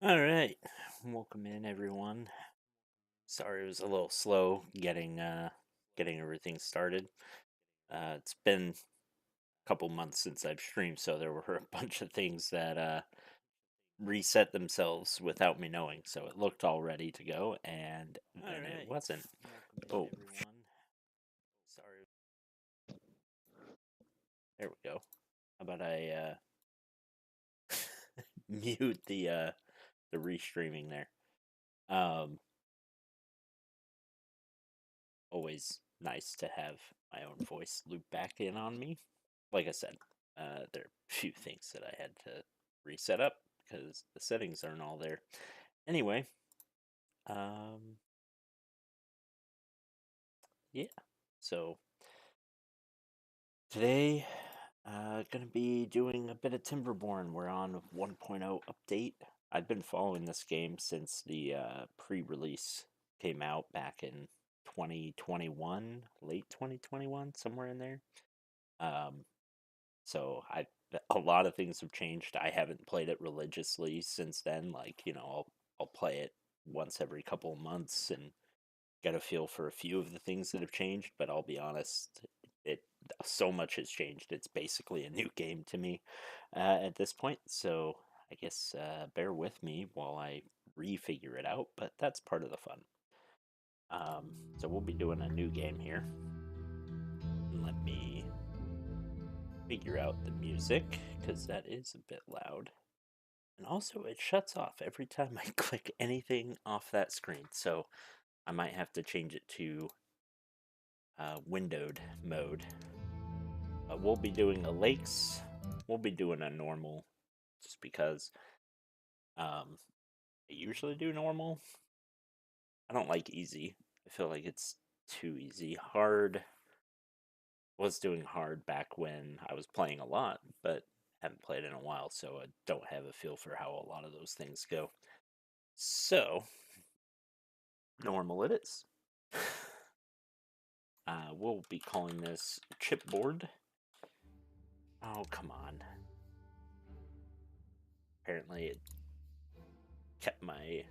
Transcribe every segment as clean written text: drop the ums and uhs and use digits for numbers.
All right, welcome in everyone. Sorry it was a little slow getting everything started. It's been a couple months since I've streamed, so there were a bunch of things that reset themselves without me knowing. So it looked all ready to go, and then it wasn't. Oh, sorry. There we go. How about I mute the restreaming there? Um, Always nice to have my own voice loop back in on me. Like I said, there are a few things that I had to reset up because the settings aren't all there. Anyway, um, yeah. So today, gonna be doing a bit of Timberborn. We're on 1.0 update. I've been following this game since the pre-release came out back in 2021, late 2021, somewhere in there. Um, So a lot of things have changed. I haven't played it religiously since then. Like, I'll play it once every couple of months and get a feel for a few of the things that have changed, but I'll be honest, it so much has changed. It's basically a new game to me at this point. So I guess bear with me while I refigure it out, but that's part of the fun. So we'll be doing a new game here. Let me figure out the music because that is a bit loud. And also, it shuts off every time I click anything off that screen, so I might have to change it to windowed mode. We'll be doing a lakes. We'll be doing a normal, just because I usually do normal. I don't like easy. I feel like it's too easy. Hard was doing hard back when I was playing a lot, but haven't played in a while, so I don't have a feel for how a lot of those things go. So, normal it is. We'll be calling this chipboard. Oh, come on. Apparently it kept my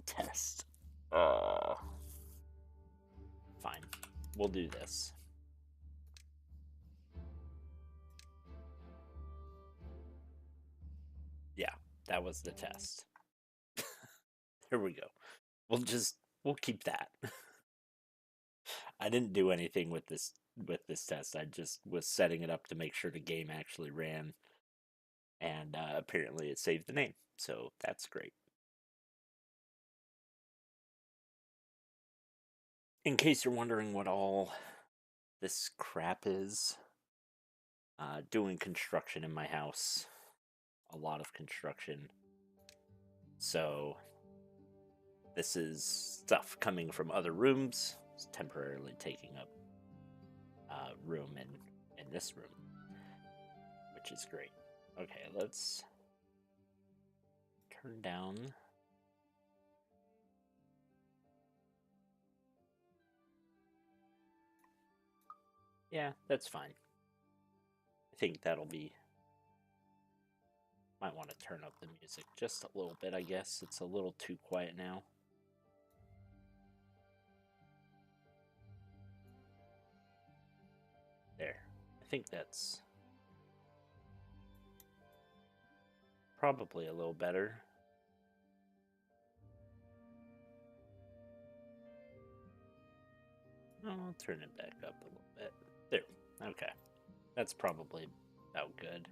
test. Oh, fine. We'll do this. Yeah, that was the test. Here we go. We'll keep that. I didn't do anything with this test. I just was setting it up to make sure the game actually ran, and apparently it saved the name. So that's great. In case you're wondering what all this crap is, doing construction in my house. A lot of construction. So this is stuff coming from other rooms. It's temporarily taking up room in this room, which is great. Okay, let's turn down. Yeah, that's fine. I think that'll be. Might want to turn up the music just a little bit, I guess. It's a little too quiet now. There. I think that's probably a little better. I'll turn it back up a little bit. There. Okay. That's probably about good.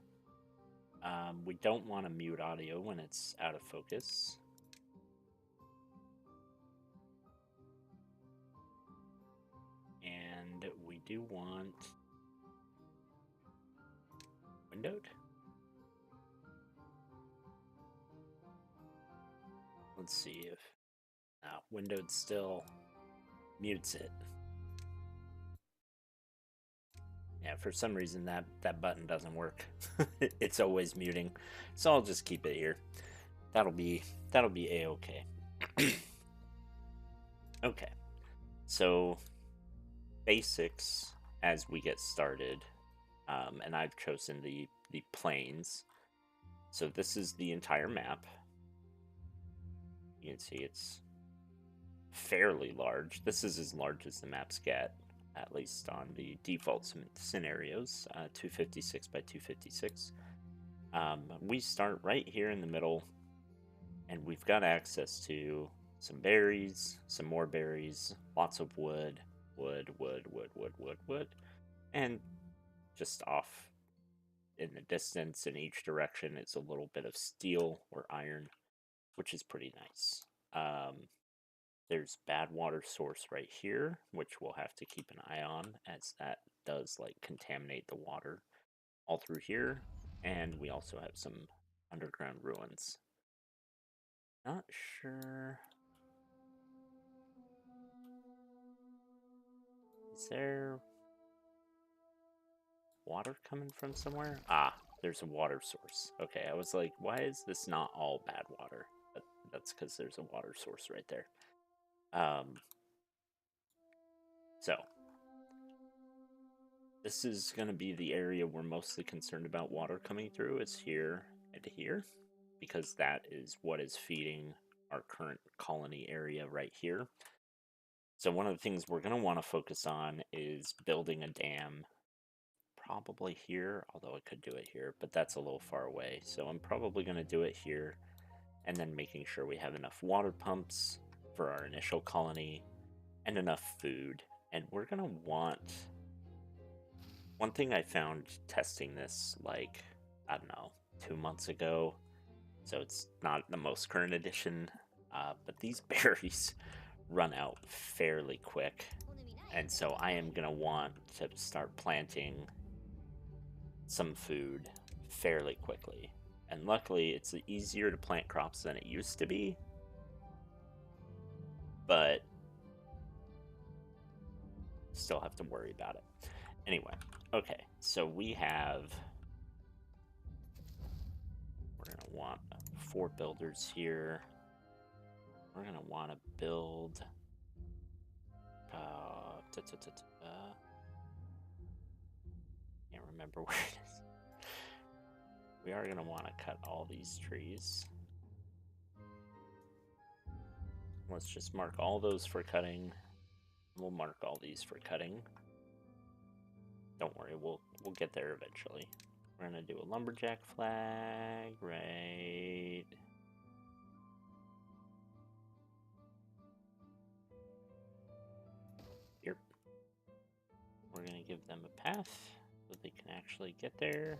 We don't want to mute audio when it's out of focus. And we do want windowed. Let's see if windowed still mutes it. Yeah, for some reason that button doesn't work. It's always muting. So I'll just keep it here. That'll be a-okay. Okay. So basics as we get started. And I've chosen the planes. So this is the entire map. You can see it's fairly large. This is as large as the maps get, at least on the default scenarios, 256 by 256. We start right here in the middle, and we've got access to some berries, some more berries, lots of wood, and just off in the distance in each direction is a little bit of steel or iron, which is pretty nice. There's bad water source right here, which we'll have to keep an eye on, as that does like contaminate the water all through here. And we also have some underground ruins. Not sure. Is there water coming from somewhere? Ah, there's a water source. Okay, I was like, why is this not all bad water? But that's because there's a water source right there. So this is going to be the area we're mostly concerned about water coming through. It's here and here, because that is what is feeding our current colony area right here. So one of the things we're going to want to focus on is building a dam, probably here, although I could do it here, but that's a little far away. So I'm probably going to do it here, and then making sure we have enough water pumps for our initial colony and enough food. And we're going to want... One thing I found testing this, like, I don't know, 2 months ago, so it's not the most current edition, but these berries run out fairly quick, and so I am going to want to start planting some food fairly quickly. And luckily, it's easier to plant crops than it used to be, but still have to worry about it. Anyway, okay, so we're going to want 4 builders here. We're going to want to build... can't remember where it is. We are going to want to cut all these trees. Let's just mark all those for cutting. We'll mark all these for cutting. Don't worry, we'll get there eventually. We're going to do a lumberjack flag right here. We're going to give them a path so they can actually get there.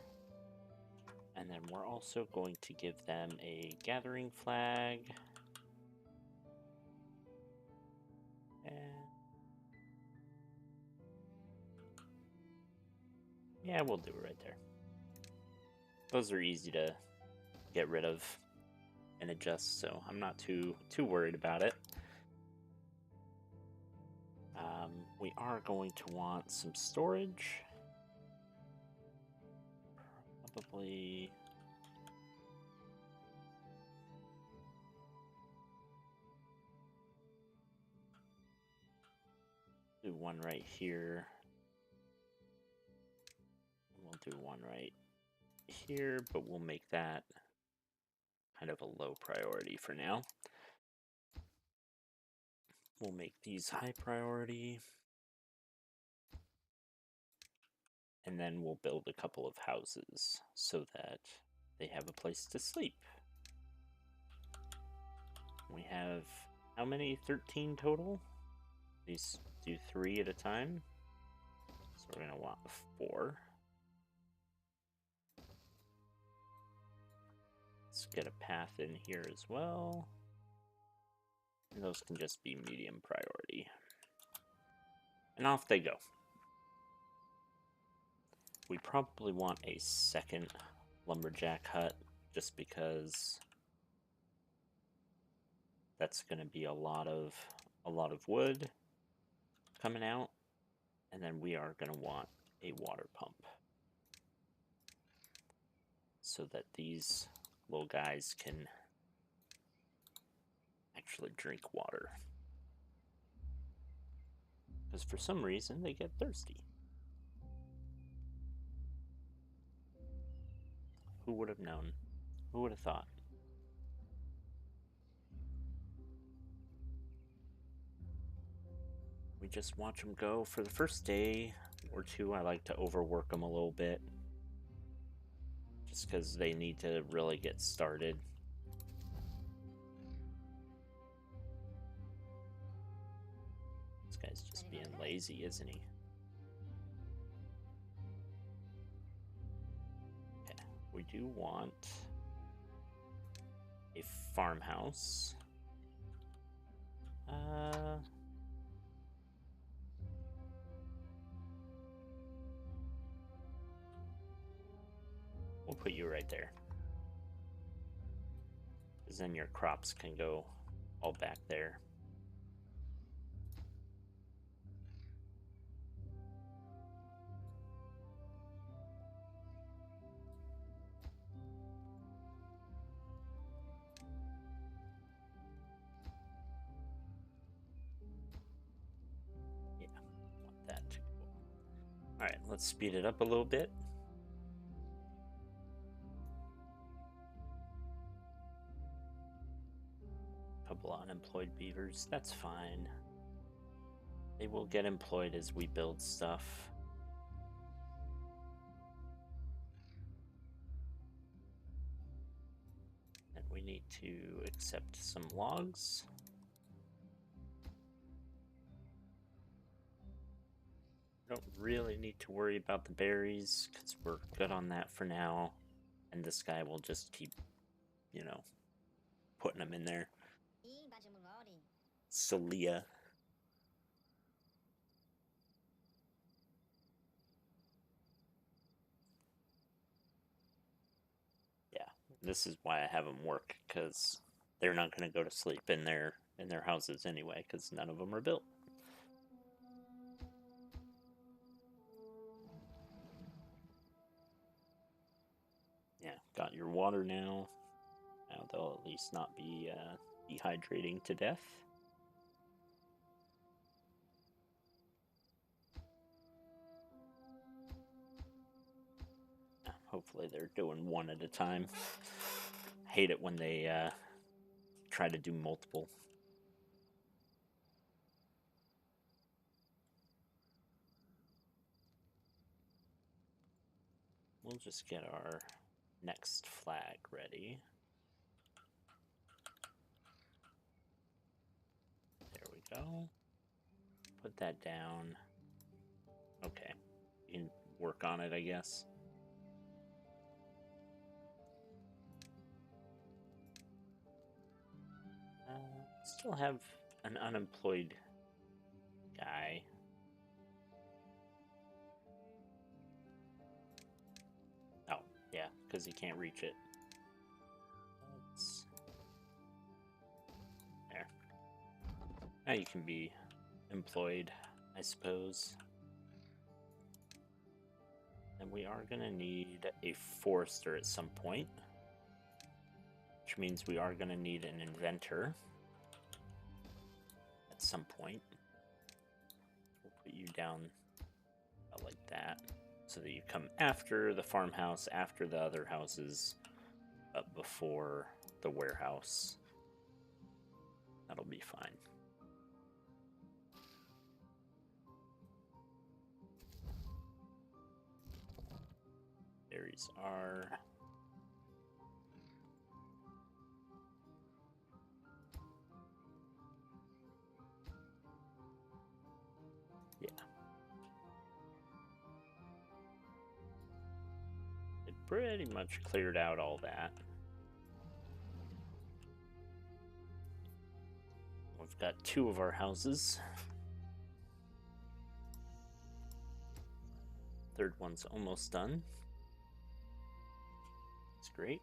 And then we're also going to give them a gathering flag. And yeah, we'll do it right there. Those are easy to get rid of and adjust, so I'm not too worried about it. We are going to want some storage. Probably... do one right here. We'll do one right here, but we'll make that kind of a low priority for now. We'll make these high priority. And then we'll build a couple of houses so that they have a place to sleep. We have how many? 13 total? These do 3 at a time. So we're going to want 4. Let's get a path in here as well. And those can just be medium priority. And off they go. We probably want a second lumberjack hut, just because that's going to be a lot of wood coming out, and then we are going to want a water pump so that these little guys can actually drink water, because for some reason they get thirsty. Who would have known? Who would have thought? We just watch them go for the first day or two. I like to overwork them a little bit, just because they need to really get started. This guy's just being lazy, isn't he? Okay, we do want a farmhouse. We'll put you right there, because then your crops can go all back there. Yeah, want that to go. All right, let's speed it up a little bit. Couple unemployed beavers, that's fine. They will get employed as we build stuff. And we need to accept some logs. Don't really need to worry about the berries, because we're good on that for now. And this guy will just keep, you know, putting them in there. Celia. Yeah, this is why I have them work, because they're not going to go to sleep in their houses anyway, because none of them are built. Yeah, got your water now. Now they'll at least not be dehydrating to death. Hopefully they're doing one at a time. Hate it when they try to do multiple. We'll just get our next flag ready. There we go. Put that down. Okay. You can work on it, I guess. Still have an unemployed guy. Oh, yeah, because he can't reach it. There. Now you can be employed, I suppose. And we are going to need a forester at some point, which means we are going to need an inventor at some point. We'll put you down like that, so that you come after the farmhouse, after the other houses, but before the warehouse. That'll be fine. Berries are... yeah. It pretty much cleared out all that. We've got 2 of our houses. Third one's almost done. It's great.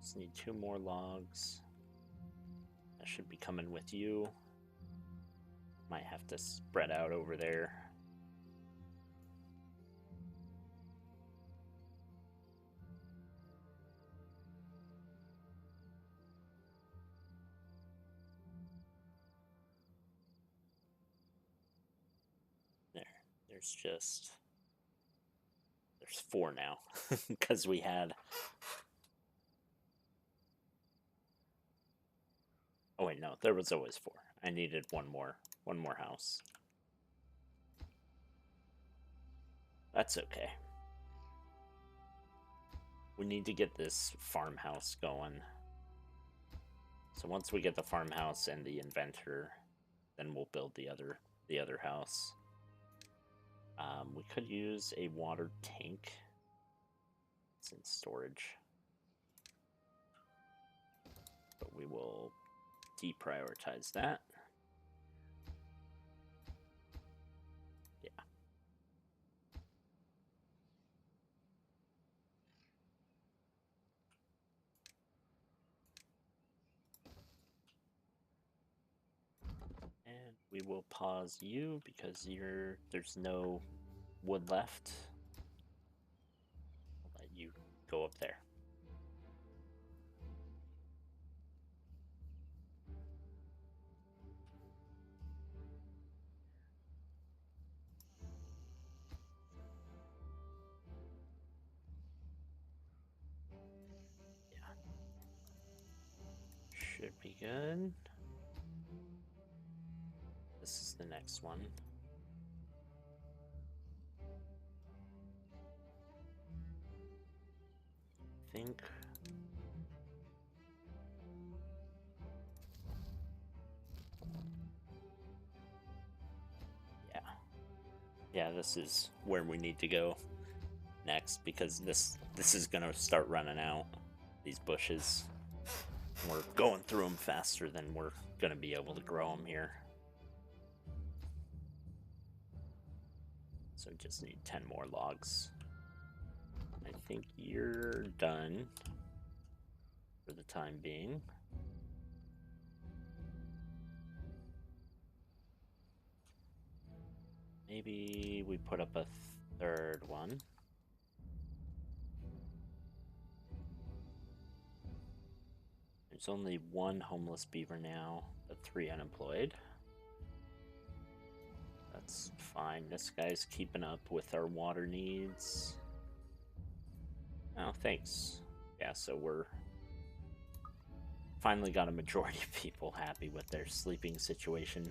Just need 2 more logs. That should be coming with you. Might have to spread out over there. There's 4 now because we had. Oh wait, no, there was always 4. I needed one more house. That's okay. We need to get this farmhouse going. So once we get the farmhouse and the inventor, then we'll build the other house. We could use a water tank. It's in storage. But we will deprioritize that. Yeah. And we will pause you because there's no wood left. I'll let you go up there. Yeah. Should be good. This is the next one. I think. Yeah. Yeah, this is where we need to go next because this is gonna start running out. These bushes. We're going through them faster than we're gonna be able to grow them here. So just need 10 more logs. I think you're done for the time being. Maybe we put up a 3rd one. There's only 1 homeless beaver now, but 3 unemployed. That's fine. This guy's keeping up with our water needs. Oh, thanks. Yeah, so we're finally got a majority of people happy with their sleeping situation.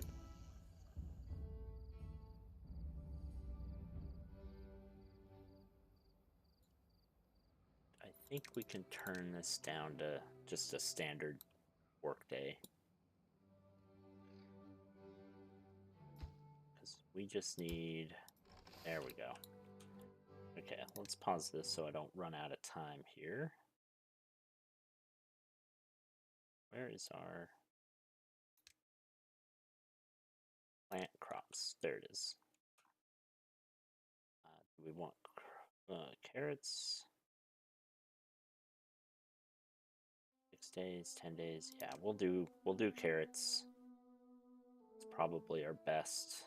I think we can turn this down to just a standard workday. Because we just need... There we go. Okay, let's pause this so I don't run out of time here. Where is our plant crops? There it is. Do we want carrots? 6 days, 10 days. Yeah, we'll do carrots. It's probably our best.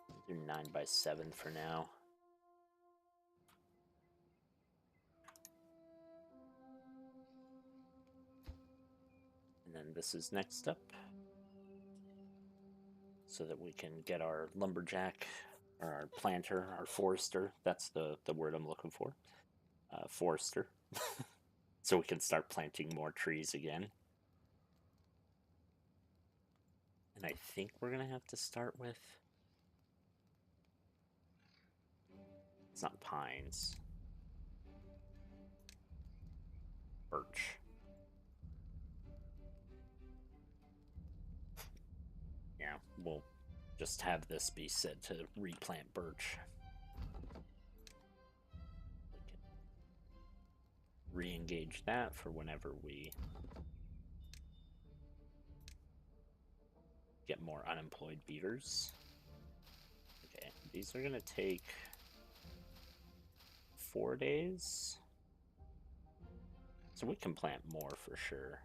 We'll do 9x7 for now. And then this is next up. So that we can get our lumberjack, or our planter, our forester. That's the word I'm looking for. Forester. So we can start planting more trees again. And I think we're going to have to start with... It's not pines. Birch. Yeah, we'll just have this be said to replant birch. We can re-engage that for whenever we get more unemployed beavers. Okay, these are gonna take 4 days. So we can plant more for sure.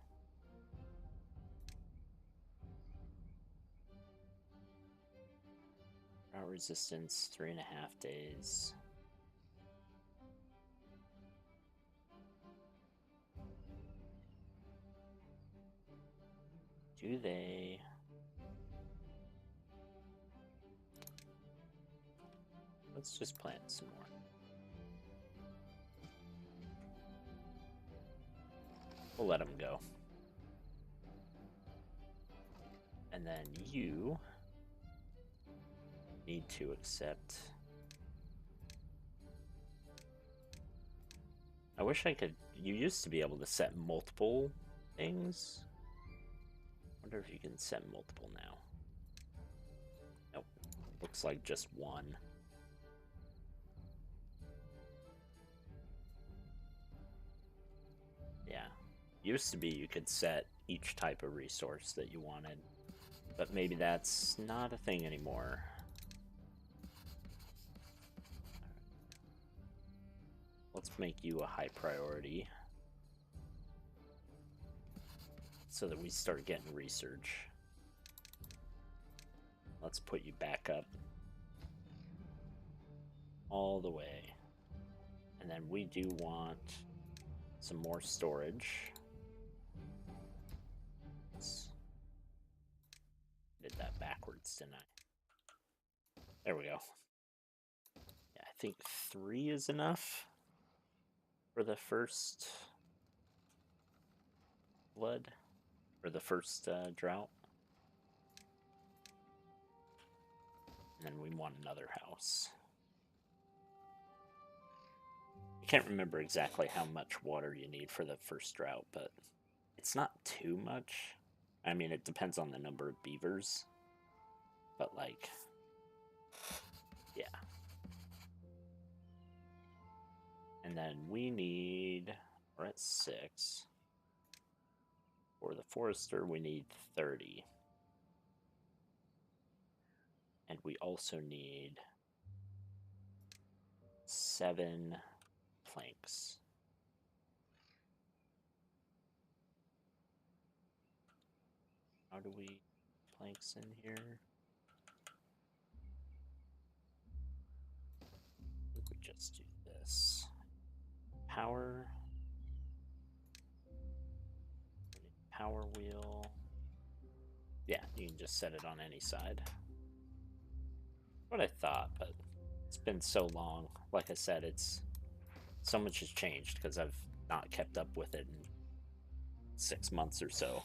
Drought resistance, 3.5 days. Do they? Let's just plant some more. We'll let them go. And then you need to accept. I wish I could. You used to be able to set multiple things. Wonder if you can set multiple now. Nope. Looks like just one. Yeah. Used to be you could set each type of resource that you wanted. But maybe that's not a thing anymore. Let's make you a high priority so that we start getting research. Let's put you back up all the way. And then we do want some more storage. Did that backwards, didn't I? There we go. Yeah, I think 3 is enough for the first flood, or the first drought. And then we want another house. I can't remember exactly how much water you need for the first drought, but it's not too much. I mean, it depends on the number of beavers, but like, yeah. And then we need, we're at 6. For the forester, we need 30. And we also need 7 planks. How do we planks in here? We could just do this. Power. Power wheel. Yeah, you can just set it on any side. What I thought, but it's been so long. Like I said, it's so much has changed because I've not kept up with it in 6 months or so.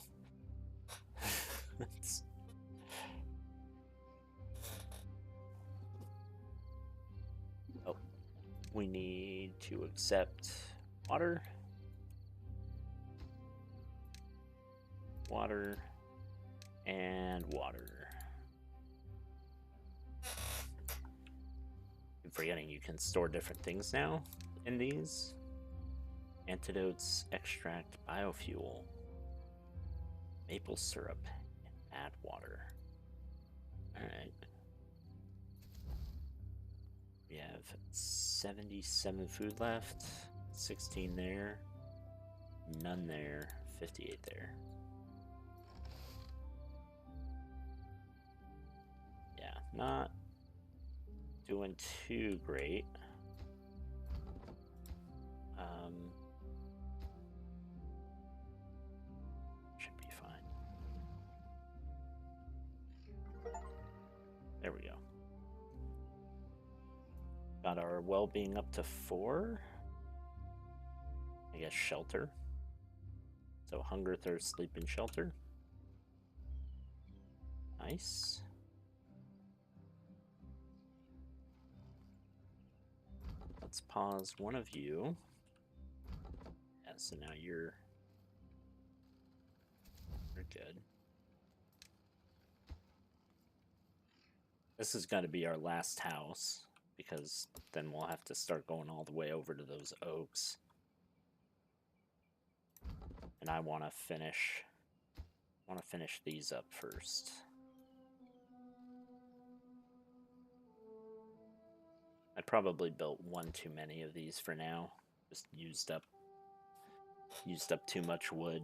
Oh, we need to accept water. Water and water. I'm forgetting you can store different things now in these. Antidotes, extract, biofuel, maple syrup, and add water. Alright. We have 77 food left, 16 there, none there, 58 there. Yeah, not doing too great. Should be fine. There we go. Got our well-being up to 4. I guess shelter. So hunger, thirst, sleep, and shelter. Nice. Let's pause one of you. Yeah, so now you're good. This is going to be our last house, because then we'll have to start going all the way over to those oaks. And I want to finish these up first. I probably built one too many of these for now. Just used up too much wood.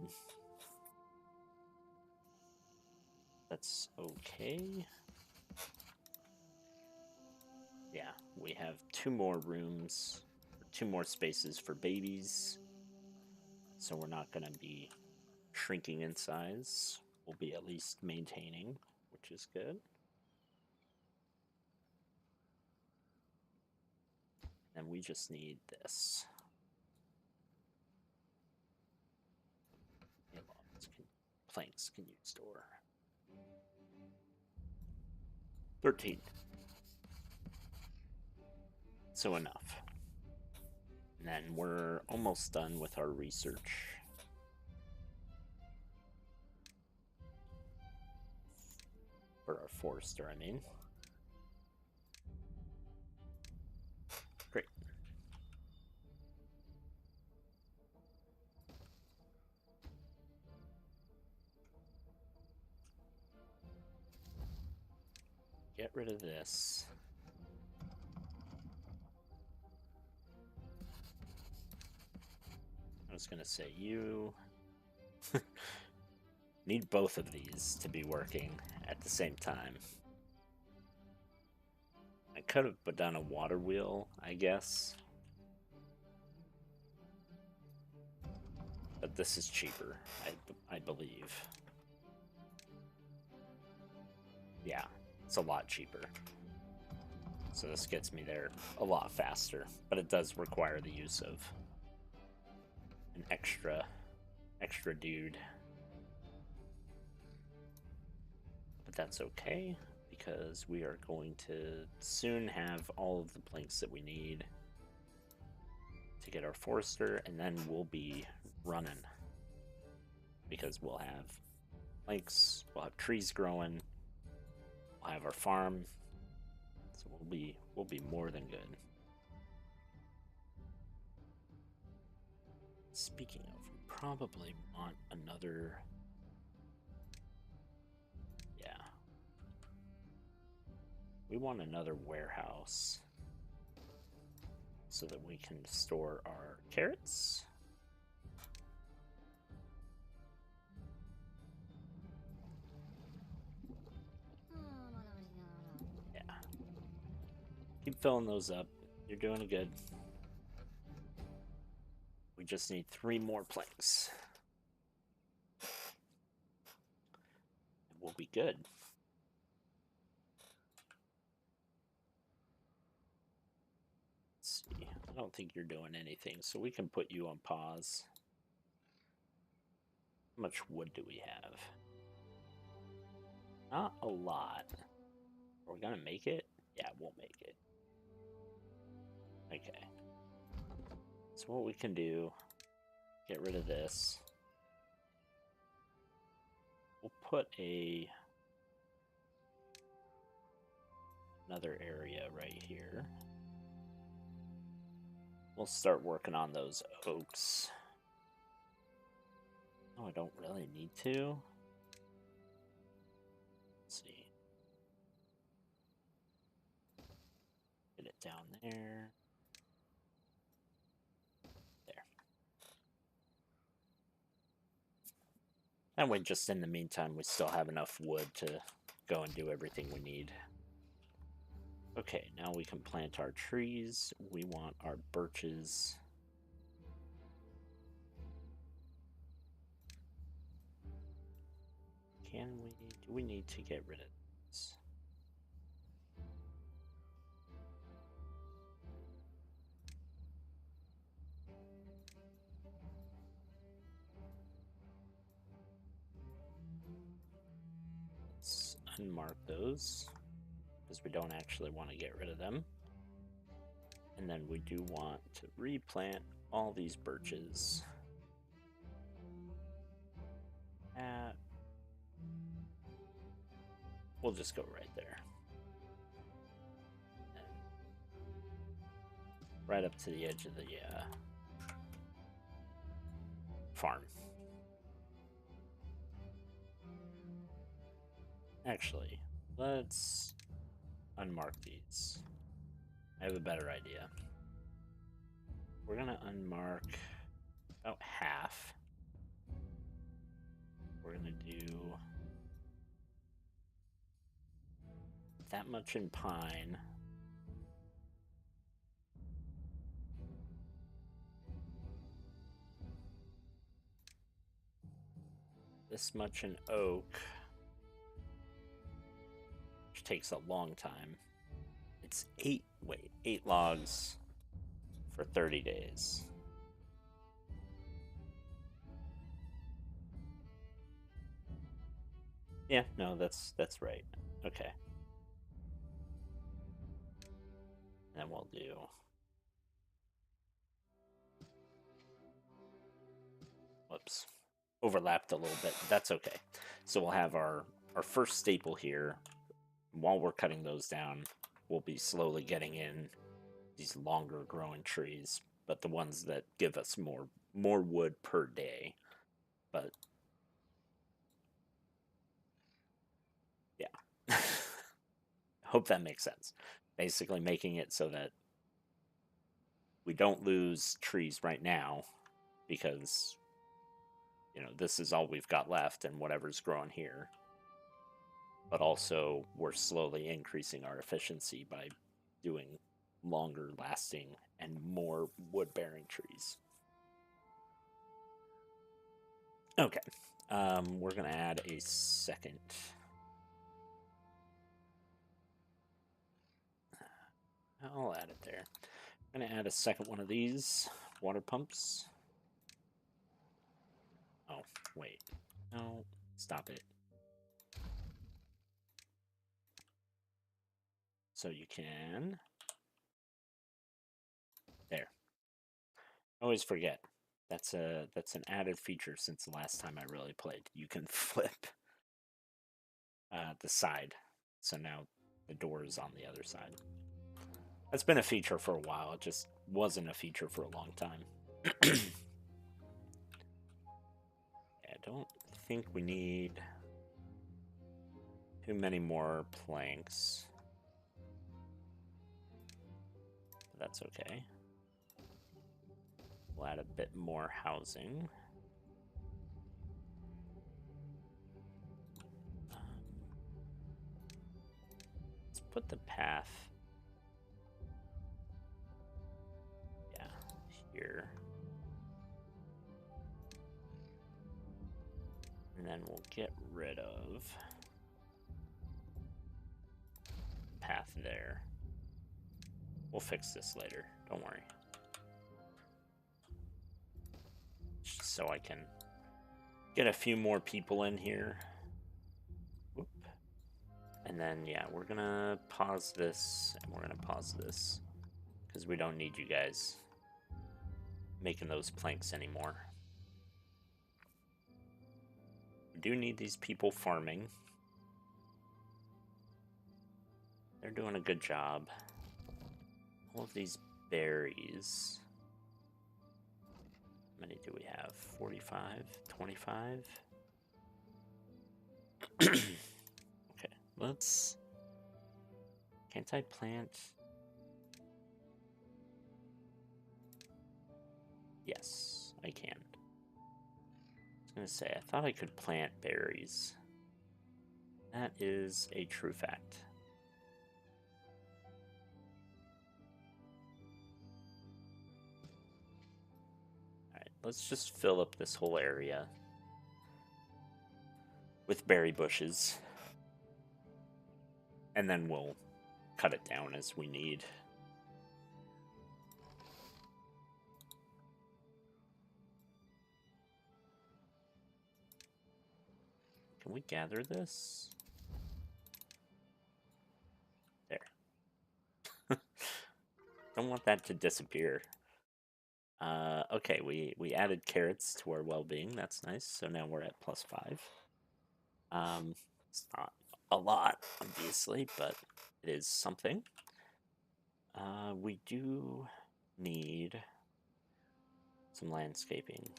That's okay. Yeah, we have 2 more rooms, 2 more spaces for babies. So we're not going to be shrinking in size. we'll be at least maintaining, which is good. And we just need this. Planks can you store? 13. So enough. And then we're almost done with our research. For our forester, I mean. Great. Get rid of this. I was gonna say you need both of these to be working at the same time. I could have put down a water wheel, I guess. But this is cheaper, I believe. Yeah, it's a lot cheaper. So this gets me there a lot faster, but it does require the use of an extra dude. But that's okay, because we are going to soon have all of the planks that we need to get our forester, and then we'll be running. Because we'll have planks, we'll have trees growing, we'll have our farm, so we'll be more than good. Speaking of, we probably want another. Yeah. We want another warehouse so that we can store our carrots. Yeah. Keep filling those up. You're doing good. We just need 3 more planks. And we'll be good. Let's see. I don't think you're doing anything, so we can put you on pause. How much wood do we have? Not a lot. We're gonna make it? Yeah, we'll make it. Okay. So what we can do, get rid of this. We'll put another area right here. We'll start working on those oaks. Oh, I don't really need to. Let's see. Get it down there. There. And we just, in the meantime, we still have enough wood to go and do everything we need. Okay, now we can plant our trees. We want our birches. Do we need to get rid of this? Let's unmark those, because we don't actually want to get rid of them. And then we do want to replant all these birches. We'll just go right there. And right up to the edge of the farm. Actually, let's unmark these. I have a better idea. We're gonna unmark about half. We're gonna do that much in pine. this much in oak, which takes a long time. It's 8 logs for 30 days. Yeah, no, that's right. Okay. And we'll do whoops. Overlapped a little bit. That's okay. So we'll have our first staple here. While we're cutting those down, we'll be slowly getting in these longer growing trees, but the ones that give us more wood per day. But yeah. Hope that makes sense. Basically making it so that we don't lose trees right now because this is all we've got left and whatever's growing here. But also we're slowly increasing our efficiency by doing longer lasting and more wood bearing trees. Okay. We're gonna add a second. I'll add it there. I'm gonna add a second one of these water pumps. Oh, wait. No, stop it. So you can. There. I always forget. That's an added feature since the last time I really played. You can flip the side, so now the door is on the other side. That's been a feature for a while. It just wasn't a feature for a long time. I don't think we need too many more planks. That's okay. We'll add a bit more housing. Let's put the path, yeah, here. And then we'll get rid of the path there. We'll fix this later, don't worry. Just so I can get a few more people in here. Whoop. And then, yeah, we're gonna pause this, and we're gonna pause this, because we don't need you guys making those planks anymore. We do need these people farming. They're doing a good job. All of these berries. How many do we have? 45? 25? Okay, let's... Can't I plant... Yes, I can. I was gonna say, I thought I could plant berries. That is a true fact. Alright, let's just fill up this whole area with berry bushes. And then we'll cut it down as we need. Can we gather this? There. Don't want that to disappear. Okay, we added carrots to our well-being. That's nice. So now we're at +5. It's not a lot, obviously, but it is something. We do need some landscaping.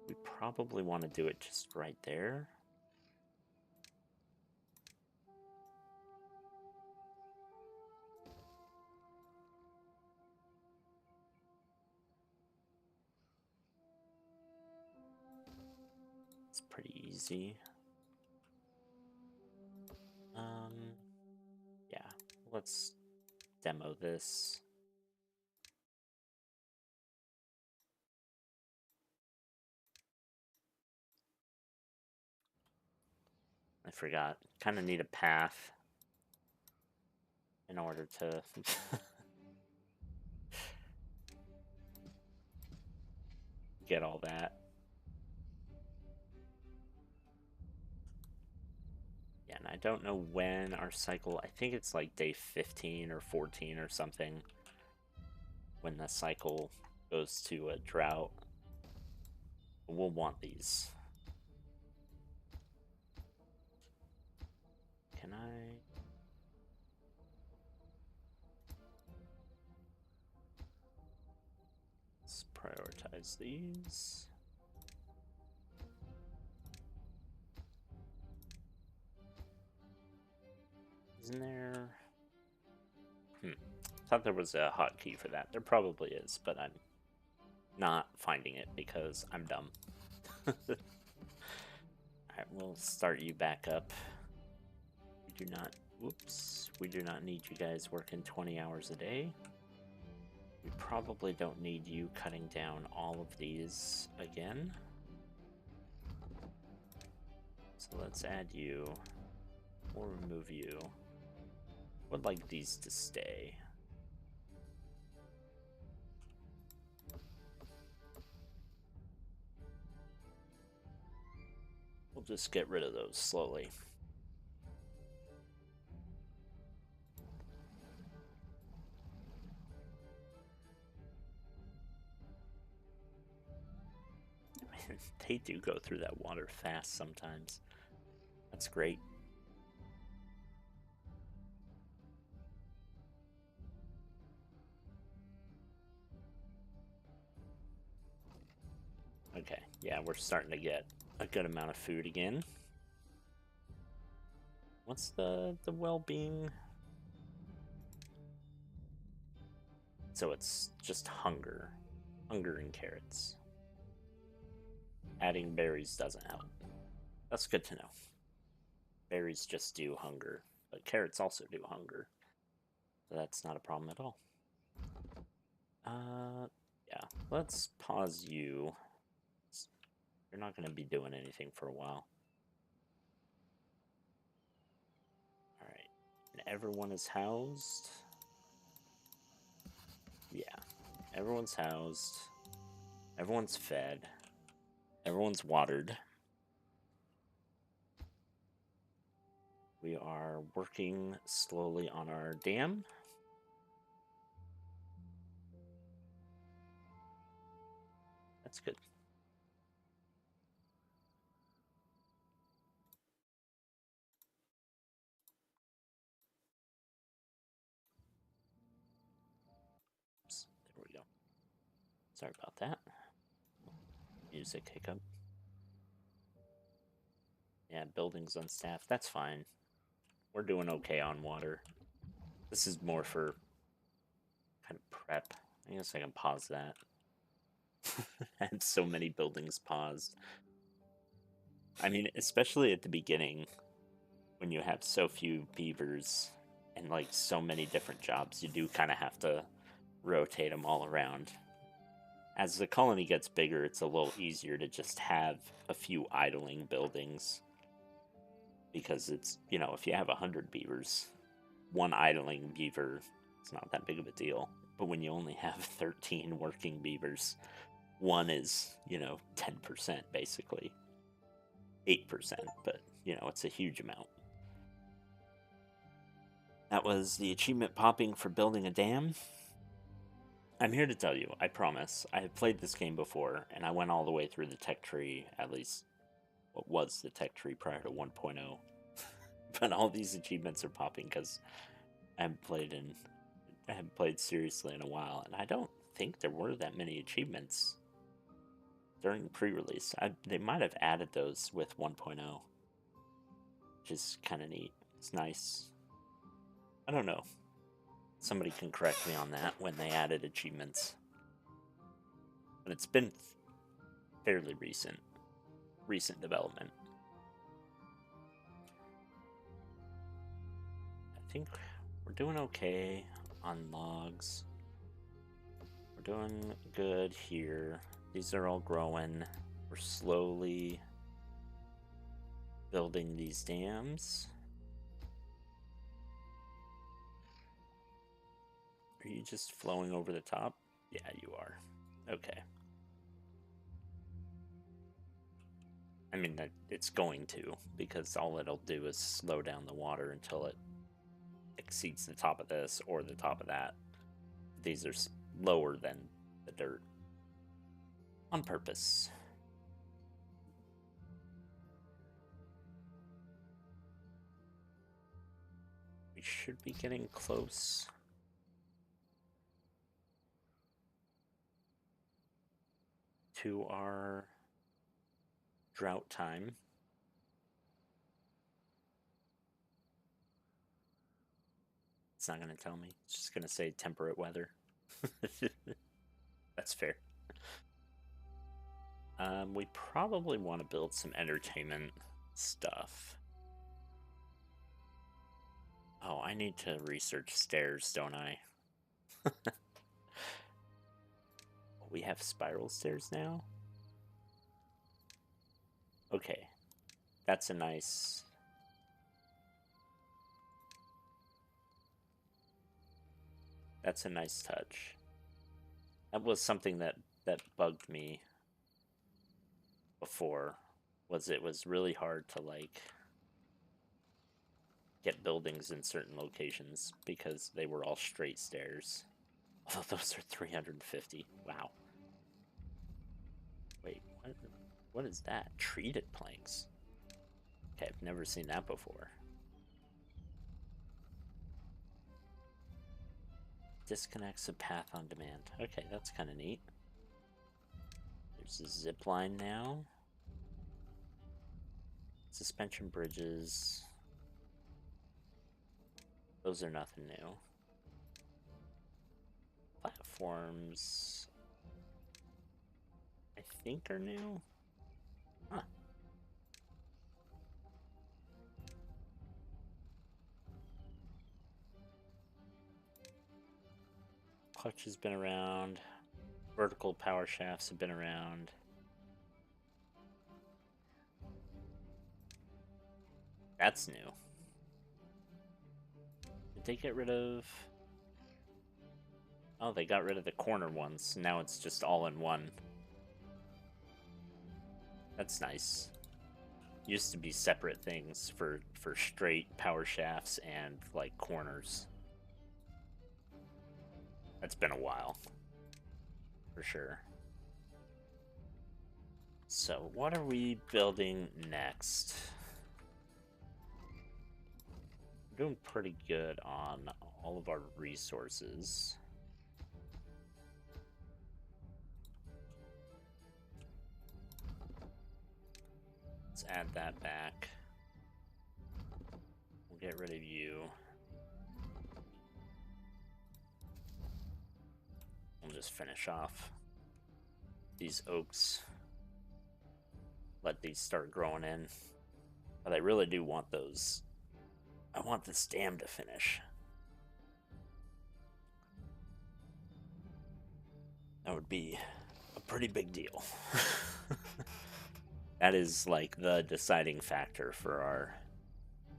We probably want to do it just right there. It's pretty easy. Yeah, let's demo this. I forgot. Kind of need a path in order to get all that. Yeah, and I don't know when our cycle, I think it's like day 15 or 14 or something, when the cycle goes to a drought. We'll want these. Can I? Let's prioritize these. Isn't there? Thought there was a hotkey for that. There probably is, but I'm not finding it because I'm dumb. Alright, we'll start you back up. We do not, whoops, we do not need you guys working 20 hours a day. We probably don't need you cutting down all of these again. So let's add you, or remove you. Would like these to stay. We'll just get rid of those slowly. They do go through that water fast sometimes. That's great. Okay, yeah, we're starting to get a good amount of food again. What's the well-being? So it's just hunger. Hunger and carrots. Adding berries doesn't help. That's good to know. Berries just do hunger, but carrots also do hunger. So that's not a problem at all. Yeah, let's pause you. You're not going to be doing anything for a while. Alright, and everyone is housed. Yeah, everyone's housed. Everyone's fed. Everyone's watered. We are working slowly on our dam. That's good. Oops, there we go. Sorry about that. Music hiccup. Yeah, buildings unstaffed. That's fine. We're doing okay on water. This is more for kind of prep. I guess I can pause that. I had so many buildings paused. I mean, especially at the beginning, when you have so few beavers and like so many different jobs, you do kind of have to rotate them all around. As the colony gets bigger, it's a little easier to just have a few idling buildings. Because it's, you know, if you have 100 beavers, one idling beaver, it's not that big of a deal. But when you only have 13 working beavers, one is, you know, 10% basically. 8%, but, you know, it's a huge amount. That was the achievement popping for building a dam. I'm here to tell you, I promise, I have played this game before, and I went all the way through the tech tree, at least what was the tech tree prior to 1.0. But all these achievements are popping because I haven't played seriously in a while, and I don't think there were that many achievements during pre-release. They might have added those with 1.0, which is kind of neat. It's nice. I don't know. Somebody can correct me on that when they added achievements. But it's been fairly recent development. I think we're doing okay on logs. We're doing good here. These are all growing. We're slowly building these dams. Are you just flowing over the top? Yeah, you are. Okay. I mean, it's going to, because all it'll do is slow down the water until it exceeds the top of this or the top of that. These are lower than the dirt on purpose. We should be getting close. To our drought time. It's not going to tell me. It's just going to say temperate weather. That's fair. We probably want to build some entertainment stuff. Oh, I need to research stairs, don't I? We have spiral stairs now? Okay. That's a nice... That's a nice touch. That was something that bugged me before, was it was really hard to, like, get buildings in certain locations because they were all straight stairs. Oh, those are 350. Wow. Wait, what is that? Treated planks. Okay, I've never seen that before. Disconnects a path on demand. Okay, that's kind of neat. There's a zip line now. Suspension bridges. Those are nothing new. Platforms, I think, are new. Huh. Clutch has been around. Vertical power shafts have been around. That's new. Did they get rid of... Oh, they got rid of the corner ones. Now it's just all in one. That's nice. Used to be separate things for straight power shafts and, like, corners. That's been a while. For sure. So, what are we building next? We're doing pretty good on all of our resources. Let's add that back. We'll get rid of you. We'll just finish off these oaks. Let these start growing in. But I really do want those. I want this dam to finish. That would be a pretty big deal. That is like the deciding factor for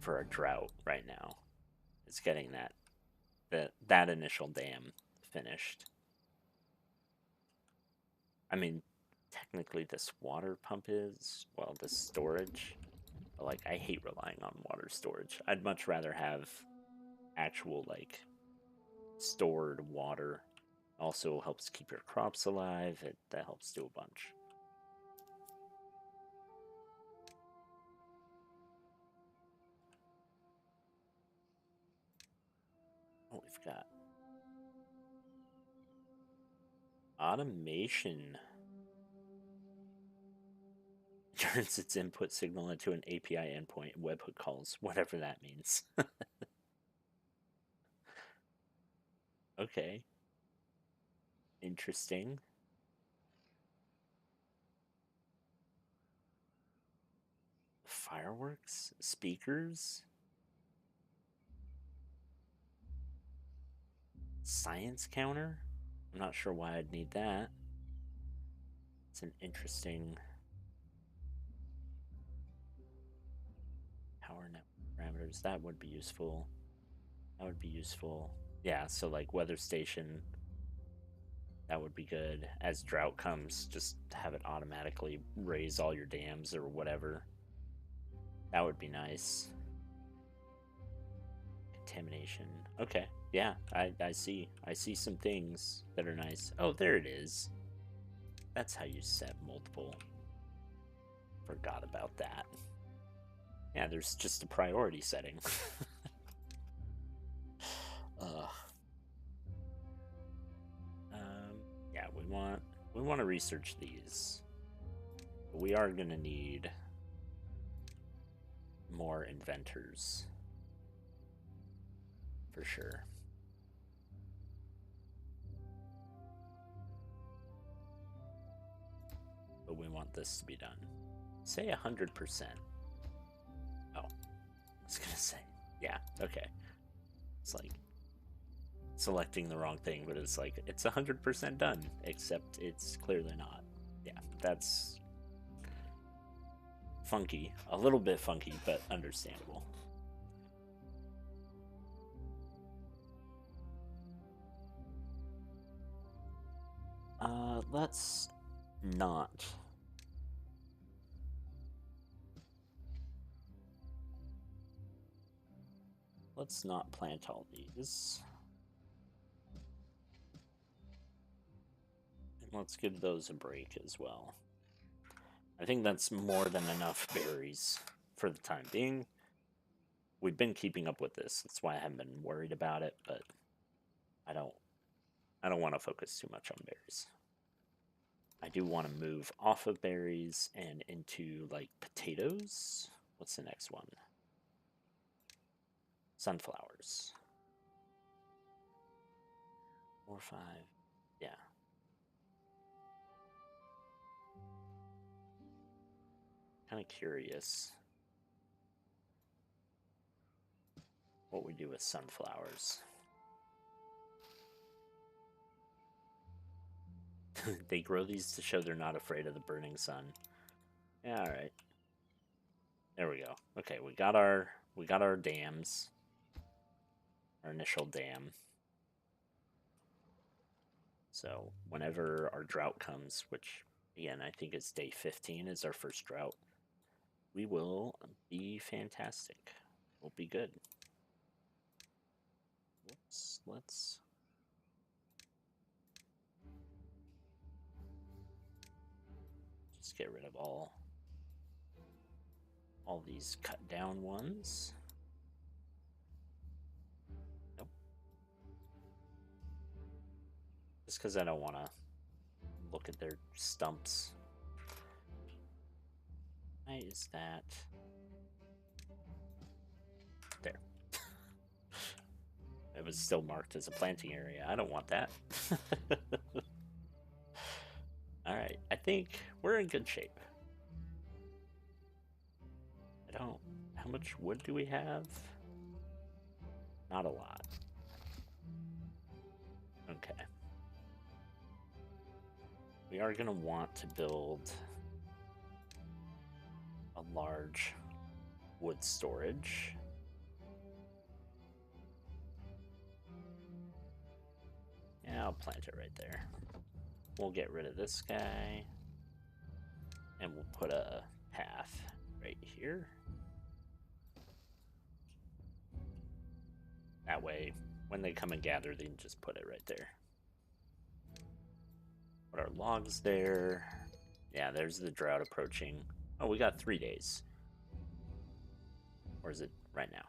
our drought right now. It's getting that initial dam finished. I mean, technically this water pump is, well, this storage. But, like, I hate relying on water storage. I'd much rather have actual, like, stored water. Also helps keep your crops alive. That helps do a bunch. Oh, we've got automation. Turns its input signal into an API endpoint, webhook calls, whatever that means. Okay. Interesting. Fireworks? Speakers? Science counter? I'm not sure why I'd need that. It's an interesting... parameters. That would be useful. That would be useful. Yeah, so like weather station, that would be good. As drought comes, just have it automatically raise all your dams or whatever. That would be nice. Contamination. Okay, yeah, I see. I see some things that are nice. Oh, there it is. That's how you set multiple. Forgot about that. Yeah, there's just a priority setting. Ugh. Yeah, we want to research these. But we are gonna need more inventors for sure. But we want this to be done. Say 100%. Oh, I was gonna say, yeah, okay. It's like selecting the wrong thing, but it's like it's 100% done, except it's clearly not. Yeah, that's funky, a little bit funky, but understandable. Let's not. Let's not plant all these. And let's give those a break as well. I think that's more than enough berries for the time being. We've been keeping up with this. That's why I haven't been worried about it, but I don't want to focus too much on berries. I do want to move off of berries and into like potatoes. What's the next one? Sunflowers. 4 or 5. Yeah. Kind of curious what we do with sunflowers. They grow these to show they're not afraid of the burning sun. Yeah, all right. There we go. Okay, we got our dams. Our initial dam. So whenever our drought comes, which again I think it's day 15 is our first drought, we will be fantastic. We'll be good. Whoops, let's just get rid of all these cut down ones. Nope. Just because I don't want to look at their stumps. Why is that? There. It was still marked as a planting area. I don't want that. Alright, I think we're in good shape. I don't... How much wood do we have? Not a lot. Okay. We are going to want to build a large wood storage. Yeah, I'll plant it right there. We'll get rid of this guy. And we'll put a path right here. That way, when they come and gather, they can just put it right there. Put our logs there. Yeah, there's the drought approaching. Oh, we got 3 days. Or is it right now?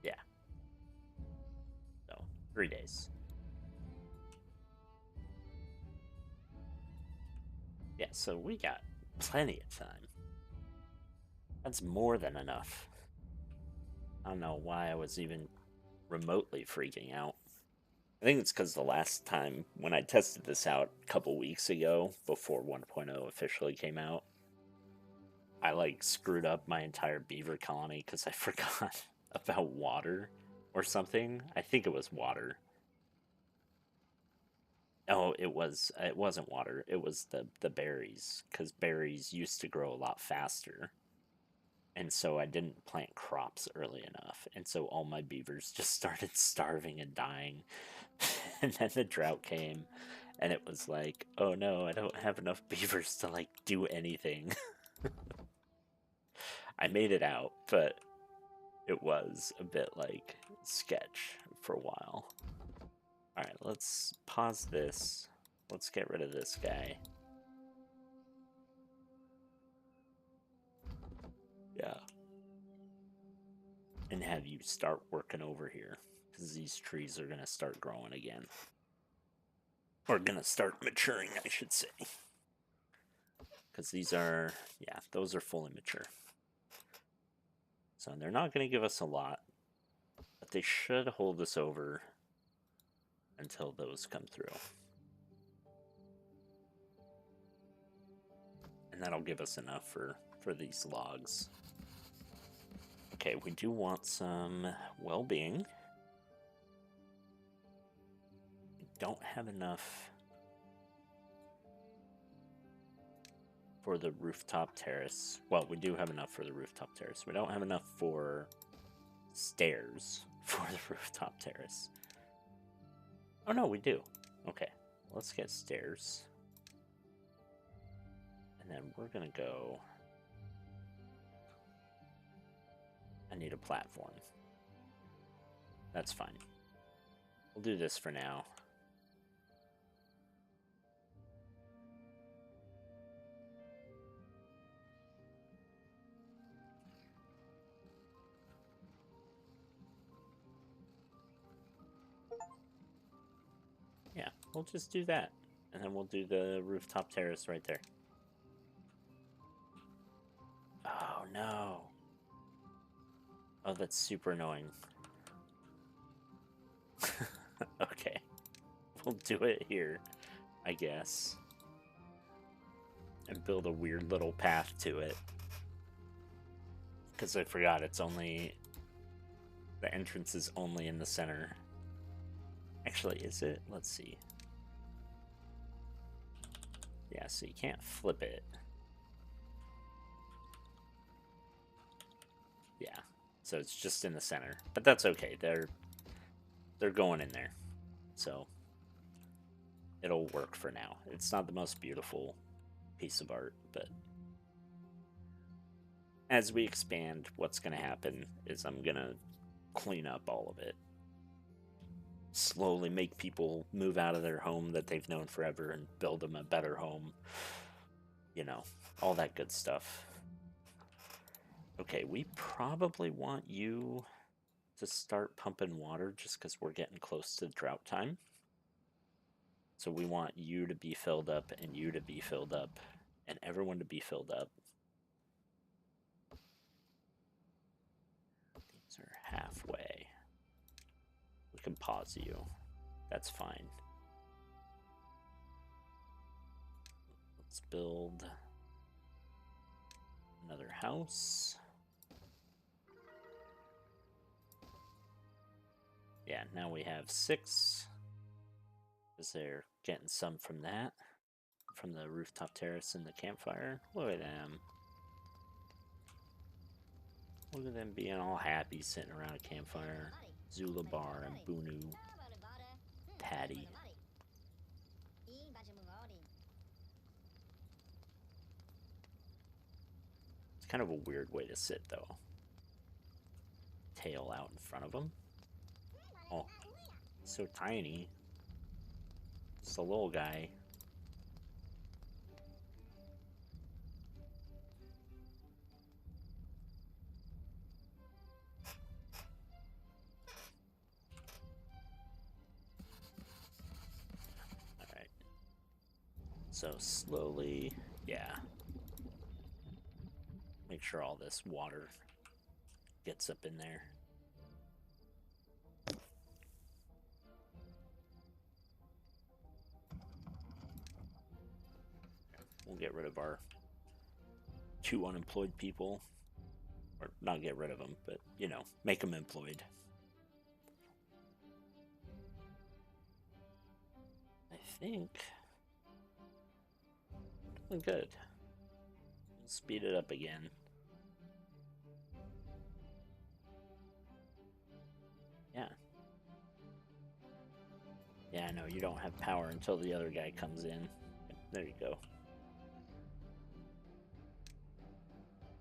Yeah. So, 3 days. Yeah, so we got plenty of time. That's more than enough. I don't know why I was even remotely freaking out. I think it's because the last time when I tested this out a couple weeks ago, before 1.0 officially came out, I like screwed up my entire beaver colony because I forgot about water or something. I think it was water. Oh, it wasn't water. It was the berries, because berries used to grow a lot faster. And so I didn't plant crops early enough. And so all my beavers just started starving and dying. And then the drought came, and it was like, oh no, I don't have enough beavers to like do anything. I made it out, but it was a bit like sketch for a while. All right, let's pause this. Let's get rid of this guy. Yeah. And have you start working over here, because these trees are going to start growing again. Or going to start maturing, I should say. Because these are, yeah, those are fully mature. So they're not going to give us a lot, but they should hold us over until those come through. And that'll give us enough for these logs. Okay, we do want some well-being. We don't have enough for the rooftop terrace. Well, we do have enough for the rooftop terrace. We don't have enough for stairs for the rooftop terrace. Oh no, we do. Okay, let's get stairs. And then we're gonna go... I need a platform. That's fine. We'll do this for now. Yeah, we'll just do that. And then we'll do the rooftop terrace right there. Oh no. Oh, that's super annoying. Okay. We'll do it here, I guess. And build a weird little path to it. Because I forgot it's only... The entrance is only in the center. Actually, is it? Let's see. Yeah, so you can't flip it. Yeah, so it's just in the center. But that's okay. They're going in there. So it'll work for now. It's not the most beautiful piece of art, but as we expand, what's going to happen is I'm going to clean up all of it. Slowly make people move out of their home that they've known forever and build them a better home. You know, all that good stuff. Okay, we probably want you to start pumping water just because we're getting close to drought time. So we want you to be filled up and you to be filled up and everyone to be filled up. These are halfway. We can pause you. That's fine. Let's build another house. Yeah, now we have 6. Because they're getting some from that. From the rooftop terrace and the campfire. Look at them. Look at them being all happy sitting around a campfire. Zula Bar and Bunu. Patty. It's kind of a weird way to sit, though. Tail out in front of them. Oh, so tiny. Just a little guy. Alright. So slowly, yeah. Make sure all this water gets up in there. We'll get rid of our 2 unemployed people. Or not get rid of them, but, you know, make them employed. I think doing good. We'll speed it up again. Yeah. Yeah, I know you don't have power until the other guy comes in. There you go.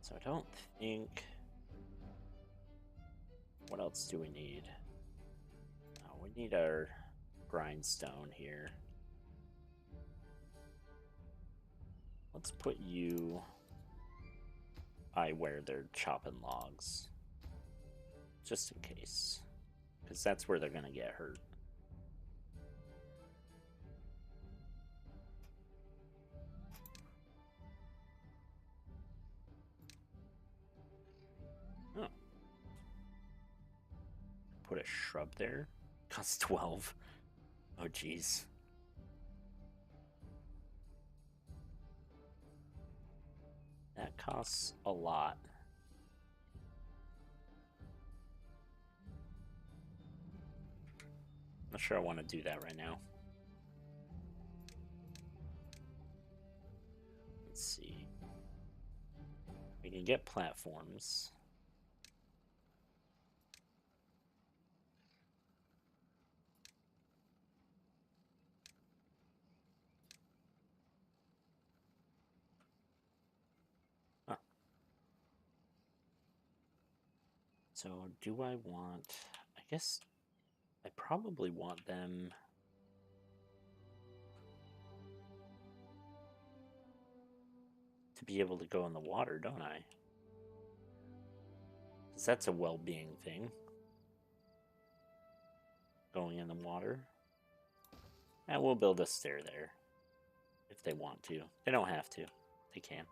So I don't think... What else do we need? Oh, we need our grindstone here. Let's put you by where they're chopping logs. Just in case. Because that's where they're going to get hurt. Oh. Put a shrub there. Costs 12. Oh, jeez. That costs a lot. Not sure I want to do that right now. Let's see. We can get platforms. Huh. So do I want... I guess I probably want them... to be able to go in the water, don't I? Because that's a well-being thing. Going in the water. And we'll build a stair there. If they want to. They don't have to. They can.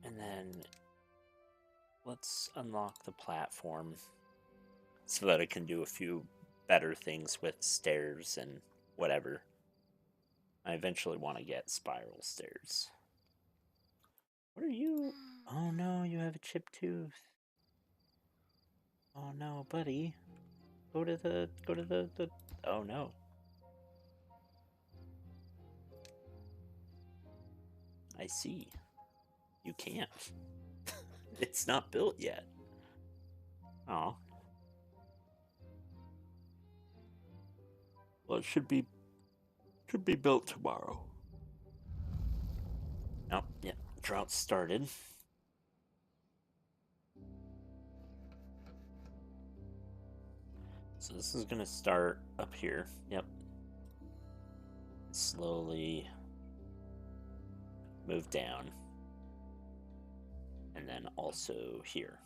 And then... let's unlock the platform. So that it can do a few better things with stairs and whatever. I eventually want to get spiral stairs. What are you? Oh no, you have a chipped tooth. Oh no, buddy. Go to the oh no. I see. You can't. It's not built yet. Oh. Well, it should be built tomorrow. Oh, yeah. Drought started. So this is gonna start up here. Yep. Slowly move down. And then also here.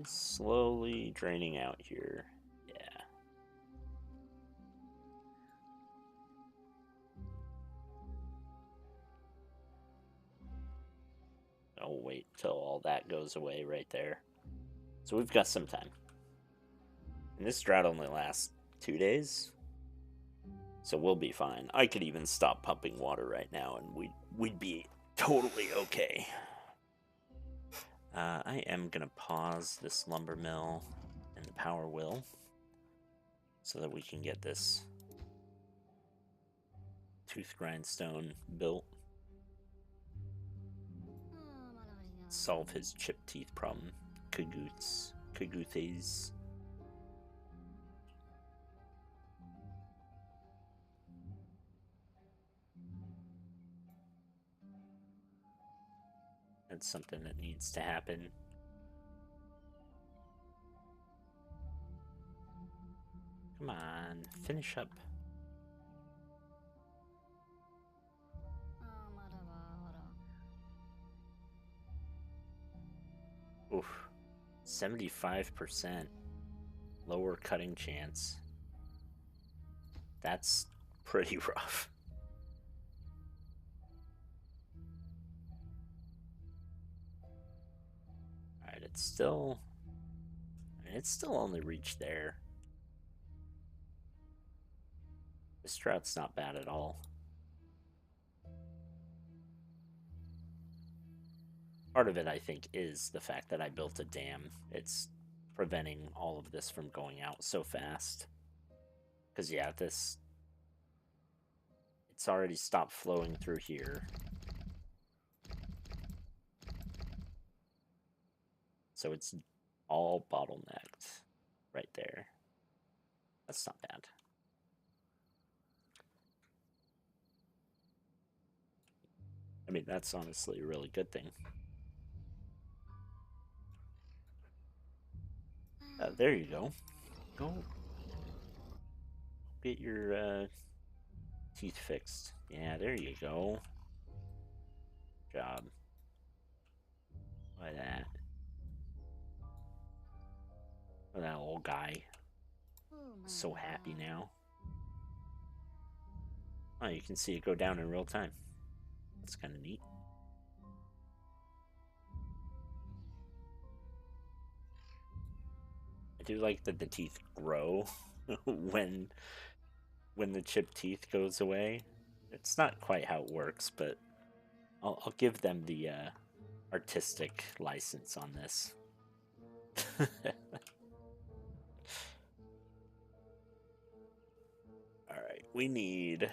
It's slowly draining out here. Yeah. I'll wait till all that goes away right there. So we've got some time. And this drought only lasts 2 days. So we'll be fine. I could even stop pumping water right now and we'd be totally okay. I am going to pause this lumber mill and the power wheel so that we can get this tooth grindstone built. Solve his chipped teeth problem. Cagoothes. That's something that needs to happen. Come on, finish up. Oof. 75% lower cutting chance. That's pretty rough. Alright, it's still only reached there. This drought's not bad at all. Part of it, I think, is the fact that I built a dam. It's preventing all of this from going out so fast. Because, yeah, it's already stopped flowing through here. So it's all bottlenecked right there. That's not bad. I mean, that's honestly a really good thing. There you go. Go get your teeth fixed. Yeah, there you go. Good job. Look at that. Look at that old guy. So happy now. Oh, you can see it go down in real time. That's kind of neat. I do like that the teeth grow when the chipped teeth goes away. It's not quite how it works, but I'll give them the artistic license on this. All right, we need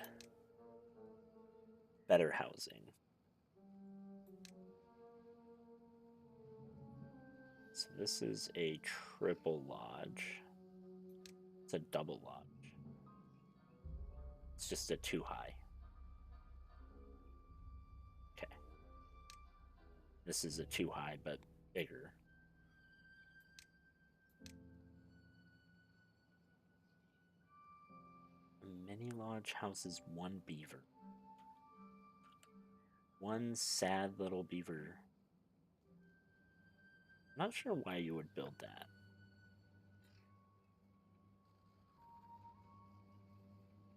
better housing. So this is a triple lodge. It's a double lodge. It's just a too high. Okay. This is a too high, but bigger. A mini lodge houses one beaver. One sad little beaver. Not sure why you would build that.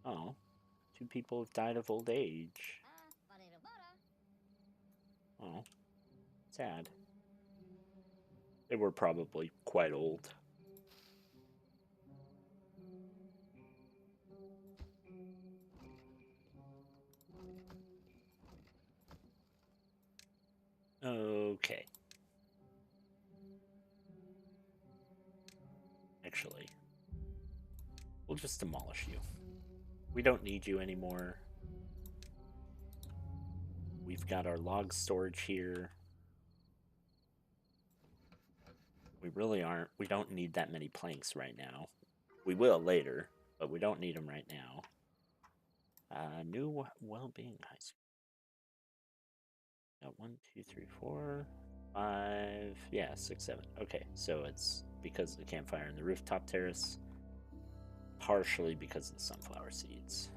Oh, two people have died of old age. Oh, sad. They were probably quite old. Okay. Actually, we'll just demolish you. We don't need you anymore. We've got our log storage here. We don't need that many planks right now. We will later, but we don't need them right now. New well-being high school. Got 1, 2, 3, 4, 5, yeah, 6, 7. Okay, so it's because of the campfire and the rooftop terrace, partially because of the sunflower seeds,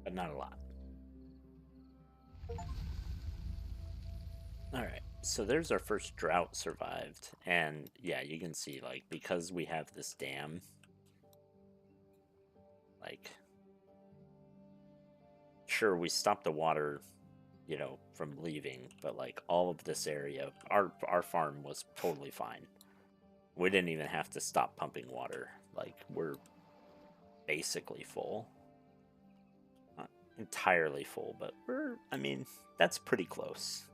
but not a lot. All right, so there's our first drought survived, and yeah, you can see, like, because we have this dam, like, sure, we stopped the water, you know, from leaving, but like all of this area, our farm was totally fine. We didn't even have to stop pumping water. Like, we're basically full. Not entirely full, but I mean, that's pretty close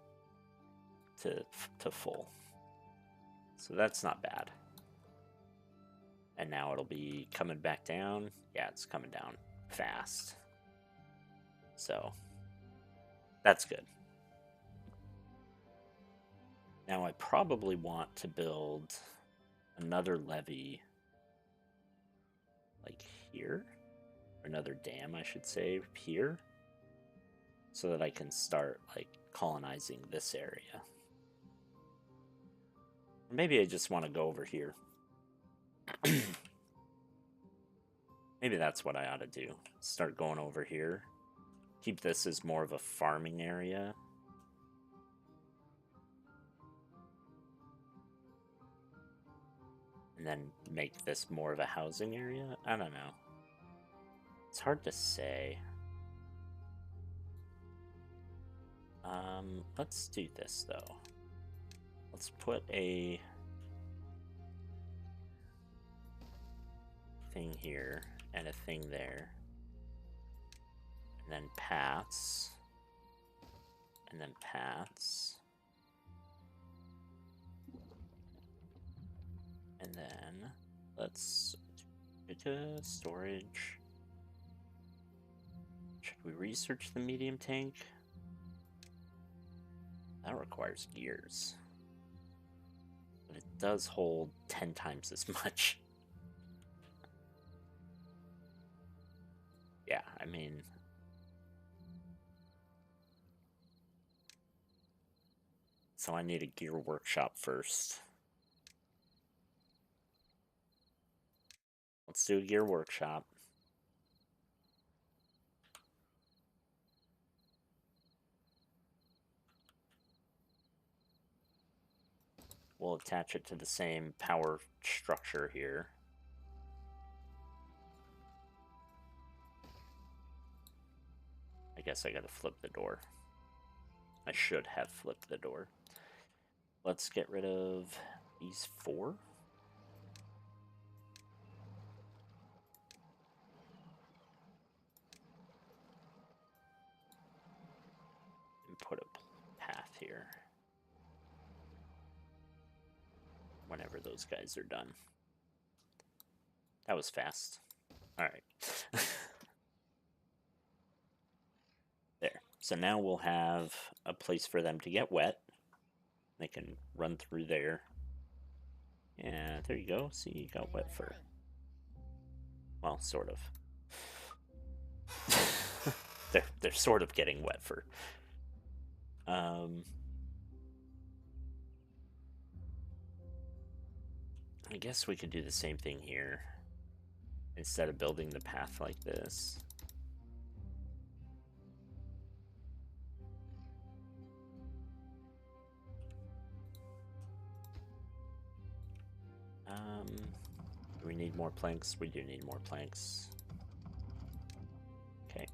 to full. So that's not bad. And now it'll be coming back down. Yeah, it's coming down fast. So that's good. Now I probably want to build another levee like here, or another dam, I should say, here, so that I can start like colonizing this area. Or maybe I just want to go over here. Maybe that's what I ought to do. Start going over here. Keep this as more of a farming area. And then make this more of a housing area? I don't know. It's hard to say. Let's do this though. Let's put a thing here and a thing there. And then paths. And then paths. And then let's get to storage. Should we research the medium tank? That requires gears. But it does hold 10 times as much. Yeah, I mean... So I need a gear workshop first. Let's do a gear workshop. We'll attach it to the same power structure here. I guess I gotta flip the door. I should have flipped the door. Let's get rid of these 4. And put a path here. Whenever those guys are done. That was fast. Alright. There. So now we'll have a place for them to get wet. They can run through there. Yeah, there you go. See, you got wet fur. Well, sort of. they're sort of getting wet fur. I guess we could do the same thing here. Instead of building the path like this. Do we need more planks? We do need more planks. Okay.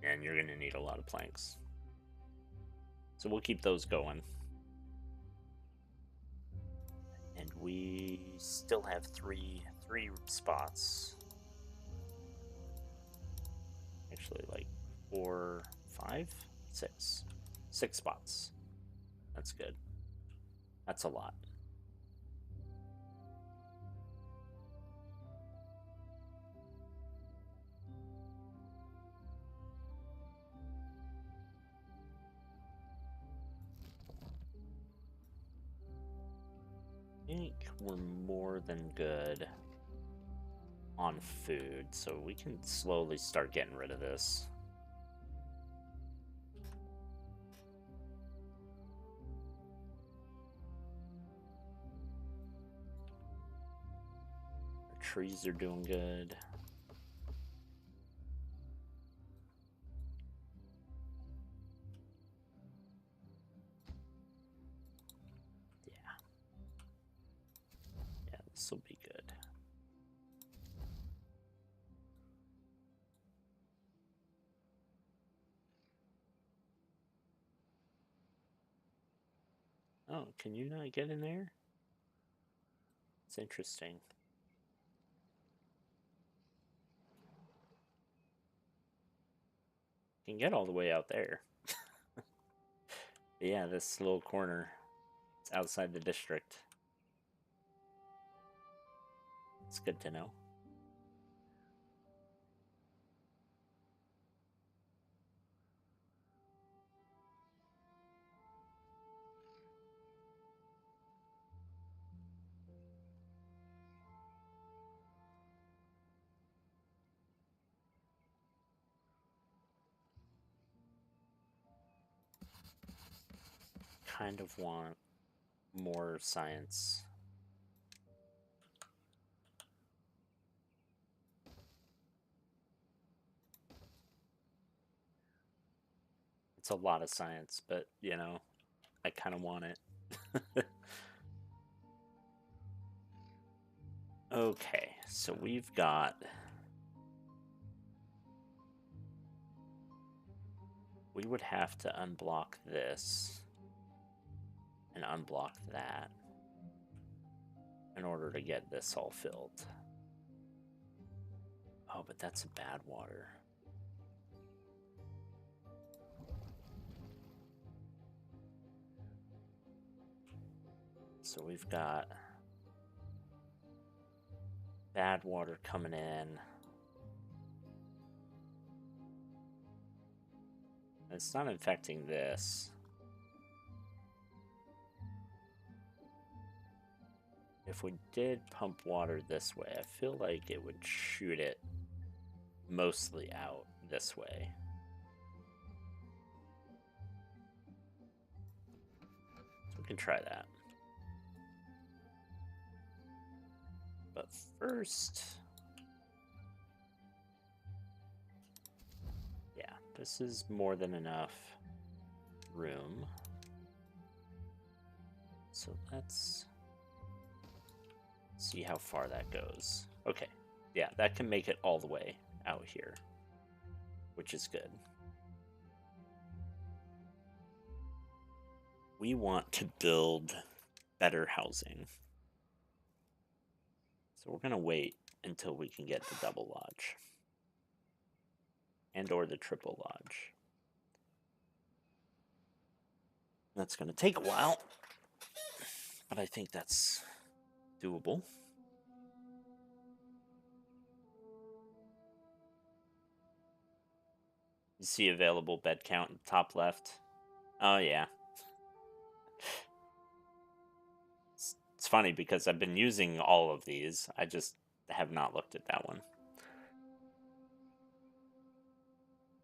And you're gonna need a lot of planks. So we'll keep those going. And we still have three spots. Actually, like 4, 5, 6. 6 spots. That's good. That's a lot. I think we're more than good on food, so we can slowly start getting rid of this. Our trees are doing good. Yeah, this will be good. Oh, can you not get in there? It's interesting. You can get all the way out there. Yeah, this little corner. It's outside the district. It's good to know. Kind of want more science. It's a lot of science, but you know, I kind of want it. Okay, so we've got... We would have to unblock this and unblock that in order to get this all filled. Oh, but that's a bad water. So we've got bad water coming in. It's not infecting this. If we did pump water this way, I feel like it would shoot it mostly out this way. So we can try that. But first, yeah, this is more than enough room. So let's see how far that goes. Okay, yeah, that can make it all the way out here, which is good. We want to build better housing. So we're going to wait until we can get the double lodge and or the triple lodge. That's going to take a while, but I think that's doable. You see available bed count in the top left. Oh yeah. It's funny because I've been using all of these. I just have not looked at that one.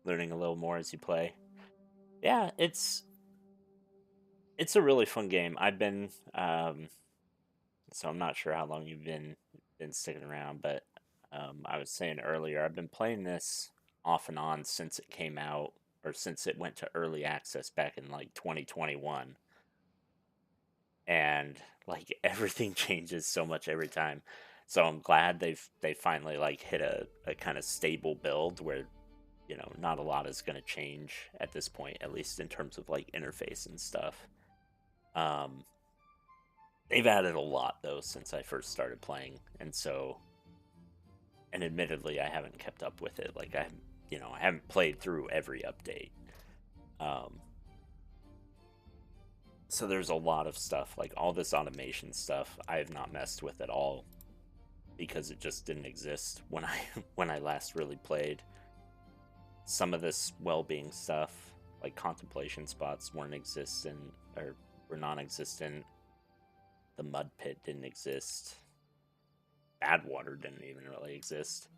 Learning a little more as you play. Yeah, it's a really fun game. I've been so I'm not sure how long you've been sticking around, but I was saying earlier, I've been playing this off and on since it came out, or since it went to early access back in like 2021. And like everything changes so much every time. So I'm glad they finally like hit a kind of stable build where, you know, not a lot is going to change at this point, at least in terms of like interface and stuff. They've added a lot though since I first started playing, and so, and admittedly I haven't kept up with it. Like I haven't played through every update. So there's a lot of stuff, like all this automation stuff I have not messed with at all because it just didn't exist when I when I last really played. Some of this well-being stuff, like contemplation spots, weren't existent or were non-existent. The mud pit didn't exist. Bad water didn't even really exist.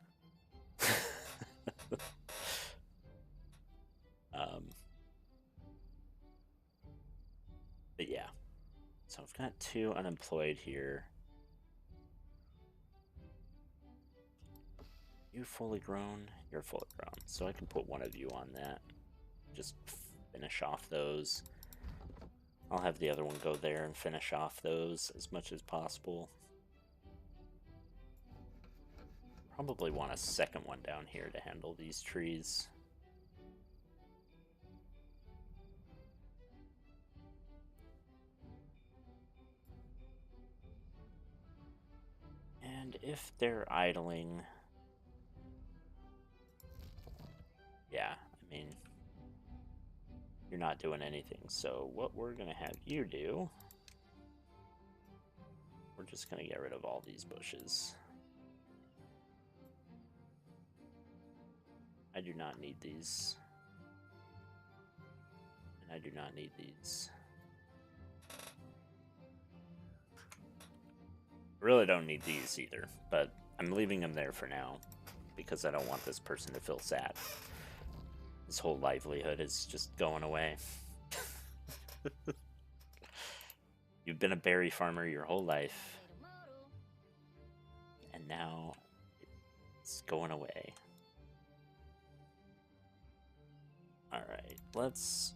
But yeah, so I've got 2 unemployed here. You fully grown? You're fully grown. So I can put one of you on that. Just finish off those. I'll have the other one go there and finish off those as much as possible. Probably want a second one down here to handle these trees. And if they're idling, yeah, I mean, you're not doing anything. So what we're going to have you do, we're just going to get rid of all these bushes. I do not need these. And I do not need these. I really don't need these either, but I'm leaving them there for now because I don't want this person to feel sad. His whole livelihood is just going away. You've been a berry farmer your whole life, and now it's going away. Alright, let's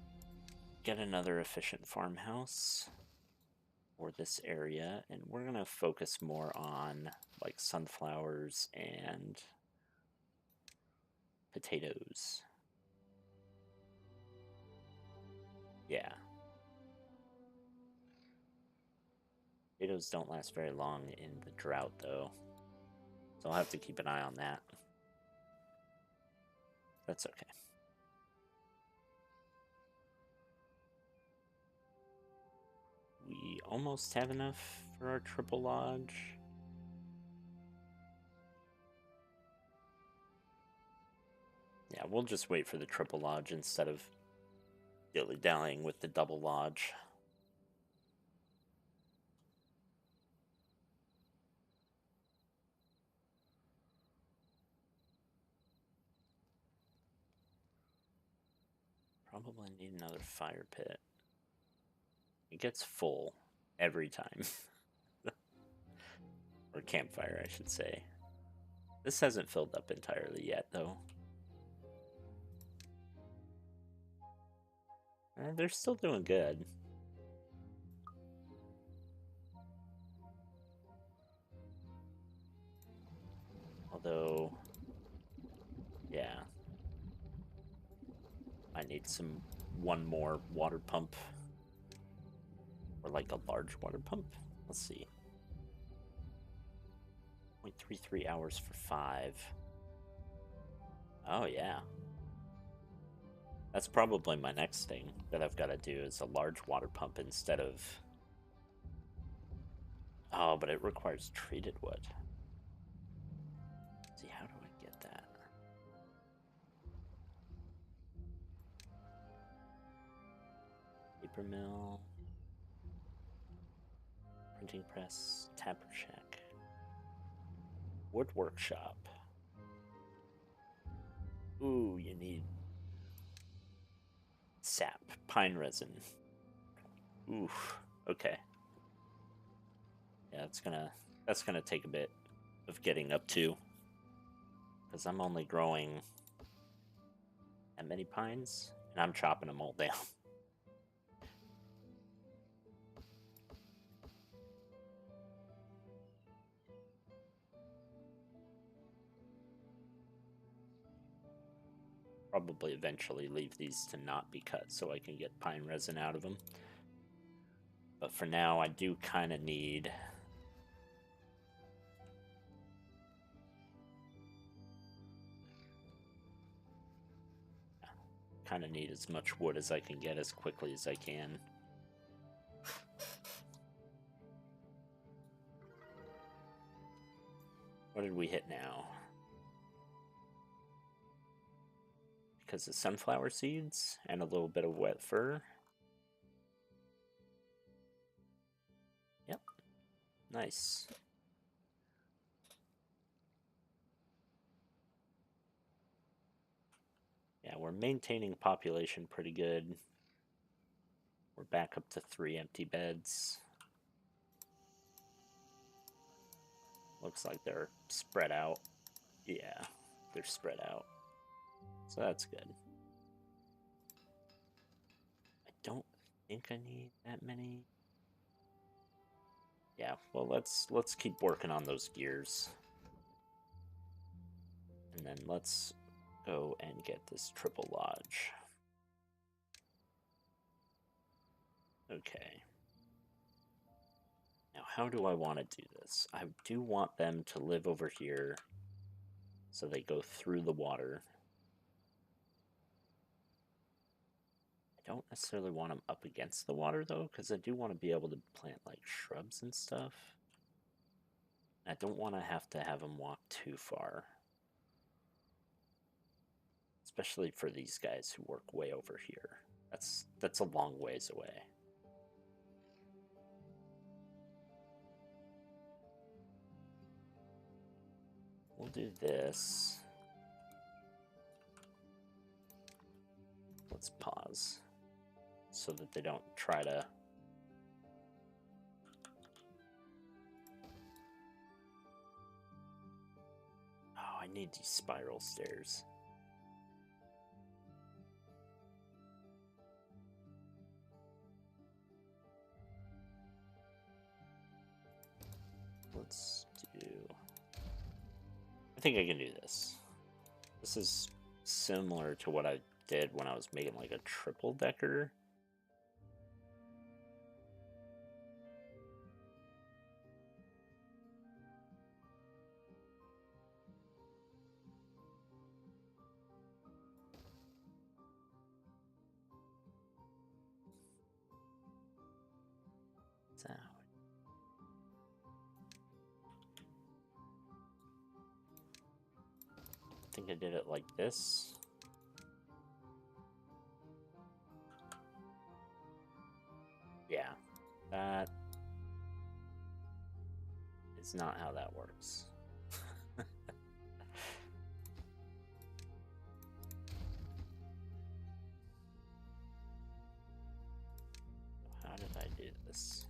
get another efficient farmhouse for this area, and we're going to focus more on like sunflowers and potatoes. Yeah. Potatoes don't last very long in the drought, though. So I'll have to keep an eye on that. That's okay. We We almost have enough for our triple lodge. Yeah, we'll just wait for the triple lodge instead of dilly-dallying with the double lodge. Probably need another fire pit. It gets full every time. Or campfire, I should say. This hasn't filled up entirely yet, though. They're still doing good. Although, yeah. I need one more water pump. Or like a large water pump. Let's see. 0.33 hours for 5. Oh, yeah. That's probably my next thing that I've got to do is a large water pump instead of... Oh, but it requires treated wood. Let's see, how do I get that? Paper mill. Printing press. Tapper shack. Wood workshop. Ooh, you need sap, pine resin. Oof. Okay. Yeah, that's gonna take a bit of getting up to, because I'm only growing that many pines, and I'm chopping them all down. Probably eventually leave these to not be cut so I can get pine resin out of them. But for now, I do kind of need... kind of need as much wood as I can get as quickly as I can. What did we hit now? Because of sunflower seeds and a little bit of wet fur. Yep. Nice. Yeah, we're maintaining population pretty good. We're back up to 3 empty beds. Looks like they're spread out. Yeah, they're spread out. So that's good. I don't think I need that many. Yeah, well, let's keep working on those gears. And then let's go and get this triple lodge. Okay. Now, how do I want to do this? I do want them to live over here so they go through the water. I don't necessarily want them up against the water, though, because I do want to be able to plant, like, shrubs and stuff. I don't want to have them walk too far. Especially for these guys who work way over here. That's a long ways away. We'll do this. Let's pause so that they don't try to... Oh, I need these spiral stairs. Let's do... I think I can do this. This is similar to what I did when I was making like a triple decker. So, I think I did it like this. Yeah, that is not how that works. How did I do this?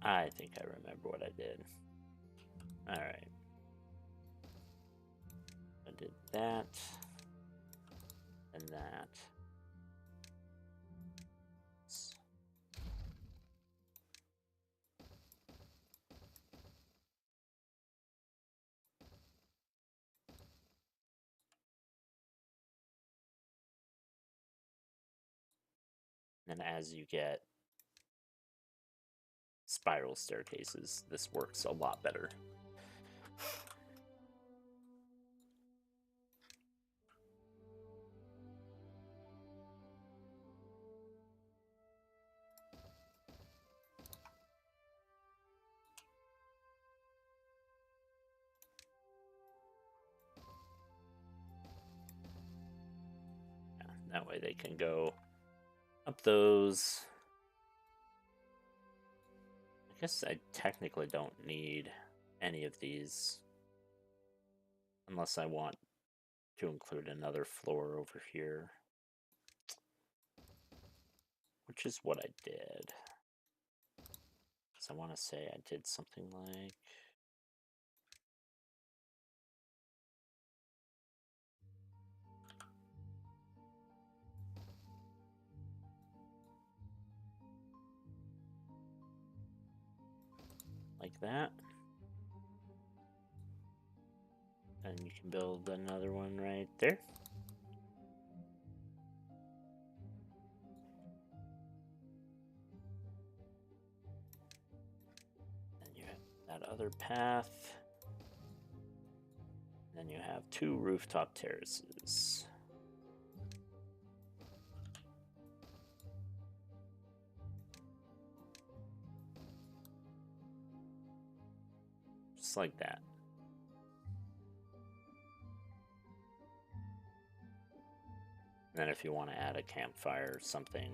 I think I remember what I did. Alright. I did that. And that. And as you get spiral staircases, this works a lot better. Yeah, that way they can go up those. I guess I technically don't need any of these unless I want to include another floor over here, which is what I did. So I want to say I did something like that. And you can build another one right there. Then you have that other path. Then you have 2 rooftop terraces. Just like that. And then if you want to add a campfire or something,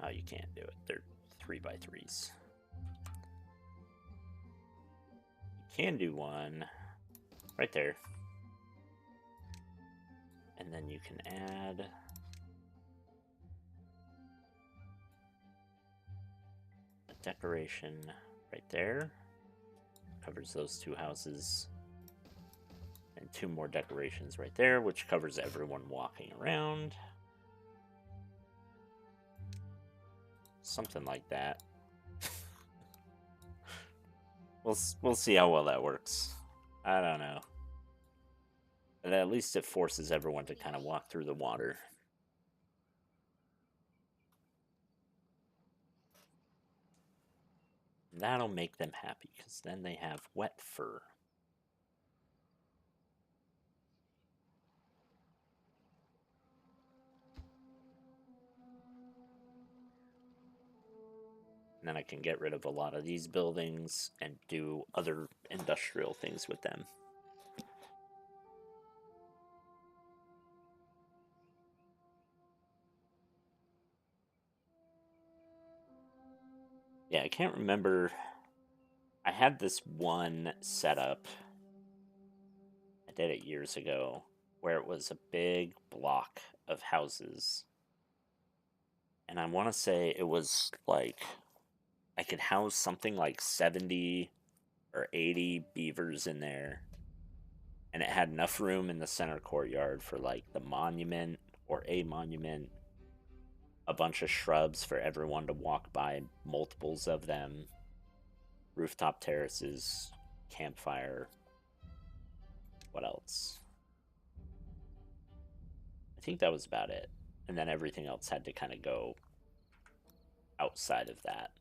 oh, you can't do it. They're 3x3s. You can do one right there. And then you can add a decoration right there. Covers those 2 houses. And 2 more decorations right there, which covers everyone walking around. Something like that. We'll see how well that works. I don't know. But at least it forces everyone to kind of walk through the water. That'll make them happy, because then they have wet fur. And then I can get rid of a lot of these buildings and do other industrial things with them. Yeah, I can't remember. I had this one setup. I did it years ago, where it was a big block of houses. And I want to say it was like I could house something like 70 or 80 beavers in there. And it had enough room in the center courtyard for like the monument or a monument, a bunch of shrubs for everyone to walk by, multiples of them, rooftop terraces, campfire. What else? I think that was about it. And then everything else had to kind of go outside of that.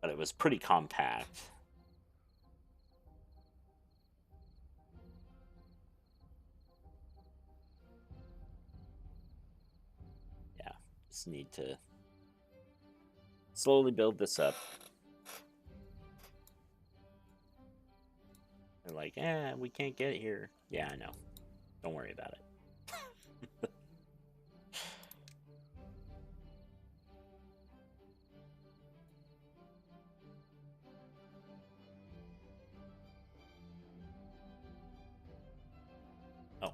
But it was pretty compact. Yeah, just need to slowly build this up. They're like, we can't get it here. Yeah, I know. Don't worry about it. Oh,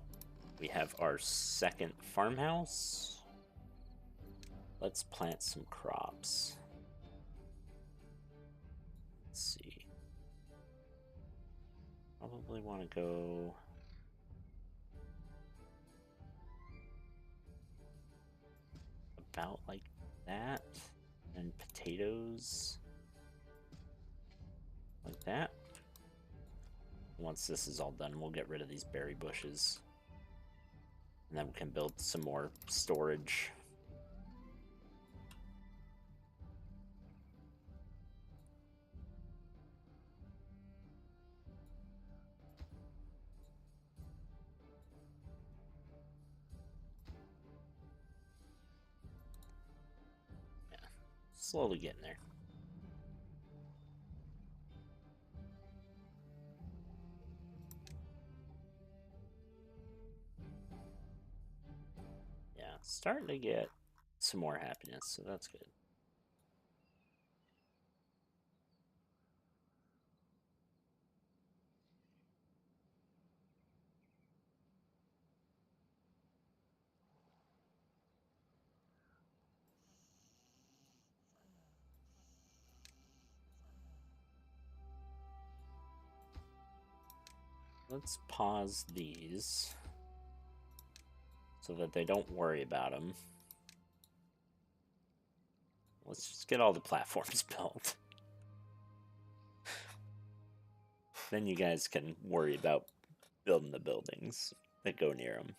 we have our second farmhouse. Let's plant some crops. Let's see. Probably want to go about like that. And potatoes like that. Once this is all done, we'll get rid of these berry bushes. And then we can build some more storage. Yeah, slowly getting there. Yeah, starting to get some more happiness, so that's good. Let's pause these so that they don't worry about them. Let's just get all the platforms built. Then you guys can worry about building the buildings that go near them.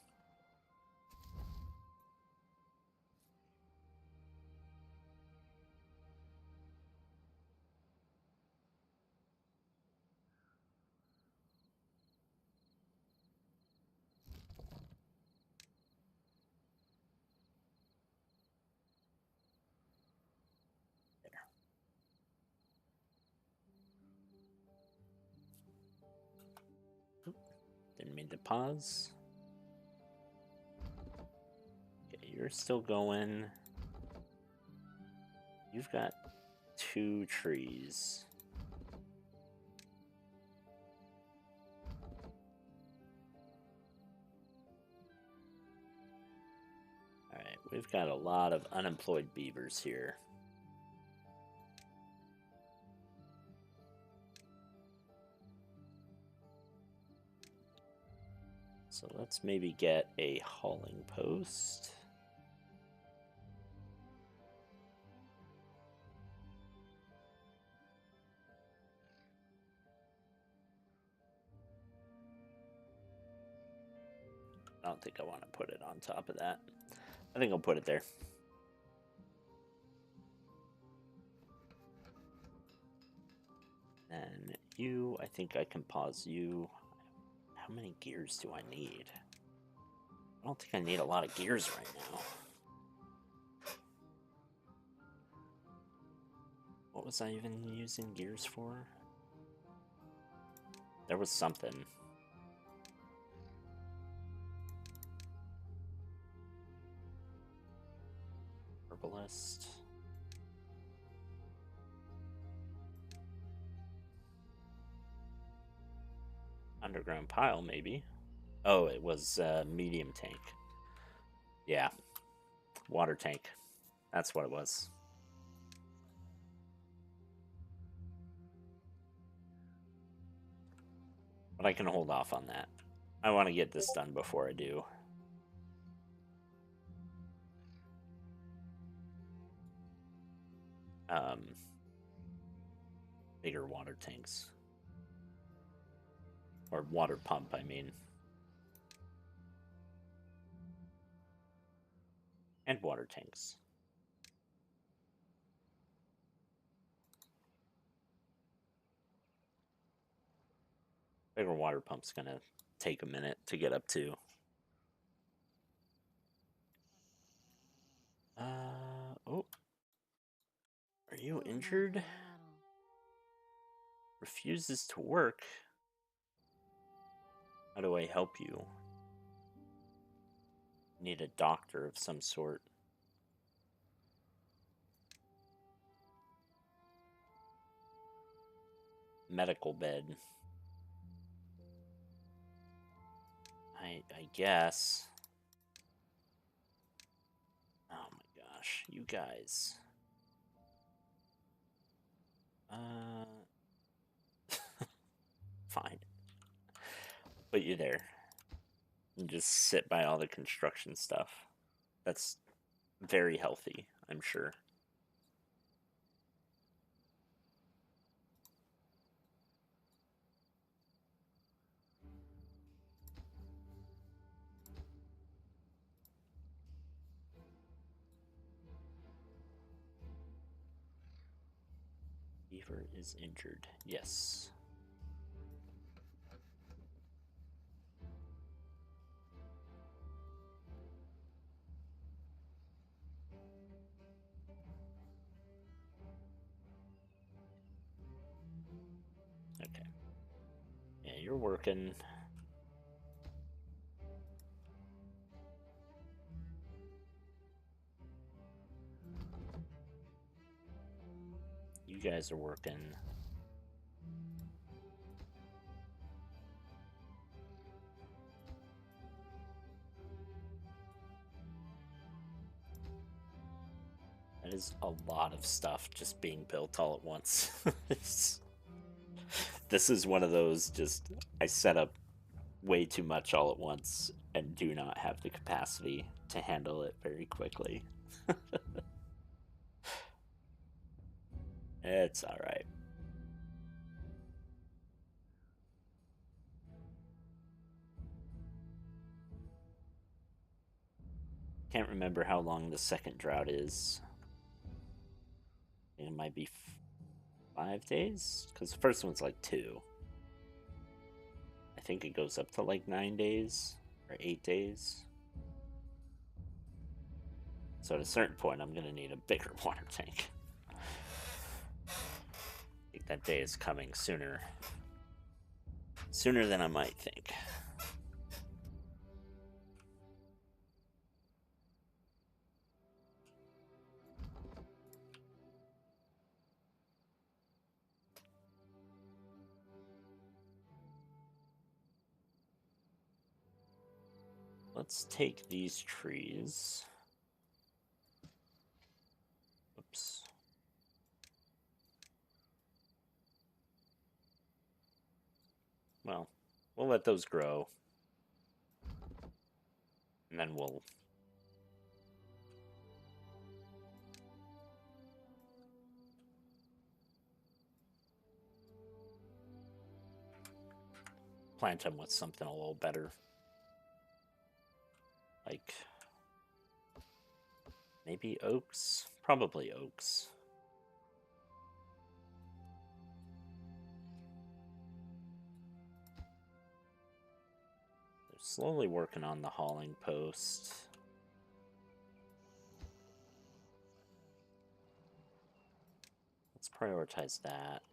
Didn't mean to pause. Okay, you're still going. You've got 2 trees. Alright, we've got a lot of unemployed beavers here. So let's maybe get a hauling post. I don't think I want to put it on top of that. I think I'll put it there. And you, I think I can pause you. How many gears do I need? I don't think I need a lot of gears right now. What was I even using gears for? There was something. Herbalist. Underground pile, maybe. Oh, it was medium tank. Yeah, water tank. That's what it was. But I can hold off on that. I want to get this done before I do. Bigger water tanks. Or water pump, I mean. And water tanks. Bigger water pump's gonna take a minute to get up to. Oh. Are you injured? Refuses to work. How do I help you? Need a doctor of some sort. Medical bed. I guess. Oh my gosh, you guys. Fine. Put you there. And just sit by all the construction stuff. That's very healthy, I'm sure. Beaver is injured. Yes. Okay. Yeah, you're working. You guys are working. That is a lot of stuff just being built all at once. This is one of those just, I set up way too much all at once and do not have the capacity to handle it very quickly. It's alright. Can't remember how long the second drought is. It might be 5 days? Because the first one's like 2. I think it goes up to like 9 days or 8 days. So at a certain point, I'm going to need a bigger water tank. I think that day is coming sooner. Sooner than I might think. Let's take these trees. Oops. Well, we'll let those grow. And then we'll plant them with something a little better. Like maybe oaks? Probably oaks. They're slowly working on the hauling post. Let's prioritize that.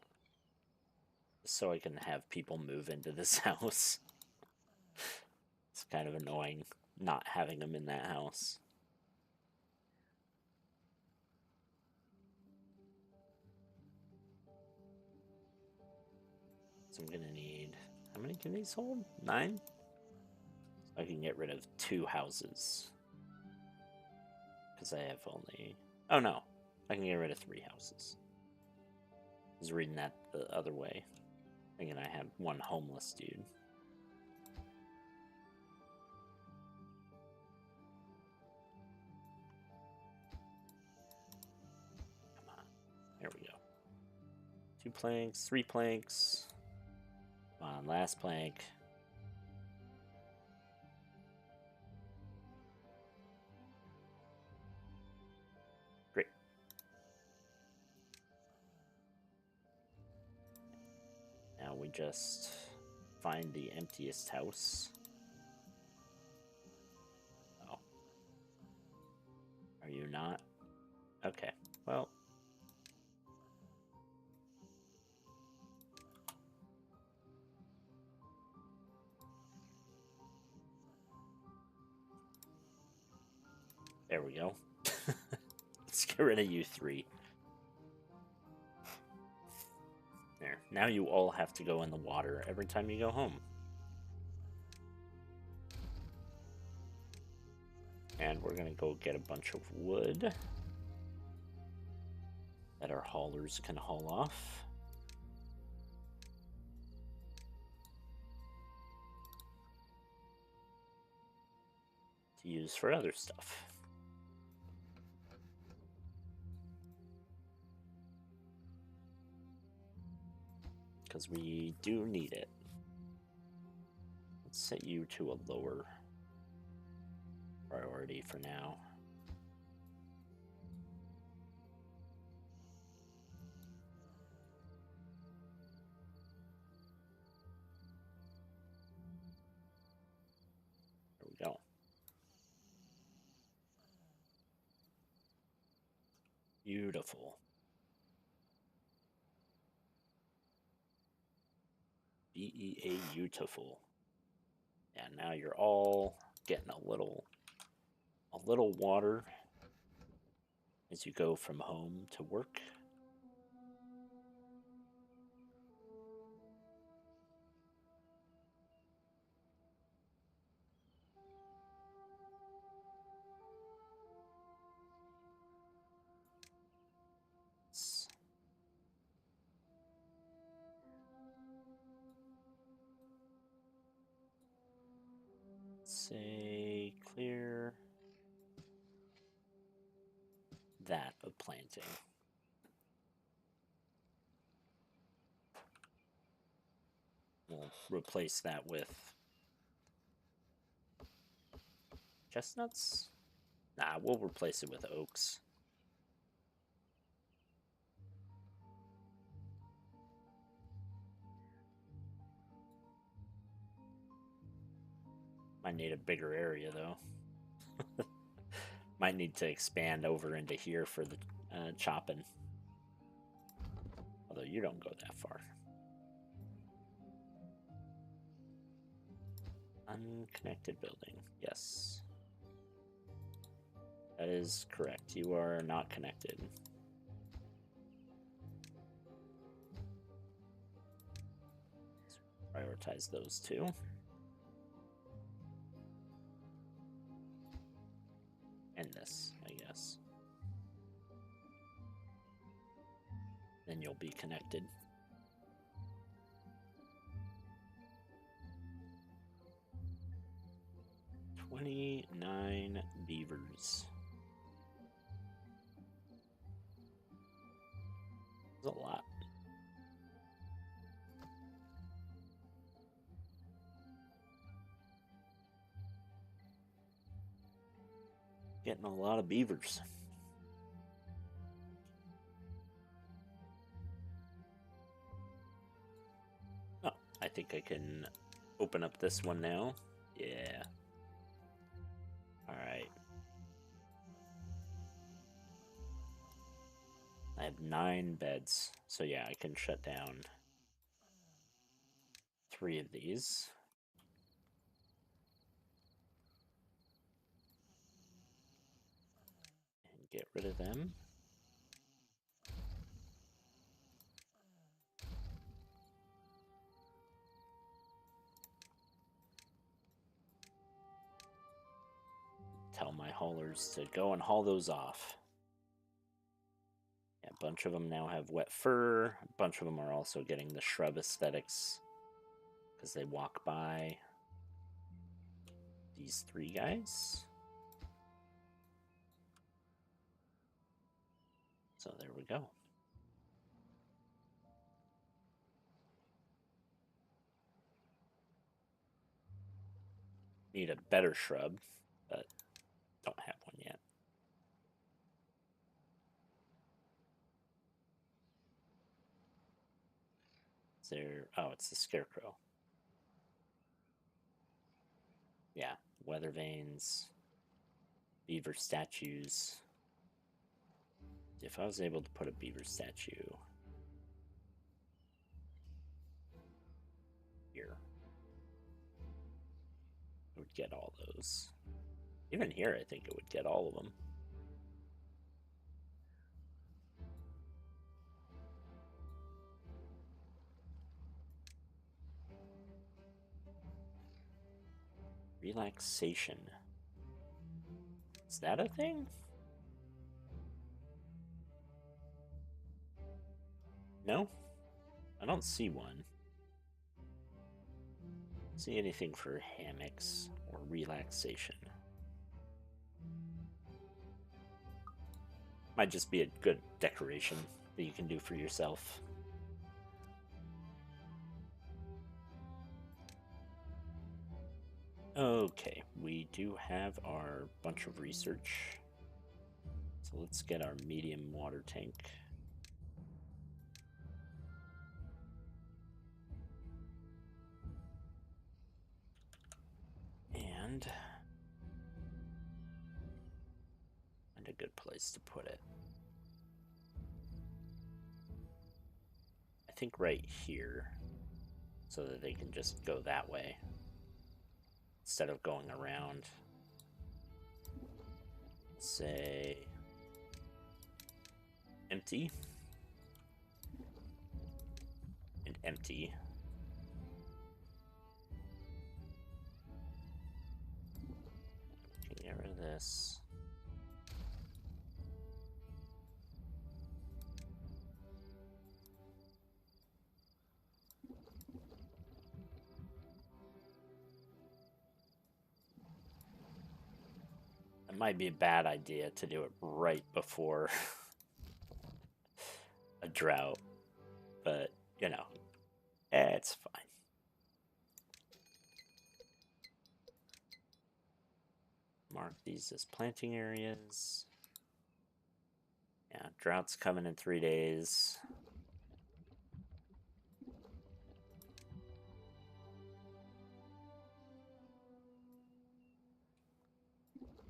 Just so I can have people move into this house. It's kind of annoying not having them in that house. So I'm gonna need, how many can these hold? 9? I can get rid of 2 houses. Because I have only, oh no, I can get rid of 3 houses. I was reading that the other way, thinking I had 1 homeless dude. Come on, there we go. 2 planks, 3 planks. Come on, last plank. just find the emptiest house. Oh. Are you not? Okay, well. There we go. Let's get rid of you three. There. Now you all have to go in the water every time you go home. And we're going to go get a bunch of wood that our haulers can haul off. To use for other stuff. Because we do need it. Let's set you to a lower priority for now. There we go. Beautiful. BEA beautiful. And now you're all getting a little water as you go from home to work. Say clear that of planting. We'll replace that with chestnuts. Nah, we'll replace it with oaks. Might need a bigger area though. Might need to expand over into here for the chopping. Although you don't go that far. Unconnected building. Yes. That is correct. You are not connected. Let's prioritize those two. And this, I guess. Then you'll be connected. $29 beavers. That's a lot. Getting a lot of beavers. Oh, I think I can open up this one now. Yeah. Alright. I have 9 beds. So yeah, I can shut down 3 of these. And get rid of them. Tell my haulers to go and haul those off. Yeah, a bunch of them now have wet fur. A bunch of them are also getting the shrub aesthetics because they walk by these 3 guys. So there we go. Need a better shrub, but don't have one yet. there? Oh, it's the scarecrow. Yeah, weather vanes, beaver statues. If I was able to put a beaver statue here, it would get all those. Even here, I think it would get all of them. Relaxation. Is that a thing? No? I don't see one. See anything for hammocks or relaxation. Might just be a good decoration that you can do for yourself. Okay, we do have our bunch of research. So let's get our medium water tank. And find a good place to put it. I think right here, so that they can just go that way instead of going around. Say empty and empty. We can get rid of this. It might be a bad idea to do it right before a drought, but you know, it's fine. Mark these as planting areas. Yeah, drought's coming in 3 days.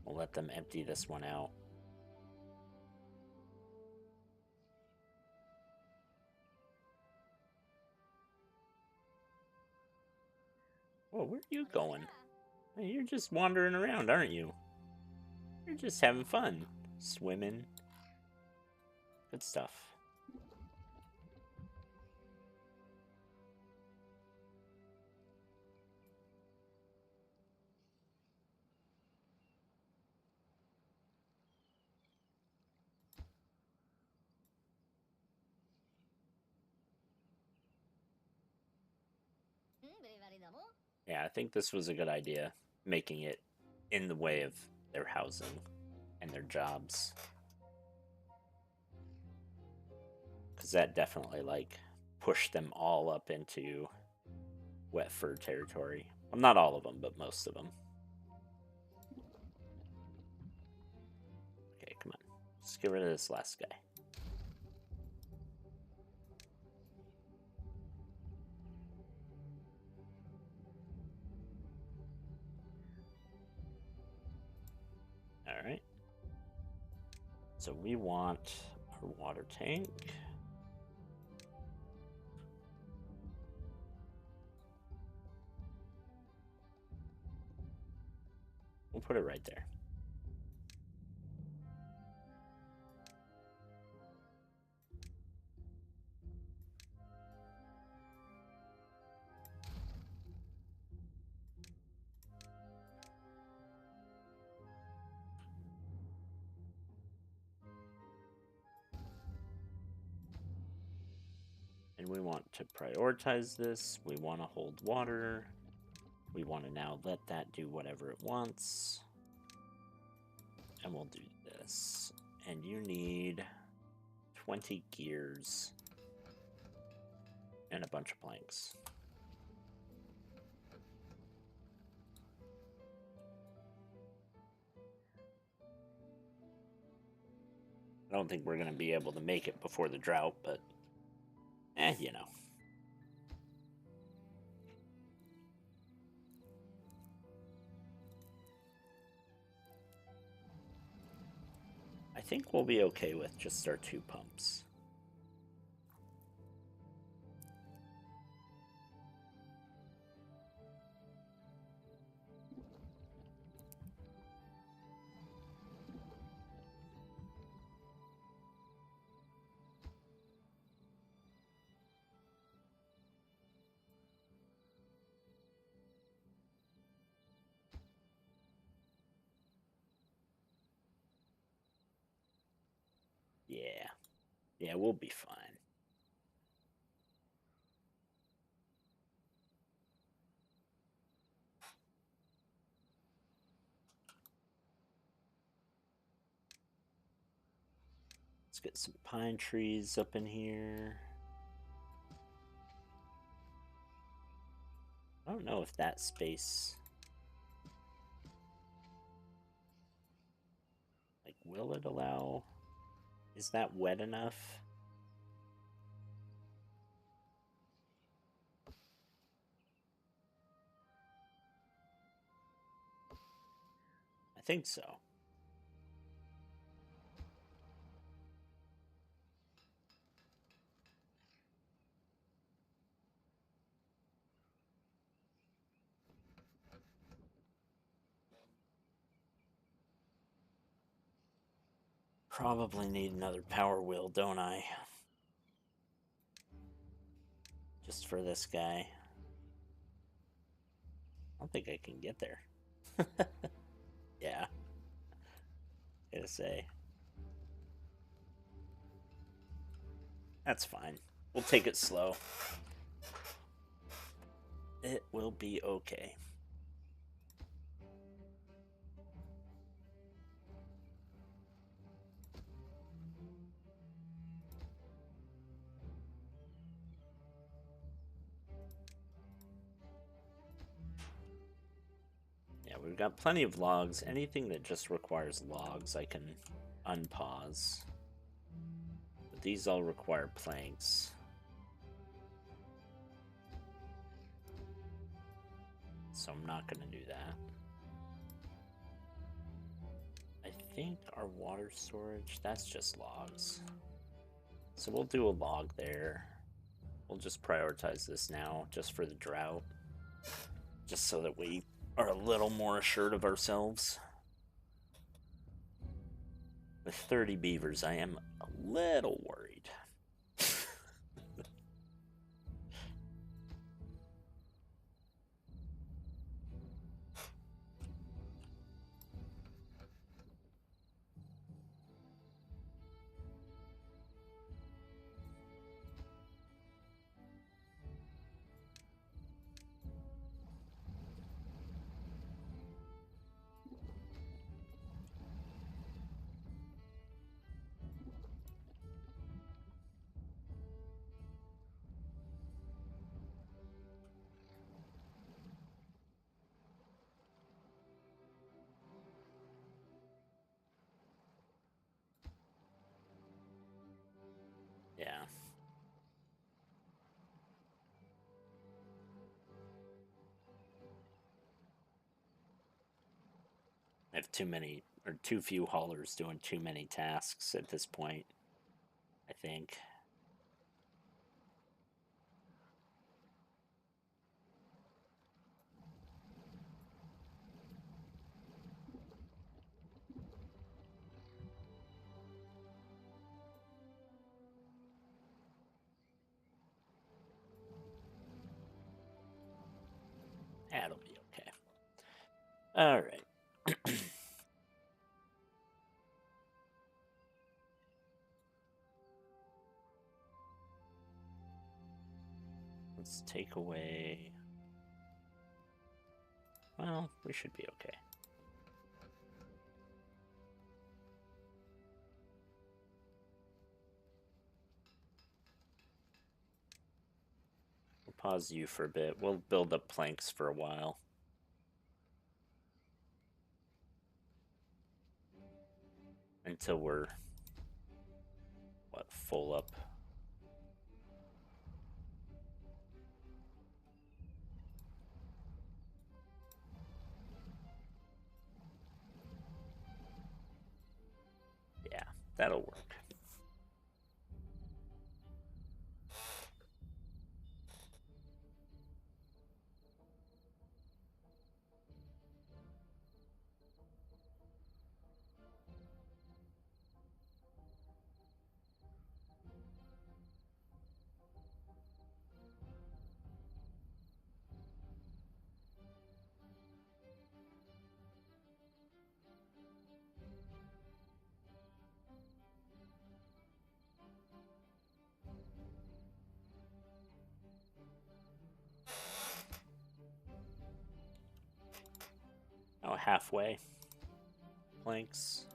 We'll let them empty this one out. Whoa, where are you going? Hey, you're just wandering around, aren't you? You're just having fun. Swimming. Good stuff. Yeah, I think this was a good idea, making it in the way of their housing and their jobs. Because that definitely, like, pushed them all up into wet fur territory. Well, not all of them, but most of them. Okay, come on. Let's get rid of this last guy. Alright. So we want our water tank. We'll put it right there. And we want to prioritize this. We want to hold water. We want to now let that do whatever it wants. And we'll do this. And you need 20 gears and a bunch of planks. I don't think we're going to be able to make it before the drought, but you know. think we'll be okay with just our 2 pumps. Yeah. Yeah, we'll be fine. Let's get some pine trees up in here. I don't know if that space... Like, will it allow... Is that wet enough? I think so. Probably need another power wheel, don't I? Just for this guy. I don't think I can get there. Yeah. Gotta say. That's fine. We'll take it slow. It will be okay. Yeah, we've got plenty of logs. Anything that just requires logs, I can unpause. But these all require planks. So I'm not going to do that. I think our water storage, that's just logs. So we'll do a log there. We'll just prioritize this now, just for the drought. Just so that we are a little more assured of ourselves. With 30 beavers, I am a little worried. Yeah. I have too many, or too few haulers doing too many tasks at this point, I think. That'll be okay. All right. Let's take away... Well, we should be okay. We'll pause you for a bit. We'll build up planks for a while. Until we're, what, full up? Yeah. That'll work. Oh, halfway. Planks.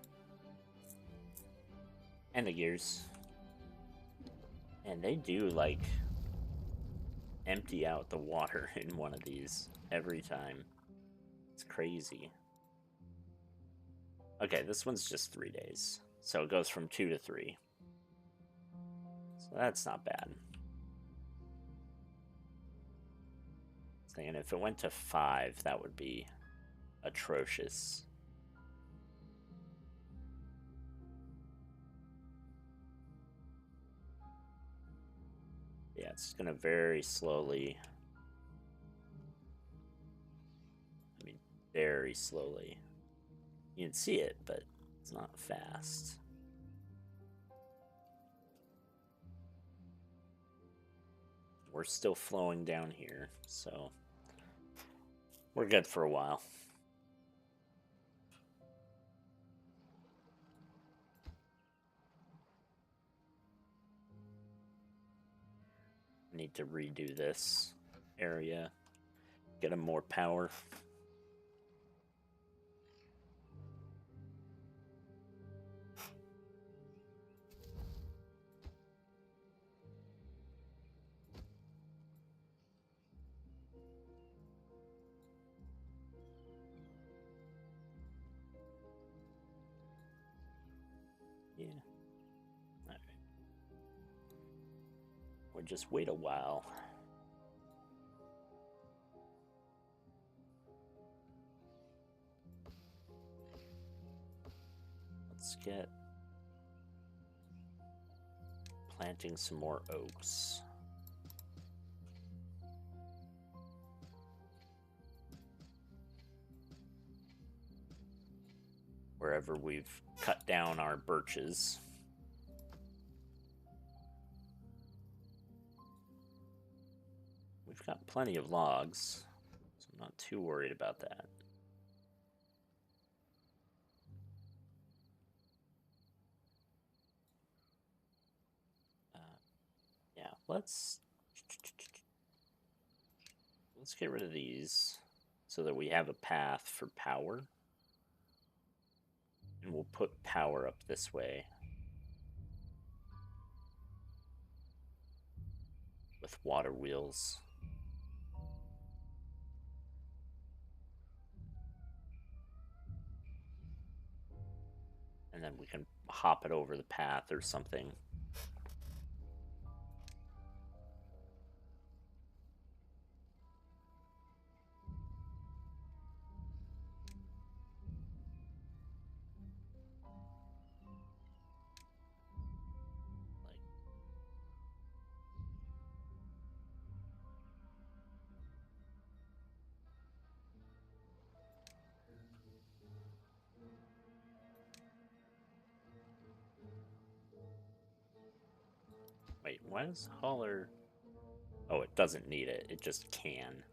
And the gears. And they do, like, empty out the water in one of these every time. It's crazy. Okay, this one's just 3 days. So it goes from 2 to 3. So that's not bad. I was thinking if it went to 5, that would be atrocious. Yeah, it's gonna very slowly. I mean, very slowly. You can see it, but it's not fast. We're still flowing down here, so we're good for a while. Need to redo this area, get him more power. Yeah. All right. Or just wait a while. Let's get planting some more oaks. Wherever we've cut down our birches. We've got plenty of logs, so I'm not too worried about that. Yeah, let's get rid of these so that we have a path for power. And we'll put power up this way with water wheels. And then we can hop it over the path or something. Wait, why does hauler... Oh, it doesn't need it. It just can.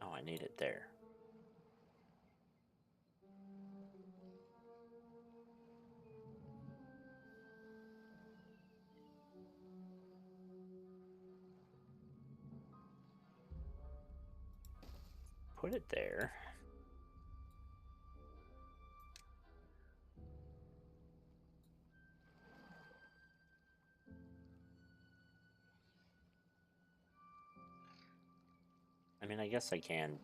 Oh, I need it there. Put it there. I mean, I guess I can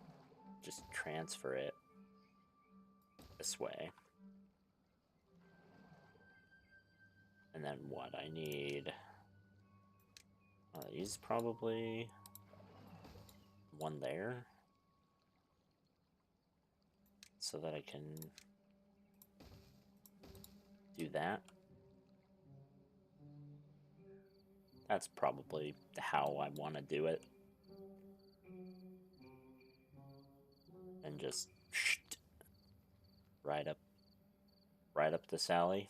just transfer it this way. And then what I need... these probably... one there. So that I can do that. That's probably how I want to do it. And just right up this alley.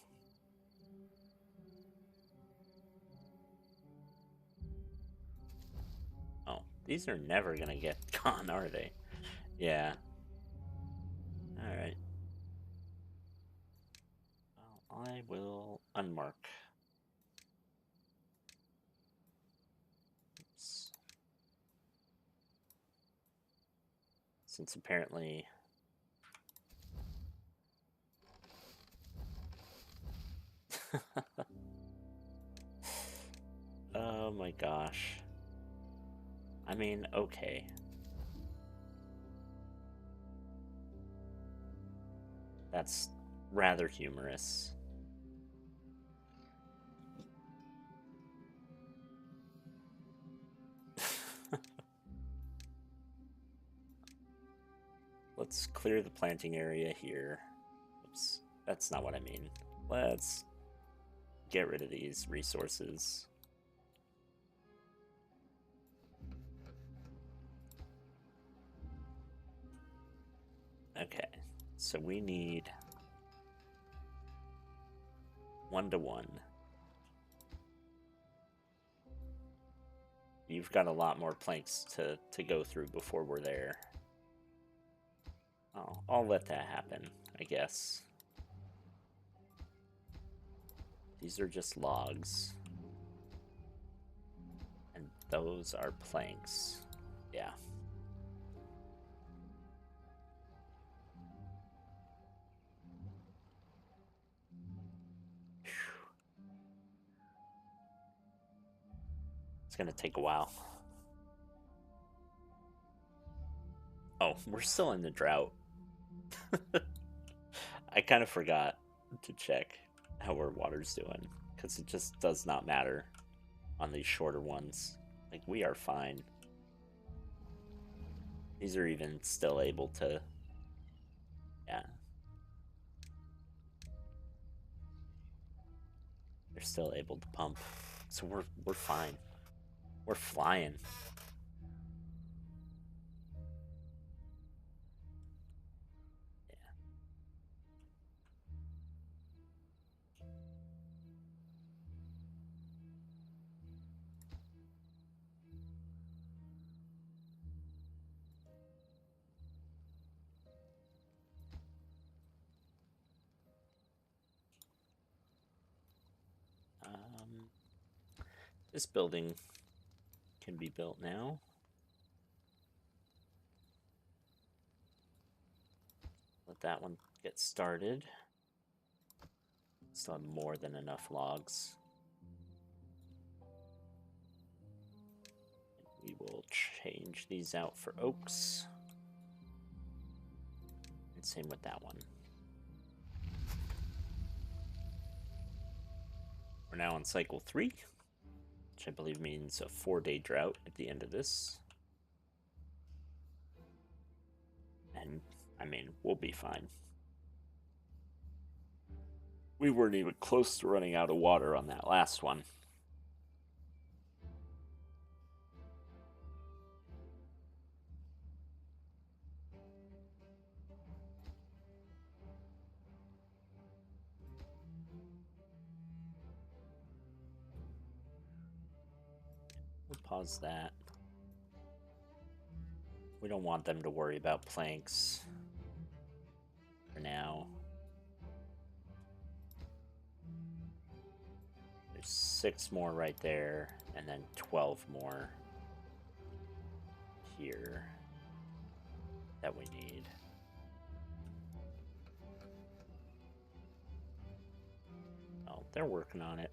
Oh, these are never gonna get gone, are they? Yeah. Alright. Well, I will unmark. Oops. Since apparently... Oh my gosh. I mean, okay. That's rather humorous. Let's clear the planting area here. Oops, that's not what I mean. Let's get rid of these resources. Okay, so we need 1-to-1. You've got a lot more planks to go through before we're there. I'll let that happen, I guess. These are just logs. And those are planks. Yeah. It's gonna take a while. Oh, we're still in the drought. I kind of forgot to check how our water's doing, because it just does not matter on these shorter ones. Like, we are fine. These are even still able to... Yeah. They're still able to pump. So we're fine. We're flying. This building can be built now. Let that one get started. Still have more than enough logs. We will change these out for oaks. And same with that one. We're now on cycle 3, which I believe means a 4-day drought at the end of this. And, I mean, we'll be fine. We weren't even close to running out of water on that last one. We'll pause that. We don't want them to worry about planks for now. There's 6 more right there, and then 12 more here that we need. Oh, they're working on it.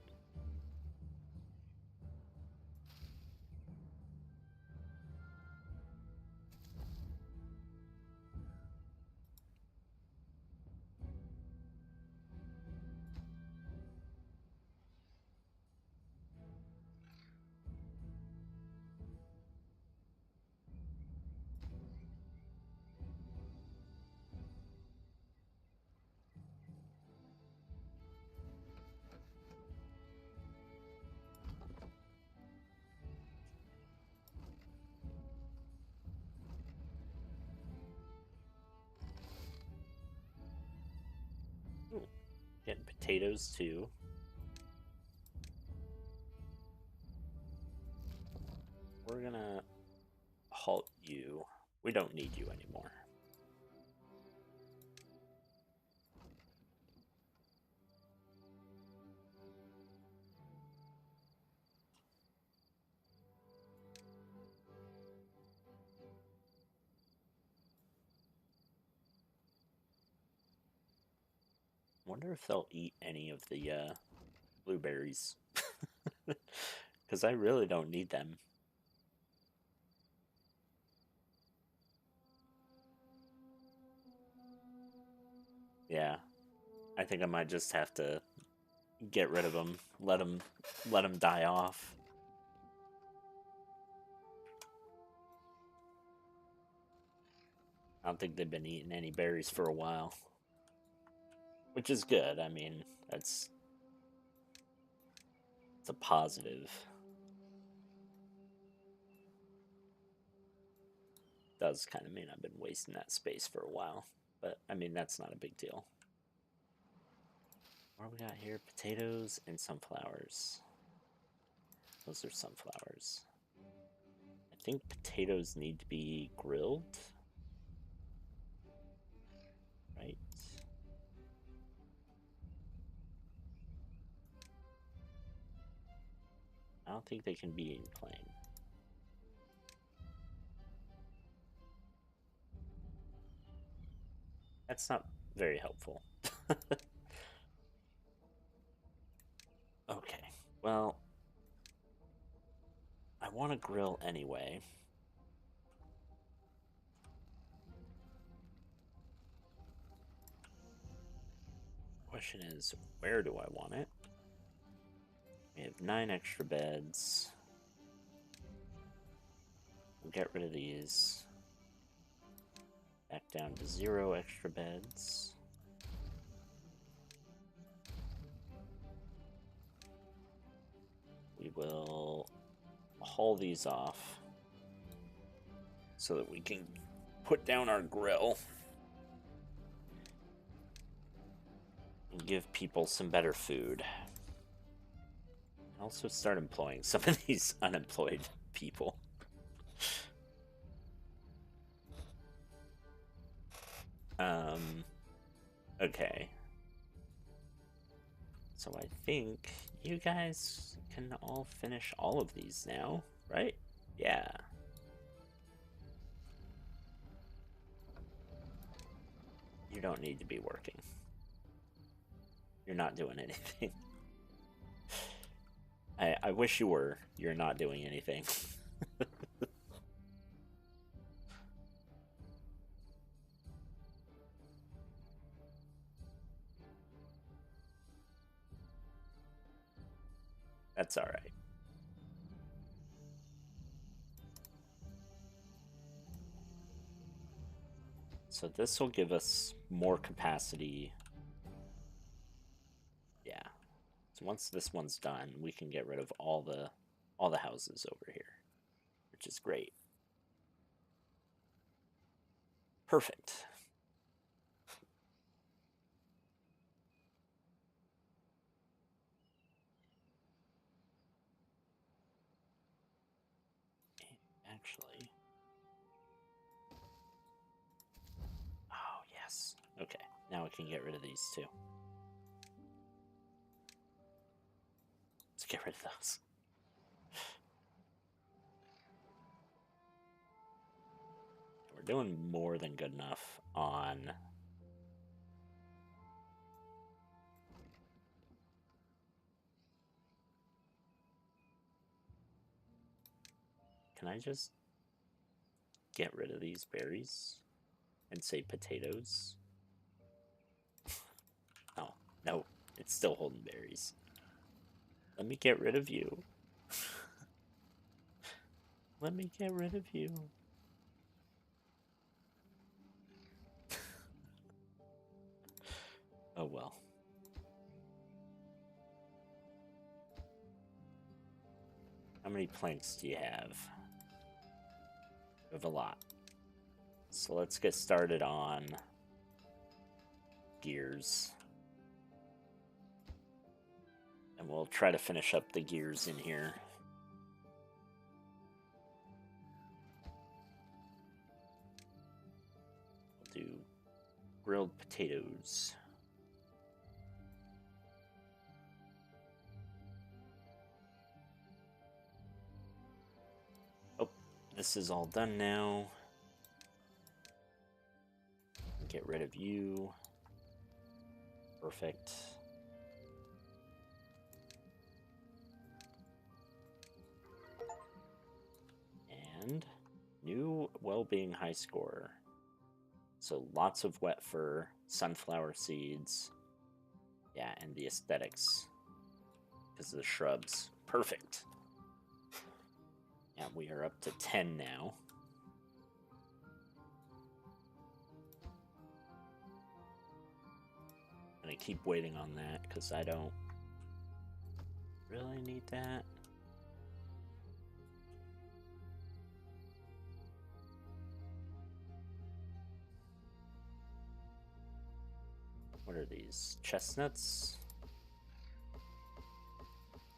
potatoes too. We're gonna halt you. We don't need you anymore. Wonder if they'll eat any of the blueberries. Because I really don't need them. Yeah, I think I might just have to get rid of them. Let them die off. I don't think they've been eating any berries for a while, which is good. I mean, it's a positive. Does kind of mean I've been wasting that space for a while, but I mean that's not a big deal. What do we got here? Potatoes and sunflowers. Those are sunflowers. I think potatoes need to be grilled, right? I don't think they can be eaten plain. That's not very helpful. Okay, well, I want to grill anyway. Question is, where do I want it? We have 9 extra beds. We'll get rid of these. Back down to 0 extra beds. We will haul these off so that we can put down our grill and give people some better food. Also start employing some of these unemployed people. Okay. So I think you guys can all finish all of these now, right? Yeah. You don't need to be working. You're not doing anything. I wish you were. You're not doing anything. That's all right. So this will give us more capacity. Yeah. So once this one's done, we can get rid of all the houses over here, which is great. Perfect. Actually, oh yes. Okay, now we can get rid of these too. Let's get rid of those. We're doing more than good enough on can I just get rid of these berries and say potatoes? Oh, no, it's still holding berries. Let me get rid of you. Let me get rid of you. Oh well. How many planks do you have? You have a lot. So let's get started on gears. And we'll try to finish up the gears in here. We'll do grilled potatoes. Oh, this is all done now. Get rid of you. Perfect. And new well-being high score. So lots of wet fur, sunflower seeds. Yeah, and the aesthetics. Because of the shrubs. Perfect. And we are up to 10 now. I'm gonna keep waiting on that because I don't really need that. What are these? Chestnuts?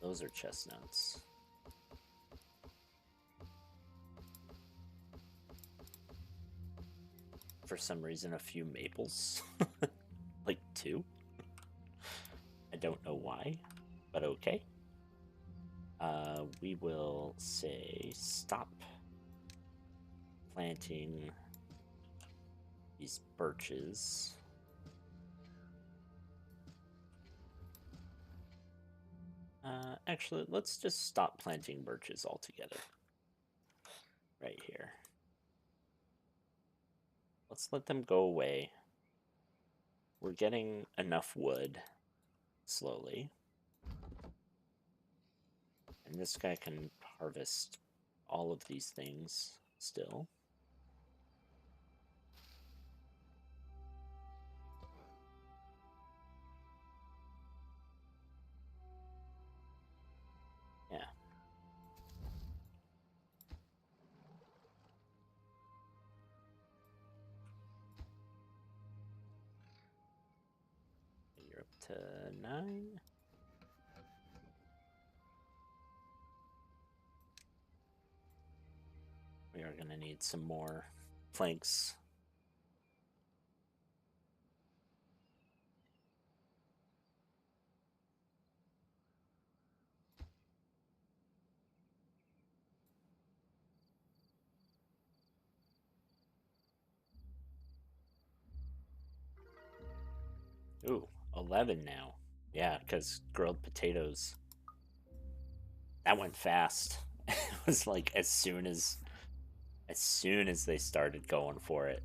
Those are chestnuts. For some reason, a few maples. Like 2. I don't know why, but okay. We will say stop planting these birches. Actually, let's just stop planting birches altogether. Right here. Let's let them go away. We're getting enough wood, slowly. And this guy can harvest all of these things still. Yeah. You're up to 9. We are going to need some more planks. Ooh, 11 now. Yeah, because grilled potatoes. That went fast. It was like as soon as they started going for it.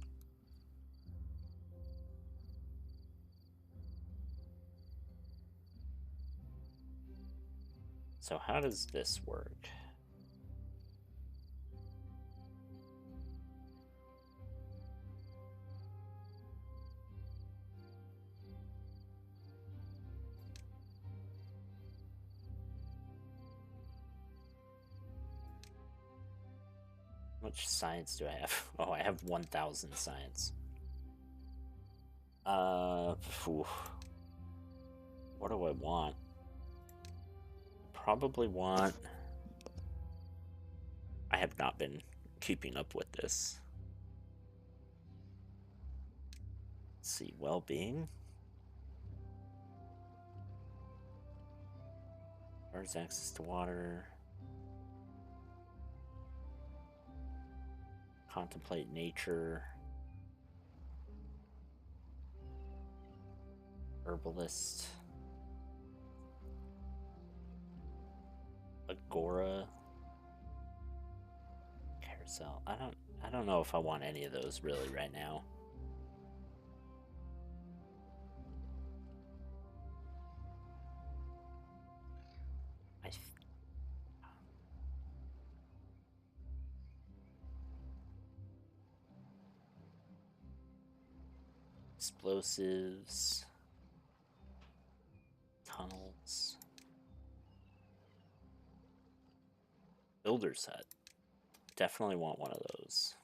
So how does this work? How much science do I have? Oh, I have 1,000 science. Phew. What do I want? Probably want... I have not been keeping up with this. Let's see, well-being. Where's access to water? Contemplate nature. Herbalist. Agora. Carousel. I don't know if I want any of those really right now. Explosives. Tunnels. Builder's hut. Definitely want one of those.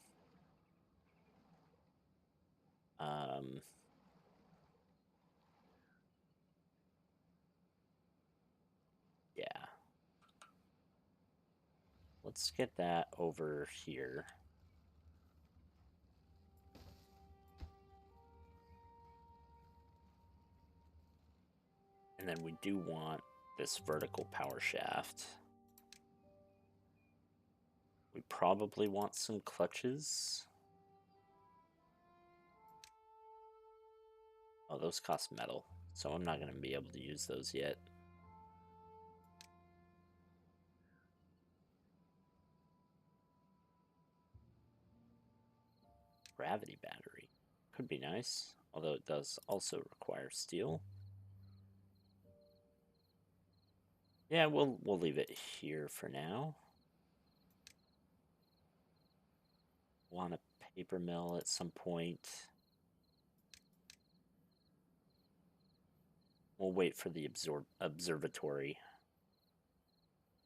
let's get that over here. And then we do want this vertical power shaft. We probably want some clutches. Oh, those cost metal, so I'm not going to be able to use those yet. Gravity battery. Could be nice, although it does also require steel. Yeah, we'll leave it here for now. Want a paper mill at some point. We'll wait for the observatory.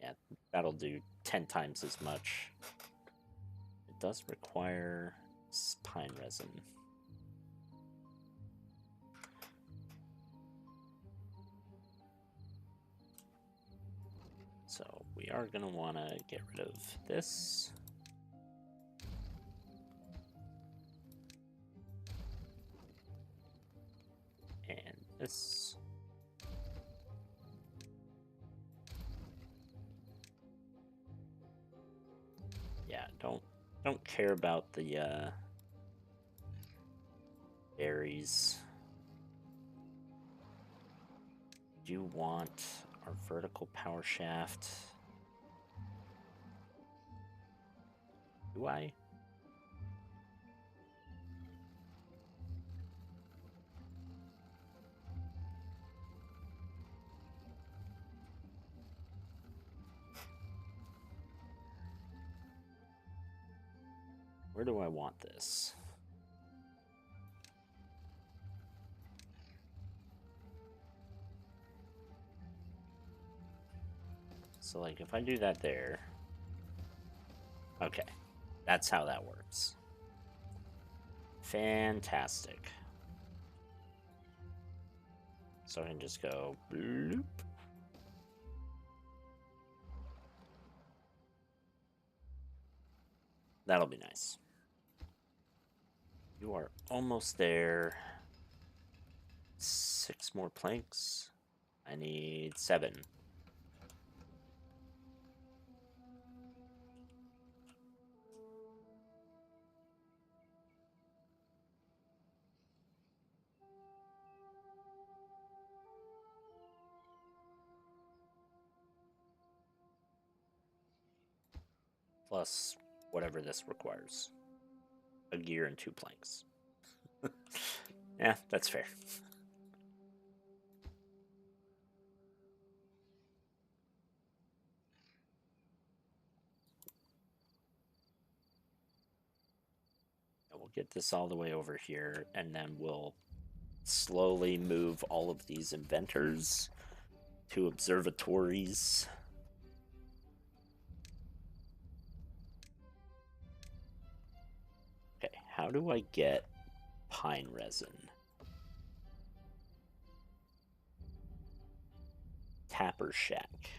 Yeah, that'll do 10 times as much. It does require pine resin. So we are going to want to get rid of this. And this. Yeah, don't care about the berries. Do you want our vertical power shaft? Do I? Where do I want this? So, like, if I do that there... Okay, that's how that works. Fantastic. So I can just go bloop. That'll be nice. You are almost there. 6 more planks. I need 7. Plus whatever this requires. A gear and 2 planks. Yeah, that's fair. We'll get this all the way over here, and then we'll slowly move all of these inventors to observatories. Okay, how do I get pine resin? Tapper Shack.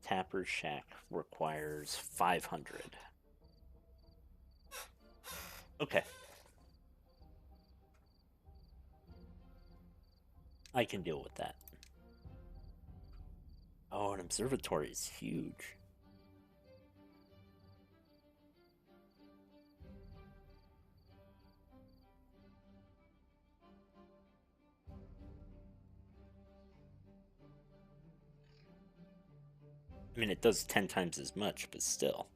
Tapper Shack requires 500. Okay. I can deal with that. Oh, an observatory is huge. I mean, it does 10 times as much, but still.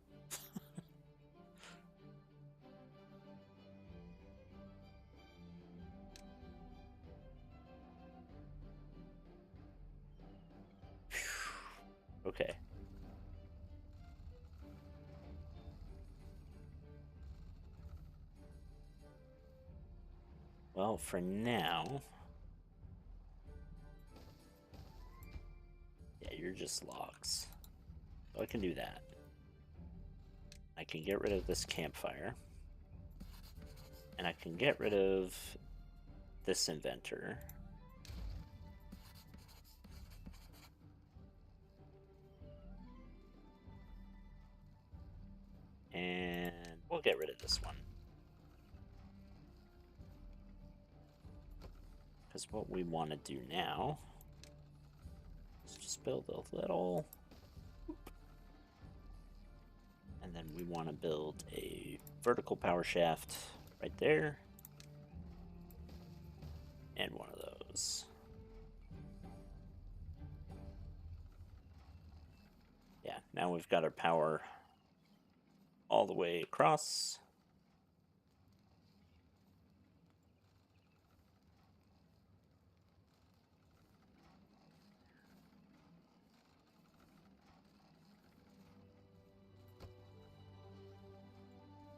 Okay. Well, for now... Yeah, you're just logs. So I can do that. I can get rid of this campfire. And I can get rid of this inventor. And we'll get rid of this one. Because what we want to do now is just build a little... And then we want to build a vertical power shaft right there. And one of those. Yeah, now we've got our power all the way across.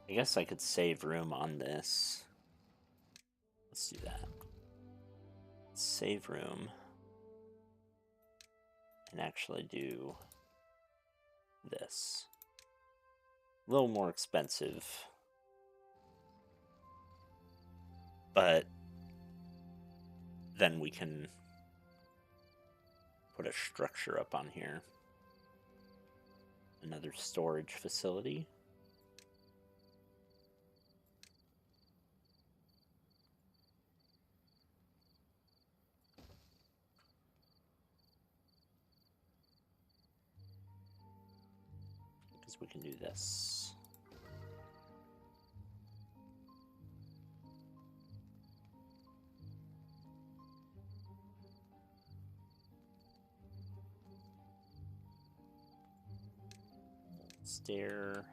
I guess I could save room on this. Let's do that. Save room. And actually do this. A little more expensive. But then we can put a structure up on here. Another storage facility. Because we can do this. Stair.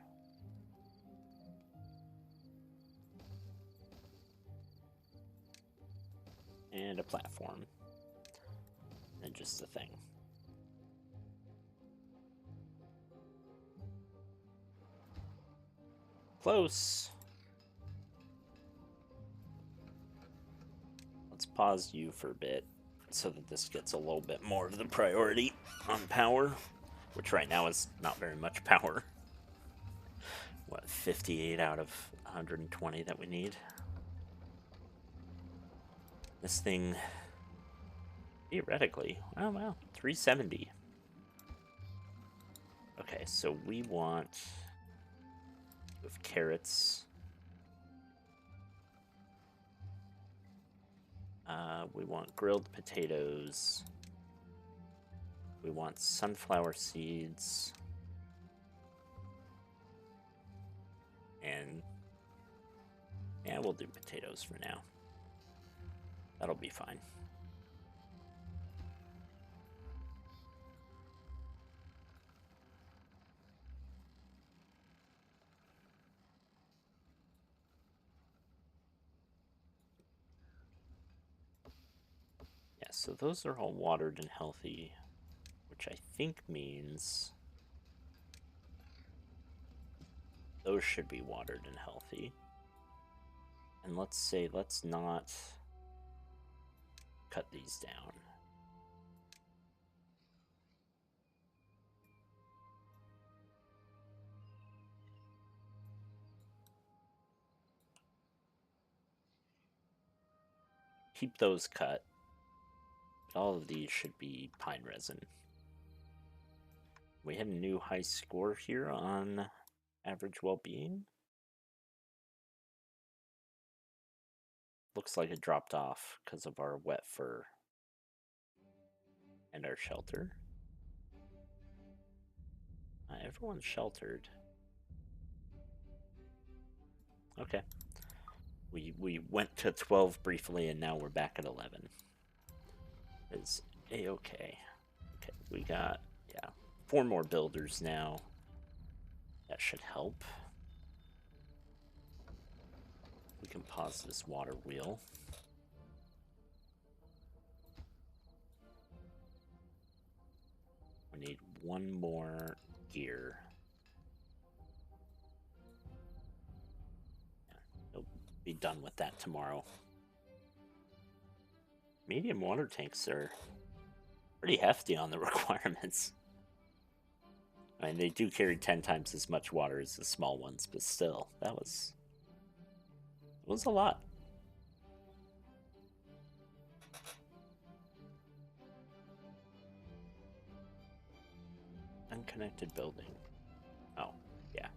And a platform. And just a thing. Close. Let's pause you for a bit so that this gets a little bit more of the priority on power, which right now is not very much power. What, 58 out of 120 that we need? This thing, theoretically, oh wow, 370. Okay, so we want, with carrots, we want grilled potatoes, we want sunflower seeds, and yeah, we'll do potatoes for now. That'll be fine. Yeah, so those are all watered and healthy, which I think means those should be watered and healthy. And let's say, let's not cut these down. Keep those cut. But all of these should be pine resin. We had a new high score here on average well-being. Looks like it dropped off because of our wet fur and our shelter. Everyone's sheltered. Okay. We went to 12 briefly and now we're back at 11. It's a-okay. Okay, we got, yeah, 4 more builders now. That should help. We can pause this water wheel. We need 1 more gear. Yeah, we'll be done with that tomorrow. Medium water tanks are pretty hefty on the requirements. I mean, they do carry 10 times as much water as the small ones, but still, that was a lot. Unconnected building. Oh, yeah.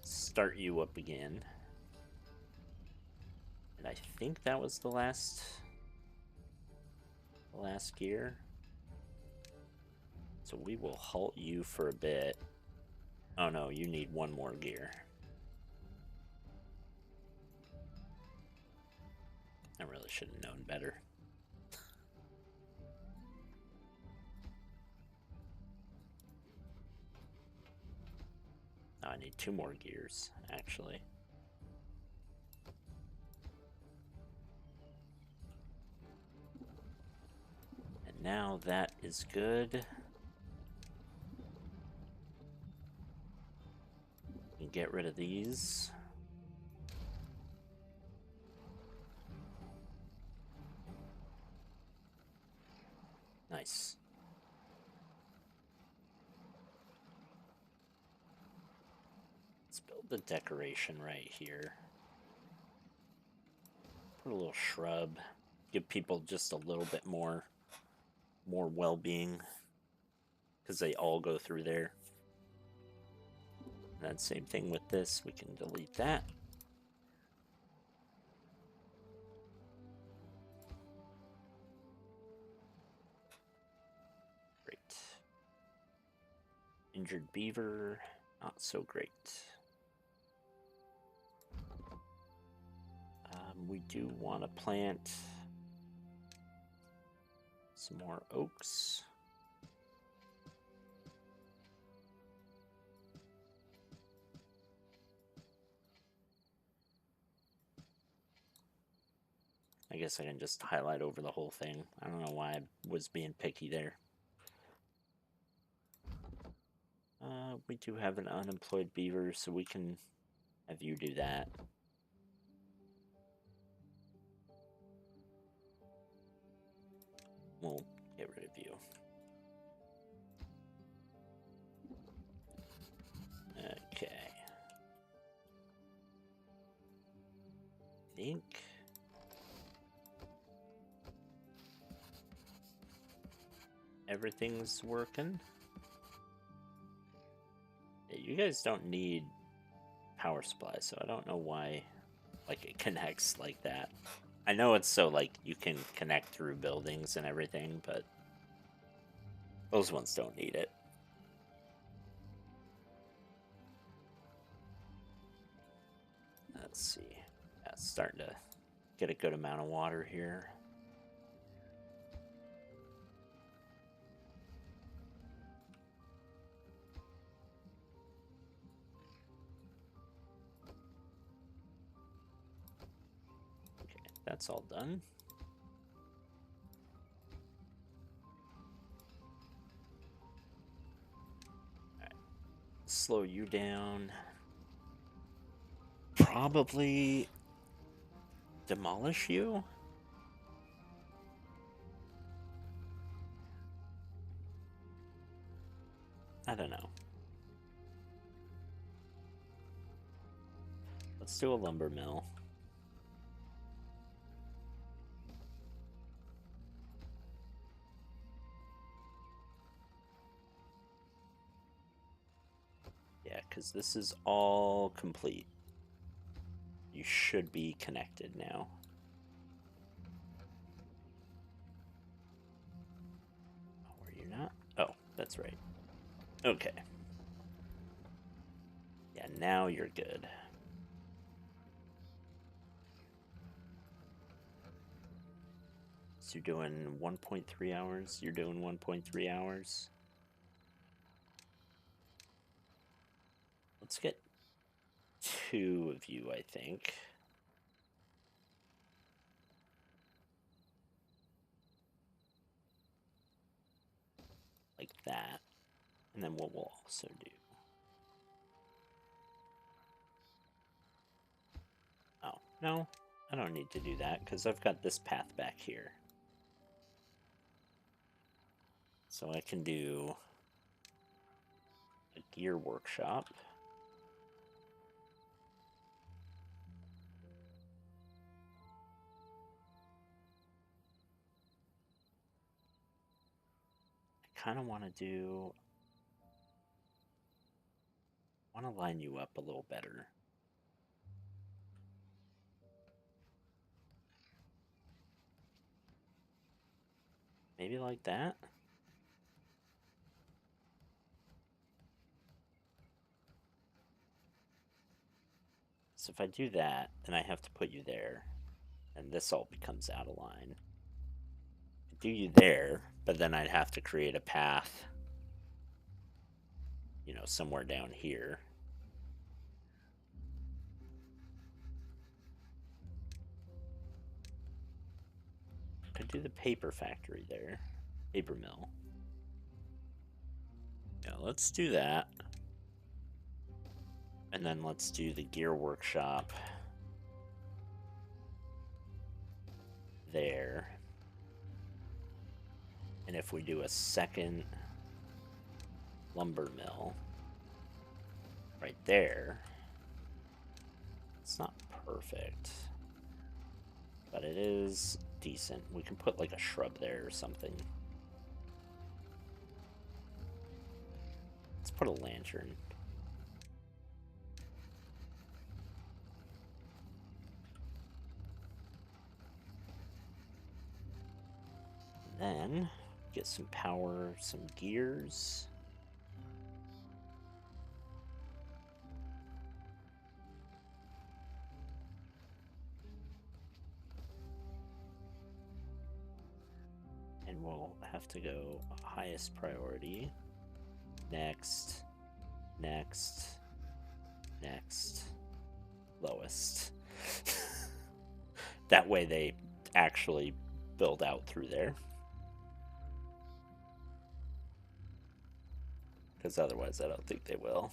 start you up again. And I think that was the last gear. So we will halt you for a bit. Oh no, you need one more gear. I really should have known better. Oh, I need 2 more gears, actually. And now that is good. And get rid of these. Nice. Let's build the decoration right here. Put a little shrub. Give people just a little bit more well-being. Because they all go through there. And then same thing with this. We can delete that. Great. Injured beaver. Not so great. We do want to plant some more oaks. I guess I can just highlight over the whole thing. I don't know why I was being picky there. We do have an unemployed beaver, so we can have you do that. We'll get rid of you. Okay. I think everything's working. Yeah, you guys don't need power supply, so I don't know why like it connects like that. I know it's so like you can connect through buildings and everything, but those ones don't need it. Let's see. Yeah, it's starting to get a good amount of water here. Okay, that's all done. Alright. Slow you down. Probably demolish you? I don't know. Let's do a lumber mill. Yeah, because this is all complete. You should be connected now. Oh, were you not? Oh, that's right. Okay. Yeah, now you're good. So you're doing 1.3 hours? You're doing 1.3 hours? Let's get 2 of you, I think. Like that. And then what we'll also do. Oh, no. I don't need to do that because I've got this path back here. So I can do a gear workshop. I kind of want to do want to line you up a little better. Maybe like that? So if I do that, then I have to put you there, and this all becomes out of line. I do you there, but then I'd have to create a path, you know, somewhere down here. Could do the paper factory there, paper mill. Yeah, let's do that. And then let's do the gear workshop there. And if we do a second lumber mill right there, it's not perfect, but it is decent. We can put like a shrub there or something. Let's put a lantern. Then get some power, some gears. And we'll have to go highest priority. Next, next, next, lowest. That way they actually build out through there. Because otherwise I don't think they will.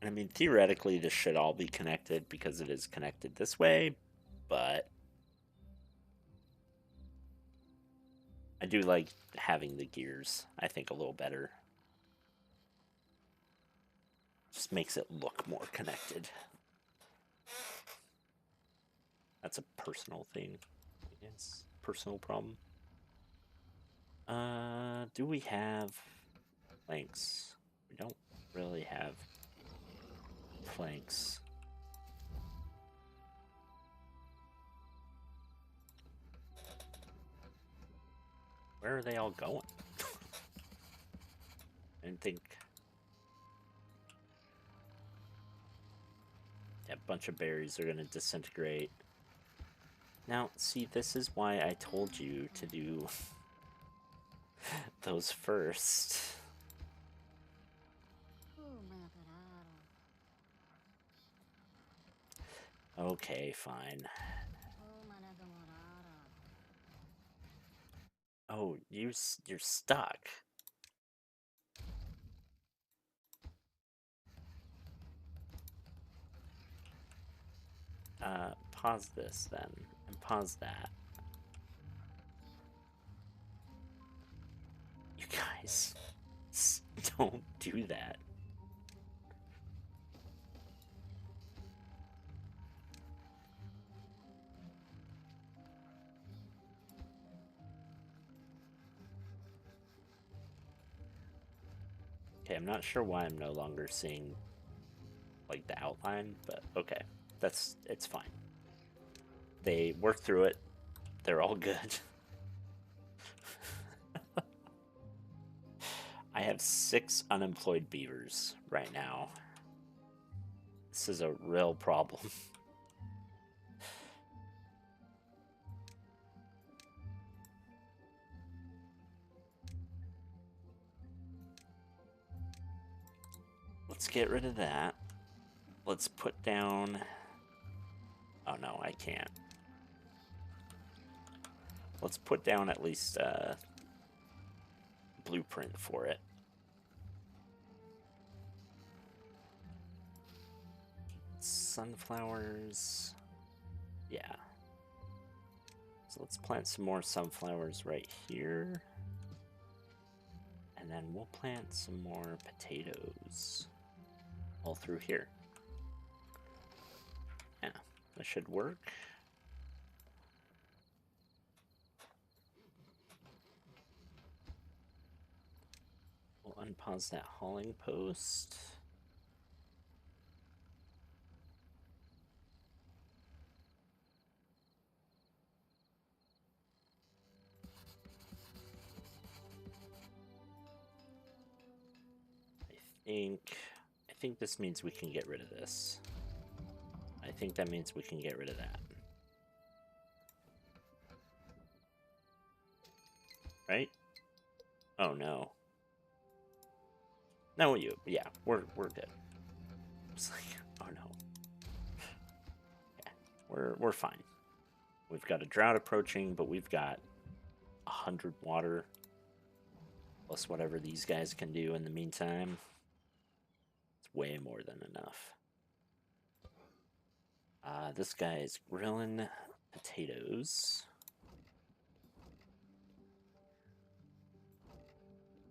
I mean, theoretically this should all be connected because it is connected this way, but I do like having the gears, I think, a little better. Just makes it look more connected. That's a personal thing, I guess. Personal problem. Do we have planks? We don't really have planks. Where are they all going? I didn't think. Yeah, a bunch of berries are gonna disintegrate. Now, see, this is why I told you to do those first. Okay, fine. Oh, you're stuck. Pause this then, and pause that. You guys, don't do that. Okay, I'm not sure why I'm no longer seeing like the outline, but okay, it's fine. They worked through it. They're all good. I have 6 unemployed beavers right now. This is a real problem. Let's get rid of that. Let's put down... Oh no, I can't. Let's put down at least a blueprint for it. Sunflowers. Yeah. So let's plant some more sunflowers right here. And then we'll plant some more potatoes all through here. Yeah, that should work. We'll unpause that hauling post. I think this means we can get rid of this. I think that means we can get rid of that. Right? Oh no. No, yeah, we're good. It's like, oh no. Yeah, we're fine. We've got a drought approaching, but we've got 100 water plus whatever these guys can do in the meantime. It's way more than enough. This guy is grilling potatoes.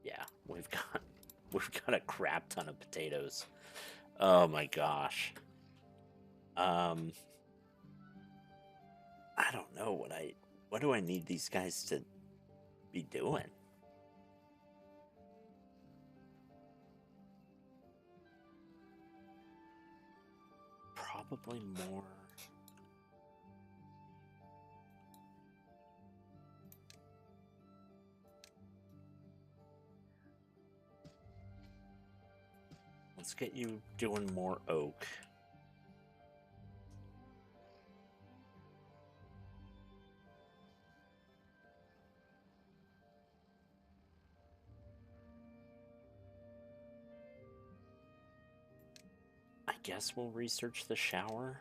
Yeah, we've got a crap ton of potatoes. Oh my gosh. I don't know what do I need these guys to be doing? Probably more. Let's get you doing more oak. I guess we'll research the shower.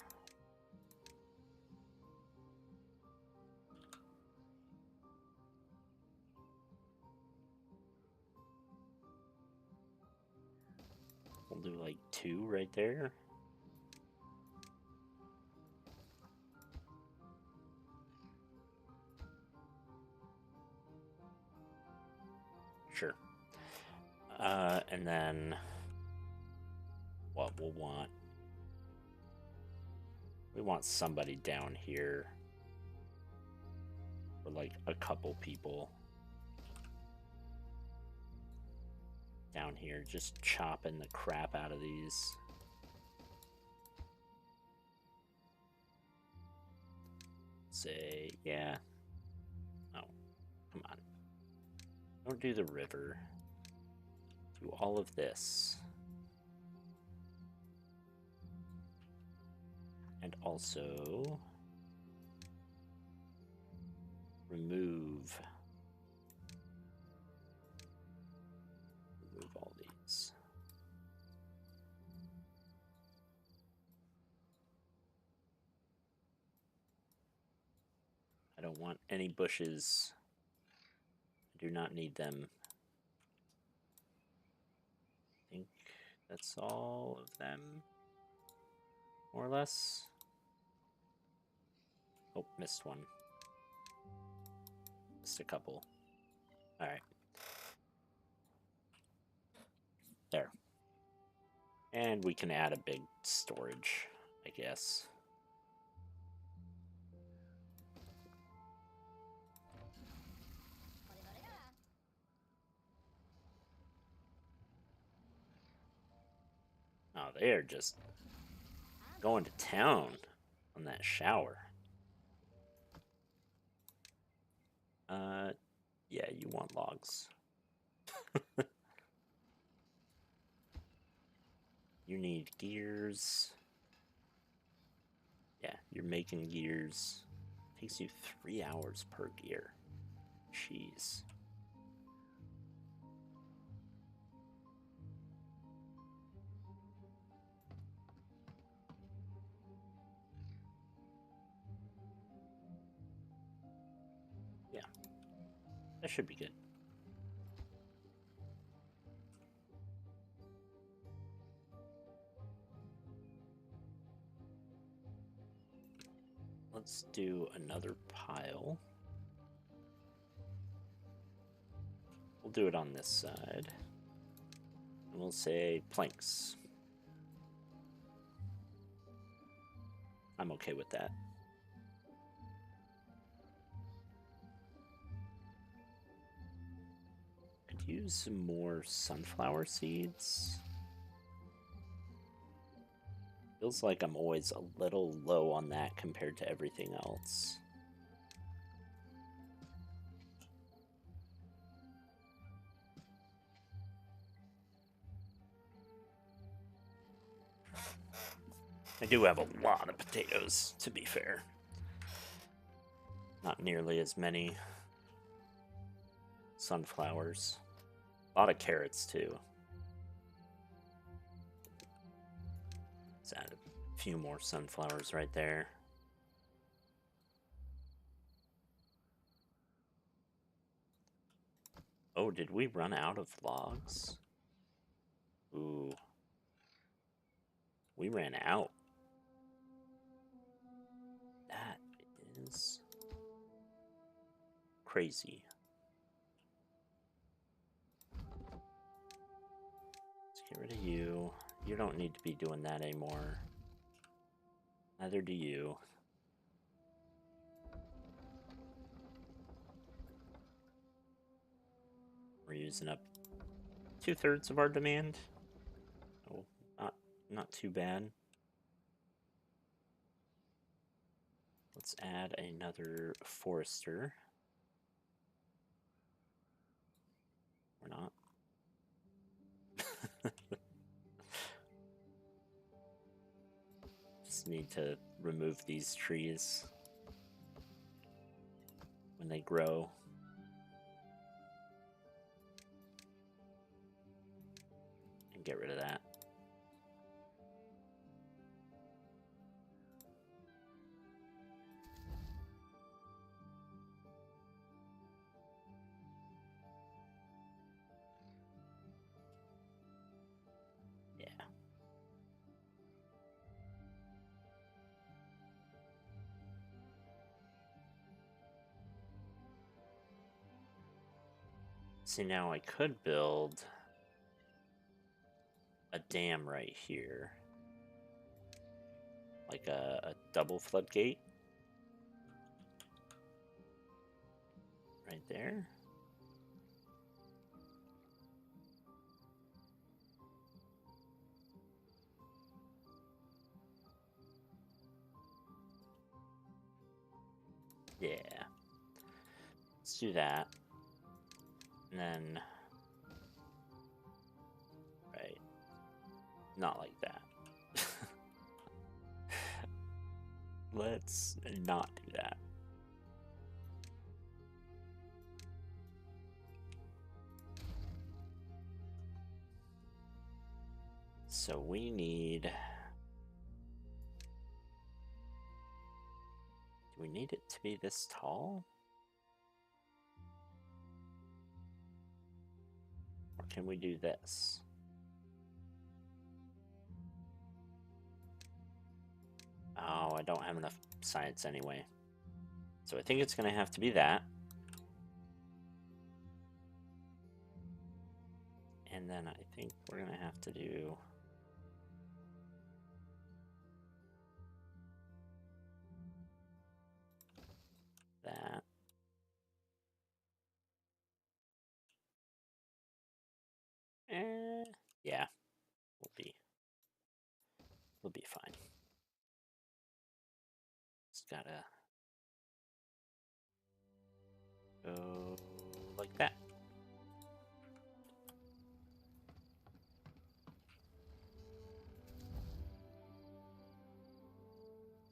We'll do like 2 right there. Sure. And then what we'll want. We want somebody down here for like a couple people down here just chopping the crap out of these. Say, yeah. Oh, come on. Don't do the river. Do all of this. And also remove all these. I don't want any bushes. I do not need them. I think that's all of them, more or less. Oh, missed one. Missed a couple. Alright. There. And we can add a big storage, I guess. Oh, they're just going to town on that shower. Yeah, you want logs. You need gears. Yeah, you're making gears. Takes you 3 hours per gear. Jeez. Yeah, that should be good. Let's do another pile. We'll do it on this side. And we'll say planks. I'm okay with that. Could use some more sunflower seeds. Feels like I'm always a little low on that compared to everything else. I do have a lot of potatoes, to be fair. Not nearly as many sunflowers. A lot of carrots, too. Let's add a few more sunflowers right there. Oh, did we run out of logs? Ooh. We ran out. That is crazy. Let's get rid of you. You don't need to be doing that anymore. Neither do you. We're using up 2/3 of our demand. Oh, not too bad. Let's add another forester. We're not. Just need to remove these trees when they grow. And get rid of that. See, now I could build a dam right here. Like a double floodgate. Right there. Yeah. Let's do that. And then... Right. Not like that. Let's not do that. So we need... Do we need it to be this tall? Or can we do this? Oh, I don't have enough science anyway. So I think it's going to have to be that. And then I think we're going to have to do... that. Yeah, we'll be fine. Just gotta go like that.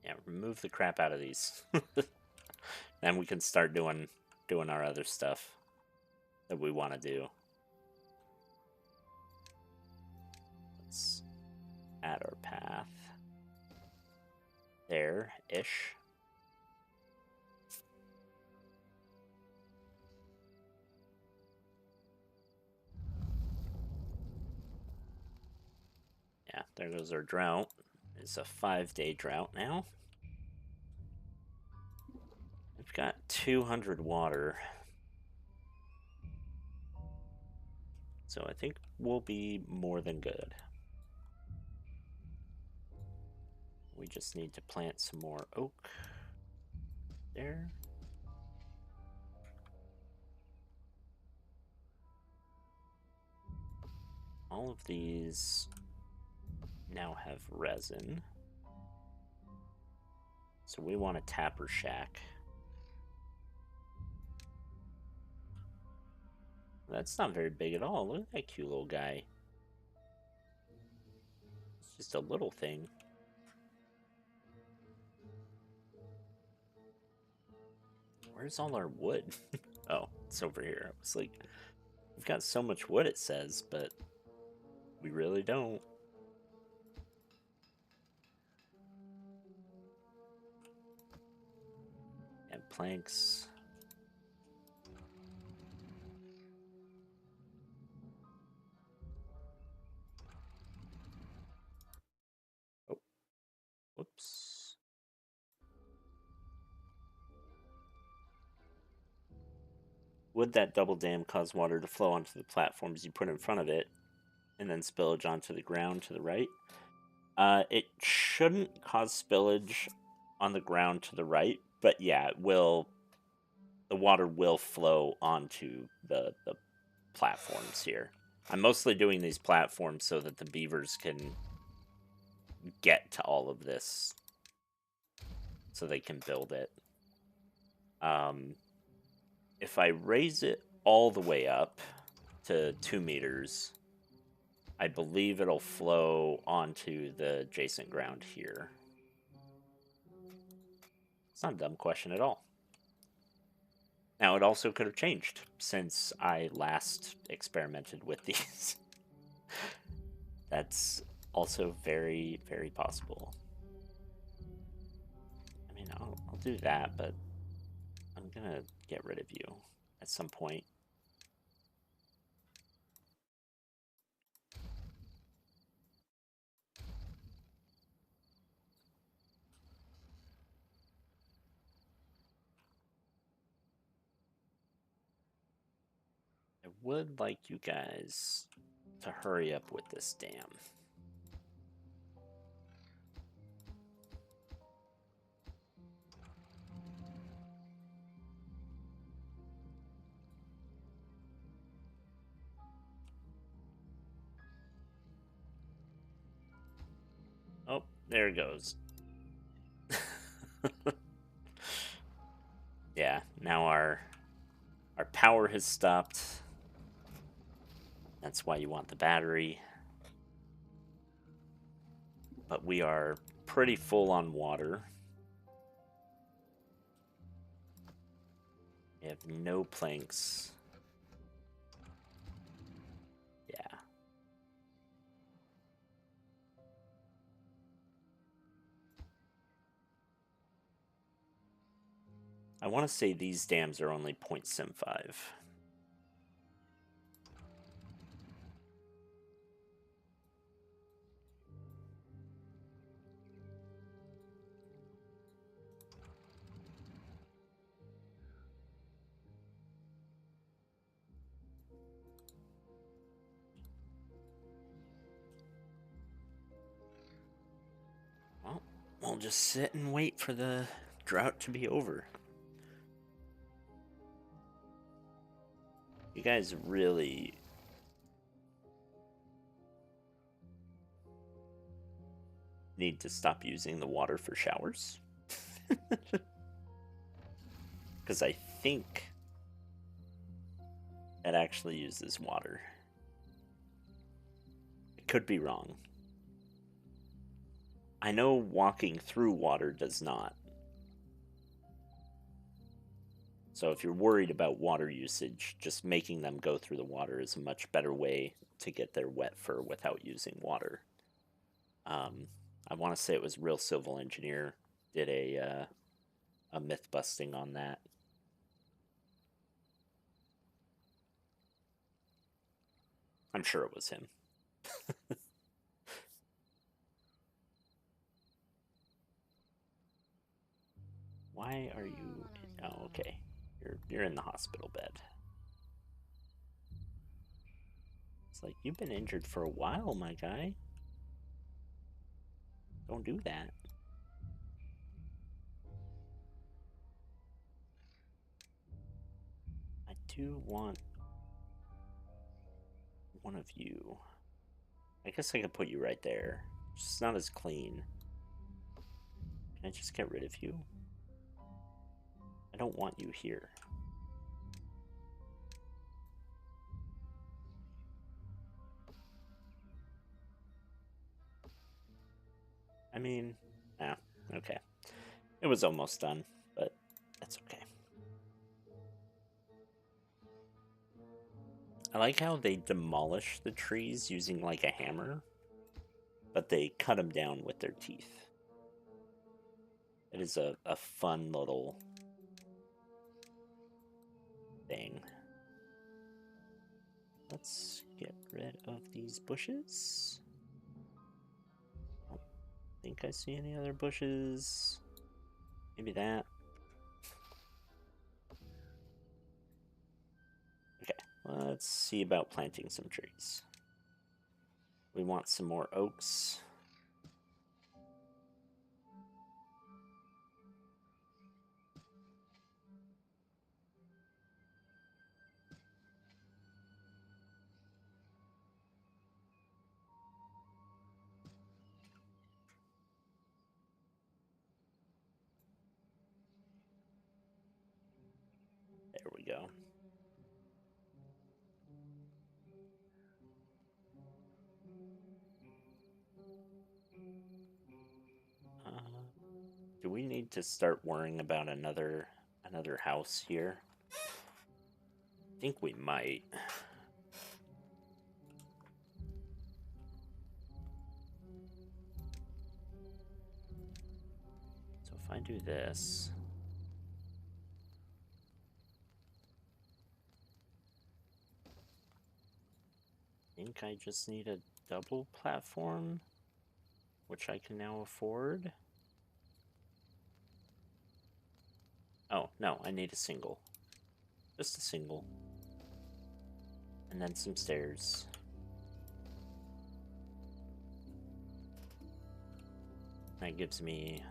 Yeah, remove the crap out of these. Then we can start doing our other stuff that we want to do. Let's add our path. There-ish. Yeah, there goes our drought. It's a 5-day drought now. We've got 200 water. So I think we'll be more than good. We just need to plant some more oak there. all of these now have resin. So we want a tapper shack. That's not very big at all. Look at that cute little guy. It's just a little thing. Where's all our wood? Oh, it's over here. I was like, we've got so much wood, it says, but we really don't. And planks. Oh, whoops. Would that double dam cause water to flow onto the platforms you put in front of it and then spillage onto the ground to the right? It shouldn't cause spillage on the ground to the right, but yeah, it will. The water will flow onto the platforms here. I'm mostly doing these platforms so that the beavers can get to all of this, so they can build it. If I raise it all the way up to 2 meters, I believe it'll flow onto the adjacent ground here. It's not a dumb question at all. Now, it also could have changed since I last experimented with these. That's also very, very possible. I mean, I'll do that, but I'm gonna get rid of you at some point. I would like you guys to hurry up with this dam. Oh, there it goes. Yeah, now our power has stopped. That's why you want the battery. But we are pretty full on water. We have no planks. Yeah. I want to say these dams are only 0.75. Well, we'll just sit and wait for the drought to be over. You guys really need to stop using the water for showers. Because I think it actually uses water. It could be wrong. I know walking through water does not. So if you're worried about water usage, just making them go through the water is a much better way to get their wet fur without using water. I want to say it was Real Civil Engineer did a myth busting on that. I'm sure it was him. Why are you? Oh, okay. You're in the hospital bed. It's like, you've been injured for a while, my guy. Don't do that. I do want one of you. I guess I could put you right there. It's just not as clean. Can I just get rid of you? I don't want you here. I mean, okay. It was almost done, but that's okay. I like how they demolish the trees using like a hammer, but they cut them down with their teeth. It is a fun little thing. Let's get rid of these bushes. I don't think I see any other bushes. Maybe that. Okay, let's see about planting some trees. We want some more oaks. There we go. Uh, do we need to start worrying about another house here? I think we might. So if I do this, I think I just need a double platform, which I can now afford. Oh, no, I need a single. Just a single. And then some stairs. That gives me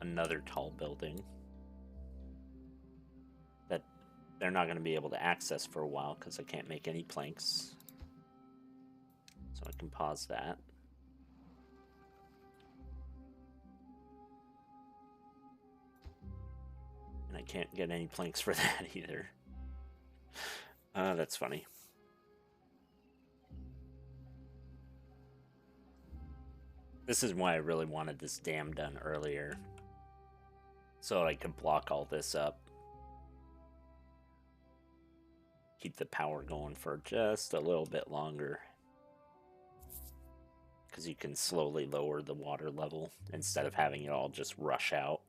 another tall building that they're not going to be able to access for a while because I can't make any planks. So I can pause that. And I can't get any planks for that either. That's funny. This is why I really wanted this dam done earlier. So I could block all this up. Keep the power going for just a little bit longer. Because you can slowly lower the water level instead of having it all just rush out.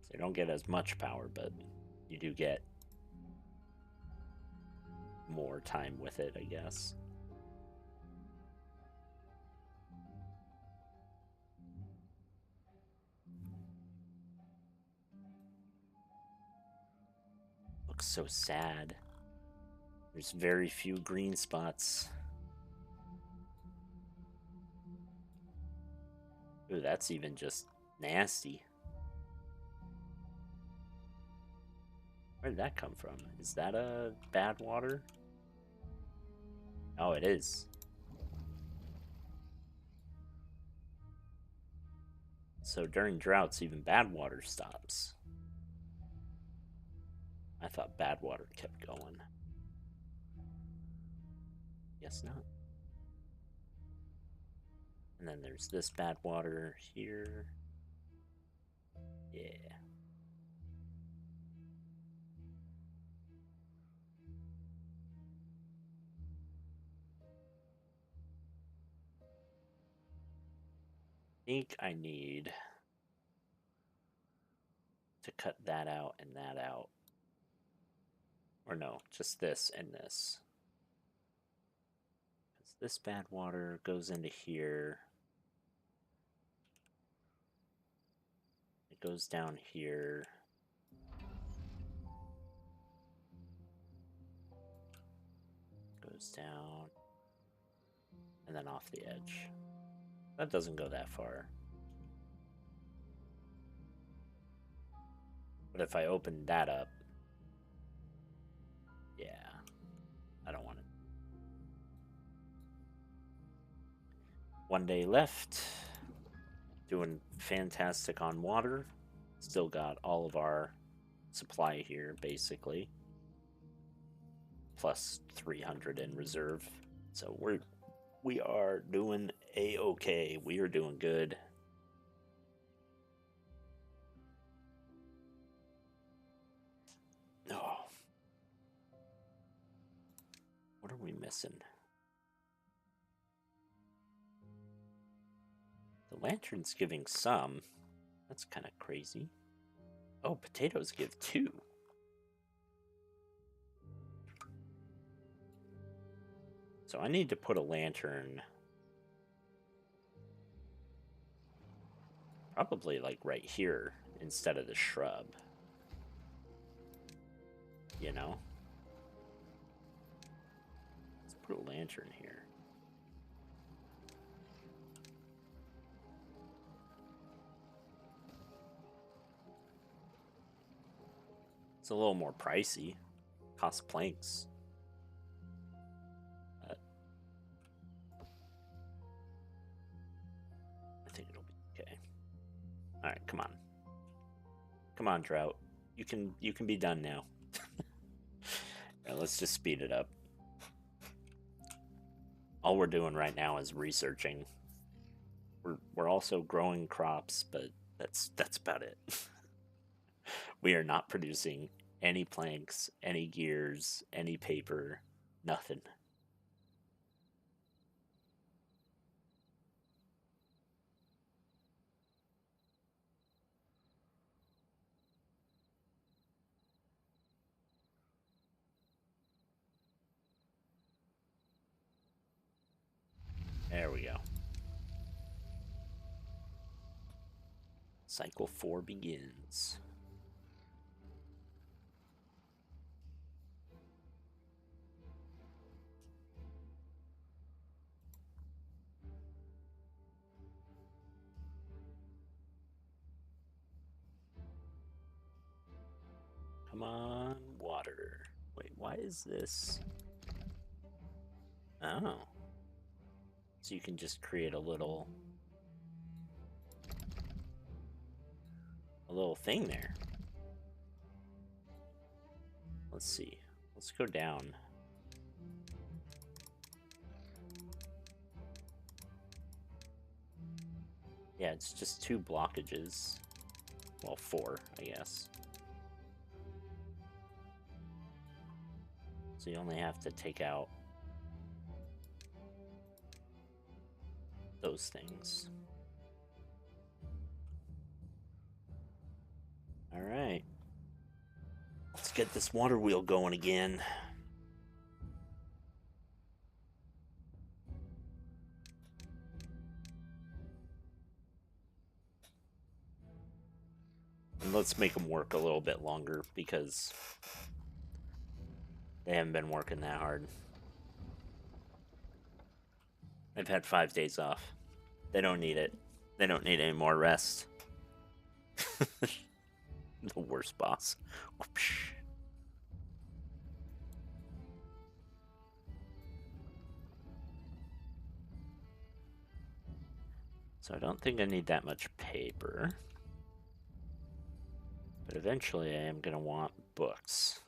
So you don't get as much power, but you do get more time with it, I guess. Looks so sad. There's very few green spots. Ooh, that's even just nasty. Where did that come from? Is that a bad water? Oh, it is. So during droughts, even bad water stops. I thought bad water kept going. Guess not. And then there's this bad water here. Yeah. I think I need to cut that out and that out. Or no, just this and this. Because this bad water goes into here. It goes down here. Goes down. And then off the edge. That doesn't go that far. But if I open that up, yeah. 1 day left. Doing fantastic on water. Still got all of our supply here, basically. Plus 300 in reserve. So we are doing a-okay. We are doing good. Oh. What are we missing? The lantern's giving some. That's kind of crazy. Oh, potatoes give 2. So I need to put a lantern probably like right here instead of the shrub. You know? Let's put a lantern here. It's a little more pricey. Costs planks. I think it'll be okay. All right, come on. Come on, Drought. You can be done now. Right, let's just speed it up. All we're doing right now is researching. We're also growing crops, but that's about it. We are not producing any planks, any gears, any paper, nothing. There we go. Cycle 4 begins. Come on, water. Wait, why is this? Oh. So you can just create a little thing there. Let's see. Let's go down. Yeah, it's just 2 blockages. Well, 4, I guess. So you only have to take out those things. All right. Let's get this water wheel going again. And let's make them work a little bit longer because they haven't been working that hard. They've had 5 days off. They don't need it. They don't need any more rest. The worst boss. Whoopsh. So I don't think I need that much paper. But eventually I am going to want books.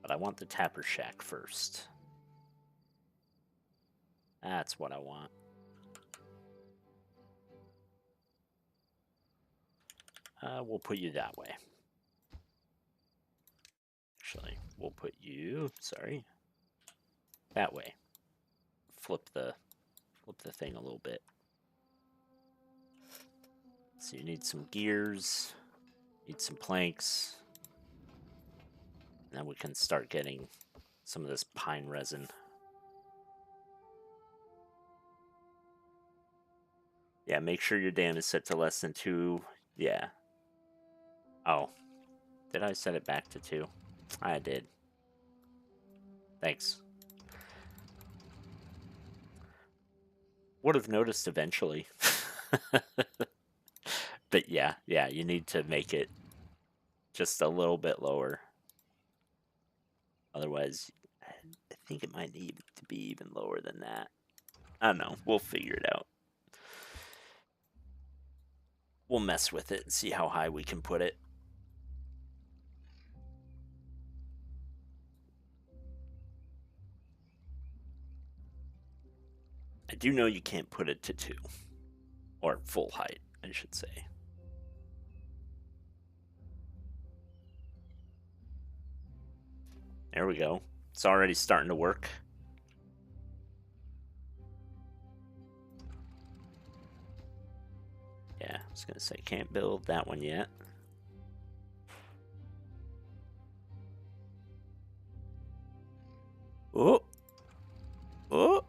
But I want the Tapper Shack first. That's what I want. We'll put you that way. Actually, we'll put you, sorry, that way. Flip the thing a little bit. So you need some gears, need some planks. Now we can start getting some of this pine resin. Yeah, make sure your dam is set to less than 2. Yeah. Oh, did I set it back to 2? I did. Thanks. Would have noticed eventually. But yeah, you need to make it just a little bit lower. Otherwise, I think it might need to be even lower than that. I don't know. We'll figure it out. We'll mess with it and see how high we can put it. I do know you can't put it to 2. Or full height, I should say. There we go. It's already starting to work. Yeah, I was gonna say can't build that one yet. Oh! Oh!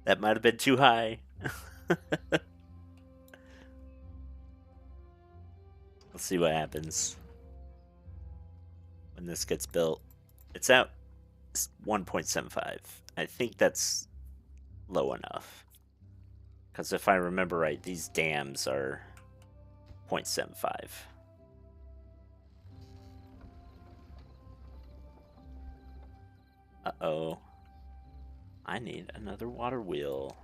That might have been too high. Let's see what happens when this gets built. It's at 1.75. I think that's low enough. Because if I remember right, these dams are 0.75. Uh-oh. I need another water wheel.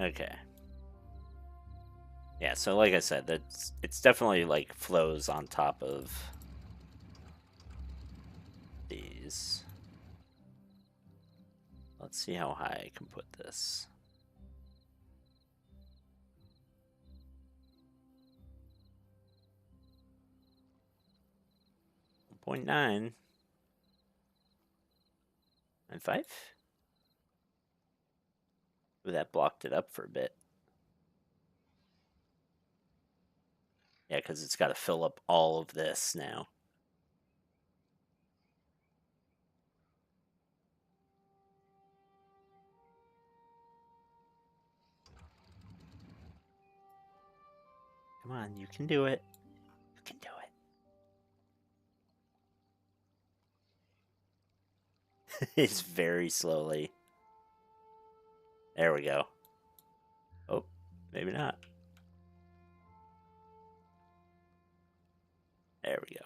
Okay. Yeah, so like I said, it's definitely like flows on top of these. Let's see how high I can put this. .9 and 5. Ooh, that blocked it up for a bit. Yeah, because it's got to fill up all of this now. Come on, you can do it. You can do it. It's very slowly. There we go. Oh, maybe not. There we go.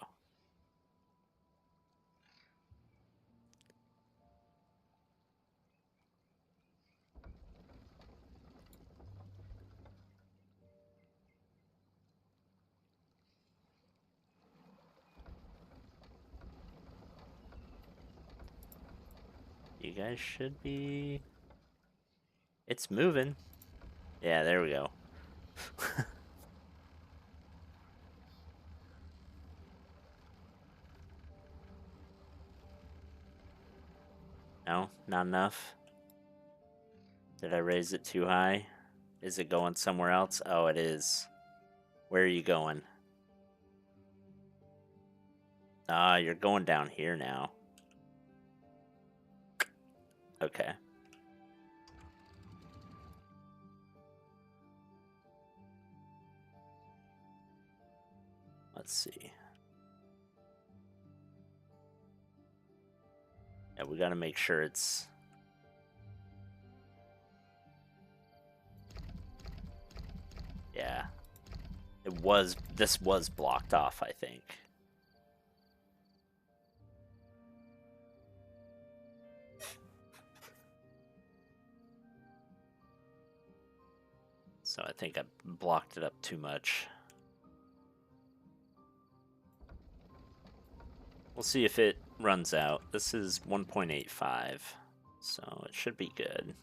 You guys should be... It's moving. Yeah, there we go. No, not enough. Did I raise it too high? Is it going somewhere else? Oh, it is. Where are you going? Ah, you're going down here now. Okay. Let's see. Yeah, we gotta make sure it's... Yeah. This was blocked off, I think. So I think I blocked it up too much. We'll see if it runs out. This is 1.85, so it should be good.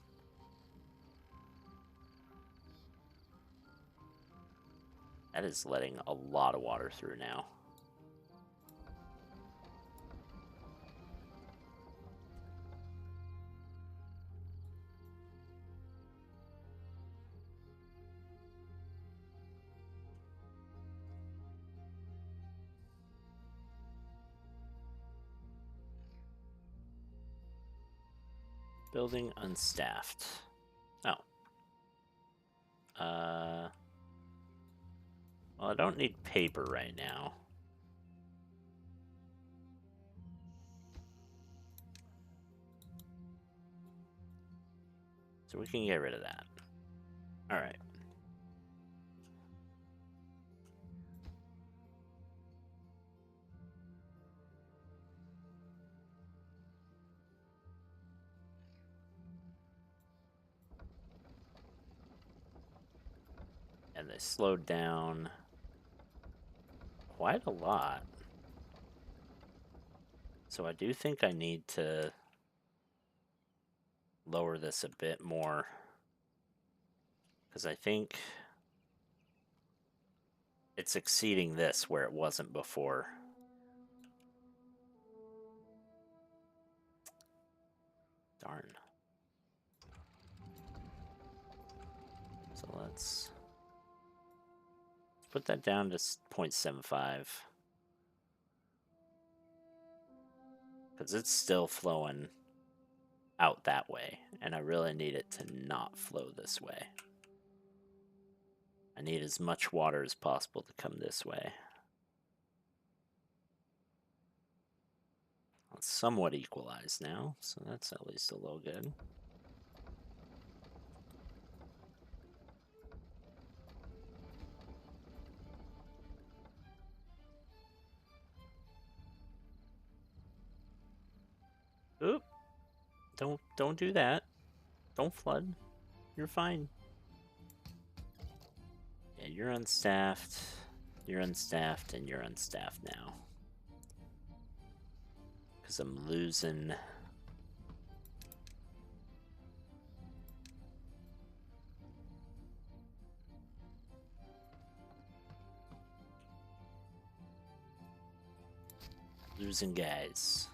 That is letting a lot of water through now. Building unstaffed. Oh. Well, I don't need paper right now. So we can get rid of that. Alright. And they slowed down quite a lot. So I do think I need to lower this a bit more. Because I think it's exceeding this where it wasn't before. Darn. So let's put that down to 0.75. Because it's still flowing out that way. And I really need it to not flow this way. I need as much water as possible to come this way. It's somewhat equalized now, so that's at least a little good. Oop! Don't do that. Don't flood. You're fine. Yeah, you're unstaffed. You're unstaffed, and you're unstaffed now. Because I'm losing. Losing guys.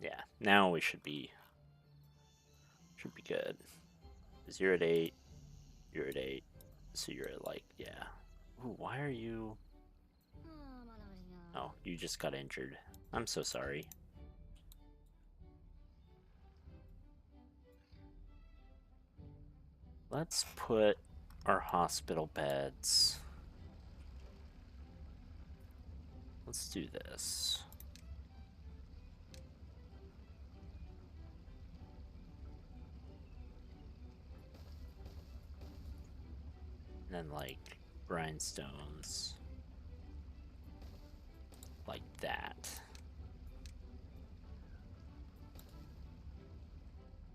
Yeah, now we should be good. Because you're at 8. You're at 8. So you're at like, yeah. Ooh, why are you... Oh, you just got injured. I'm so sorry. Let's put our hospital beds. Let's do this. And then like grindstones. Like that.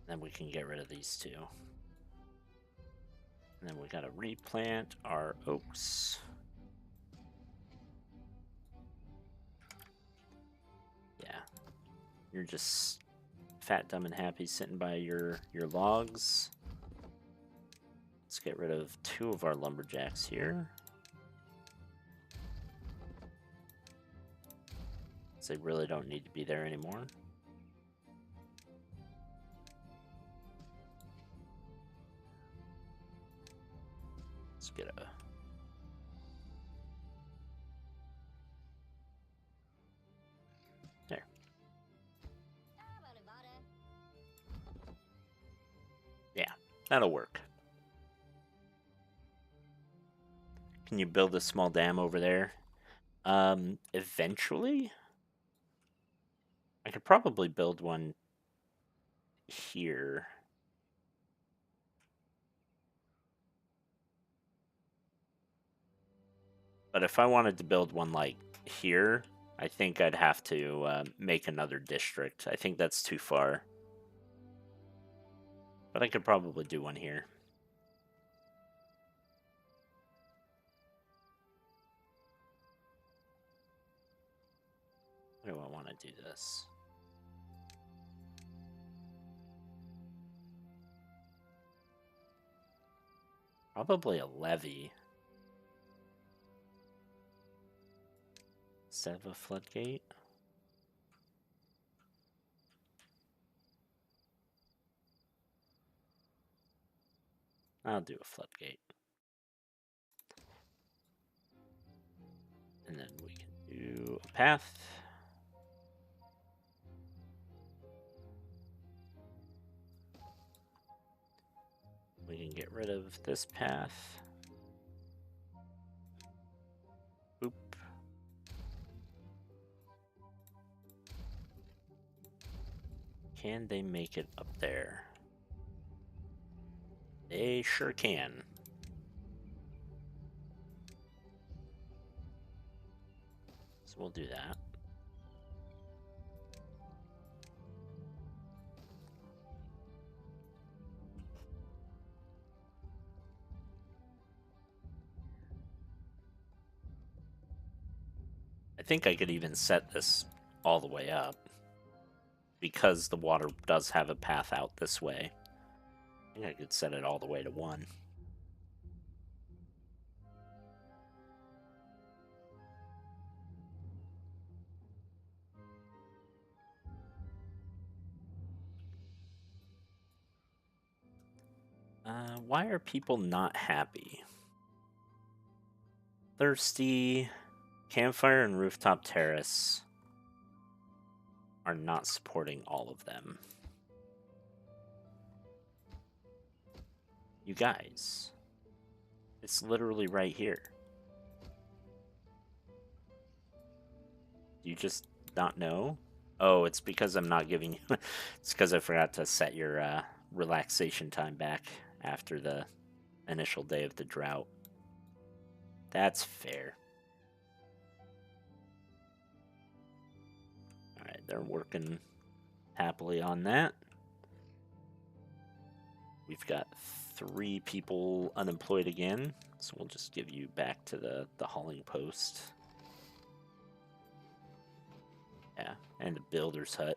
Then we can get rid of these two. And then we gotta replant our oaks. Yeah. You're just fat, dumb, and happy sitting by your logs. Let's get rid of 2 of our lumberjacks here. They really don't need to be there anymore. Let's get a... There. Yeah, that'll work. Can you build a small dam over there? Eventually? I could probably build one here. But if I wanted to build one like here, I think I'd have to make another district. I think that's too far. But I could probably do one here. Why do I want to do this? Probably a levee. Instead of a floodgate. I'll do a floodgate. And then we can do a path. We and get rid of this path. Boop. Can they make it up there? They sure can. So we'll do that. I think I could even set this all the way up, because the water does have a path out this way. I think I could set it all the way to 1. Why are people not happy? Thirsty, campfire, and rooftop terrace are not supporting all of them. You guys, it's literally right here. Do you just not know? Oh, it's because I'm not giving you... It's because I forgot to set your relaxation time back after the initial day of the drought. That's fair. Alright, they're working happily on that. We've got 3 people unemployed again, so we'll just give you back to the hauling post. Yeah, and the builder's hut.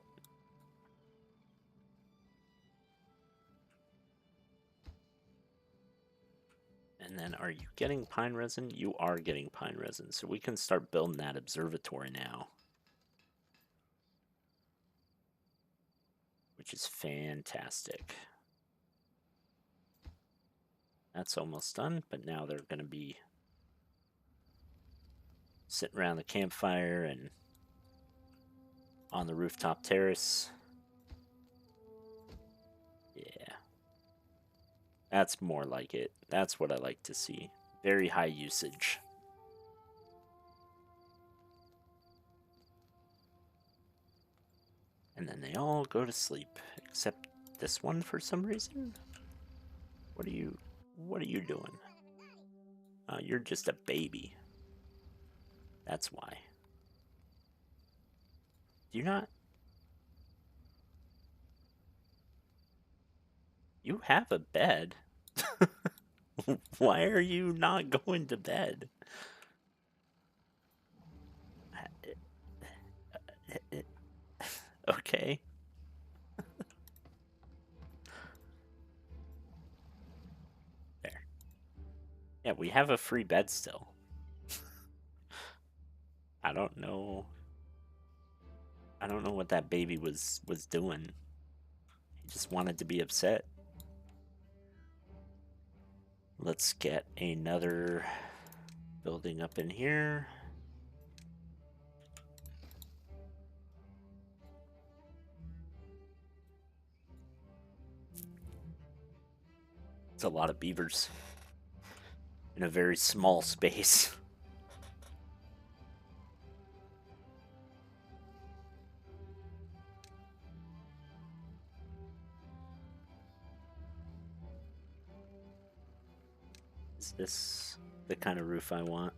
And then, are you getting pine resin? You are getting pine resin, so we can start building that observatory now, which is fantastic. That's almost done, but now they're going to be sitting around the campfire and on the rooftop terrace. Yeah. That's more like it. That's what I like to see. Very high usage. And then they all go to sleep, except this one for some reason. What are you doing? Oh, you're just a baby. That's why. Do you not? You have a bed. Why are you not going to bed? Okay. There. Yeah, we have a free bed still. I don't know. I don't know what that baby was doing. He just wanted to be upset. Let's get another building up in here. It's a lot of beavers in a very small space. Is this the kind of roof I want?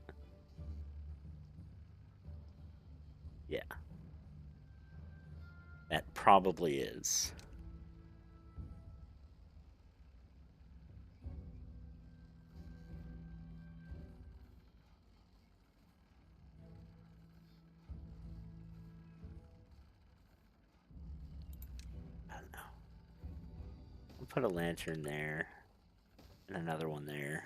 Yeah. That probably is. I don't know. We'll put a lantern there and another one there.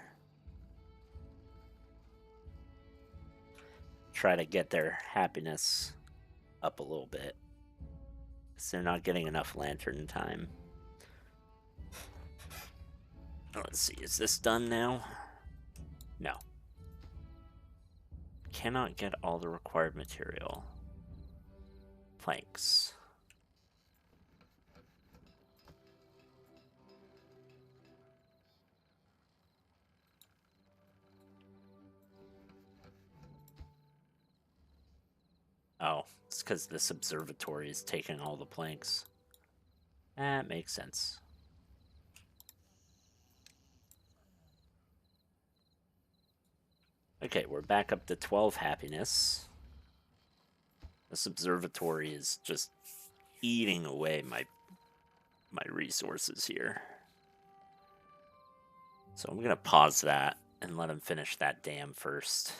Try to get their happiness up a little bit, because they're not getting enough lantern time. Let's see, is this done now? No. Cannot get all the required material. Planks. because this observatory is taking all the planks. That makes sense. Okay, we're back up to 12 happiness. This observatory is just eating away my resources here. So I'm gonna pause that and let him finish that dam first.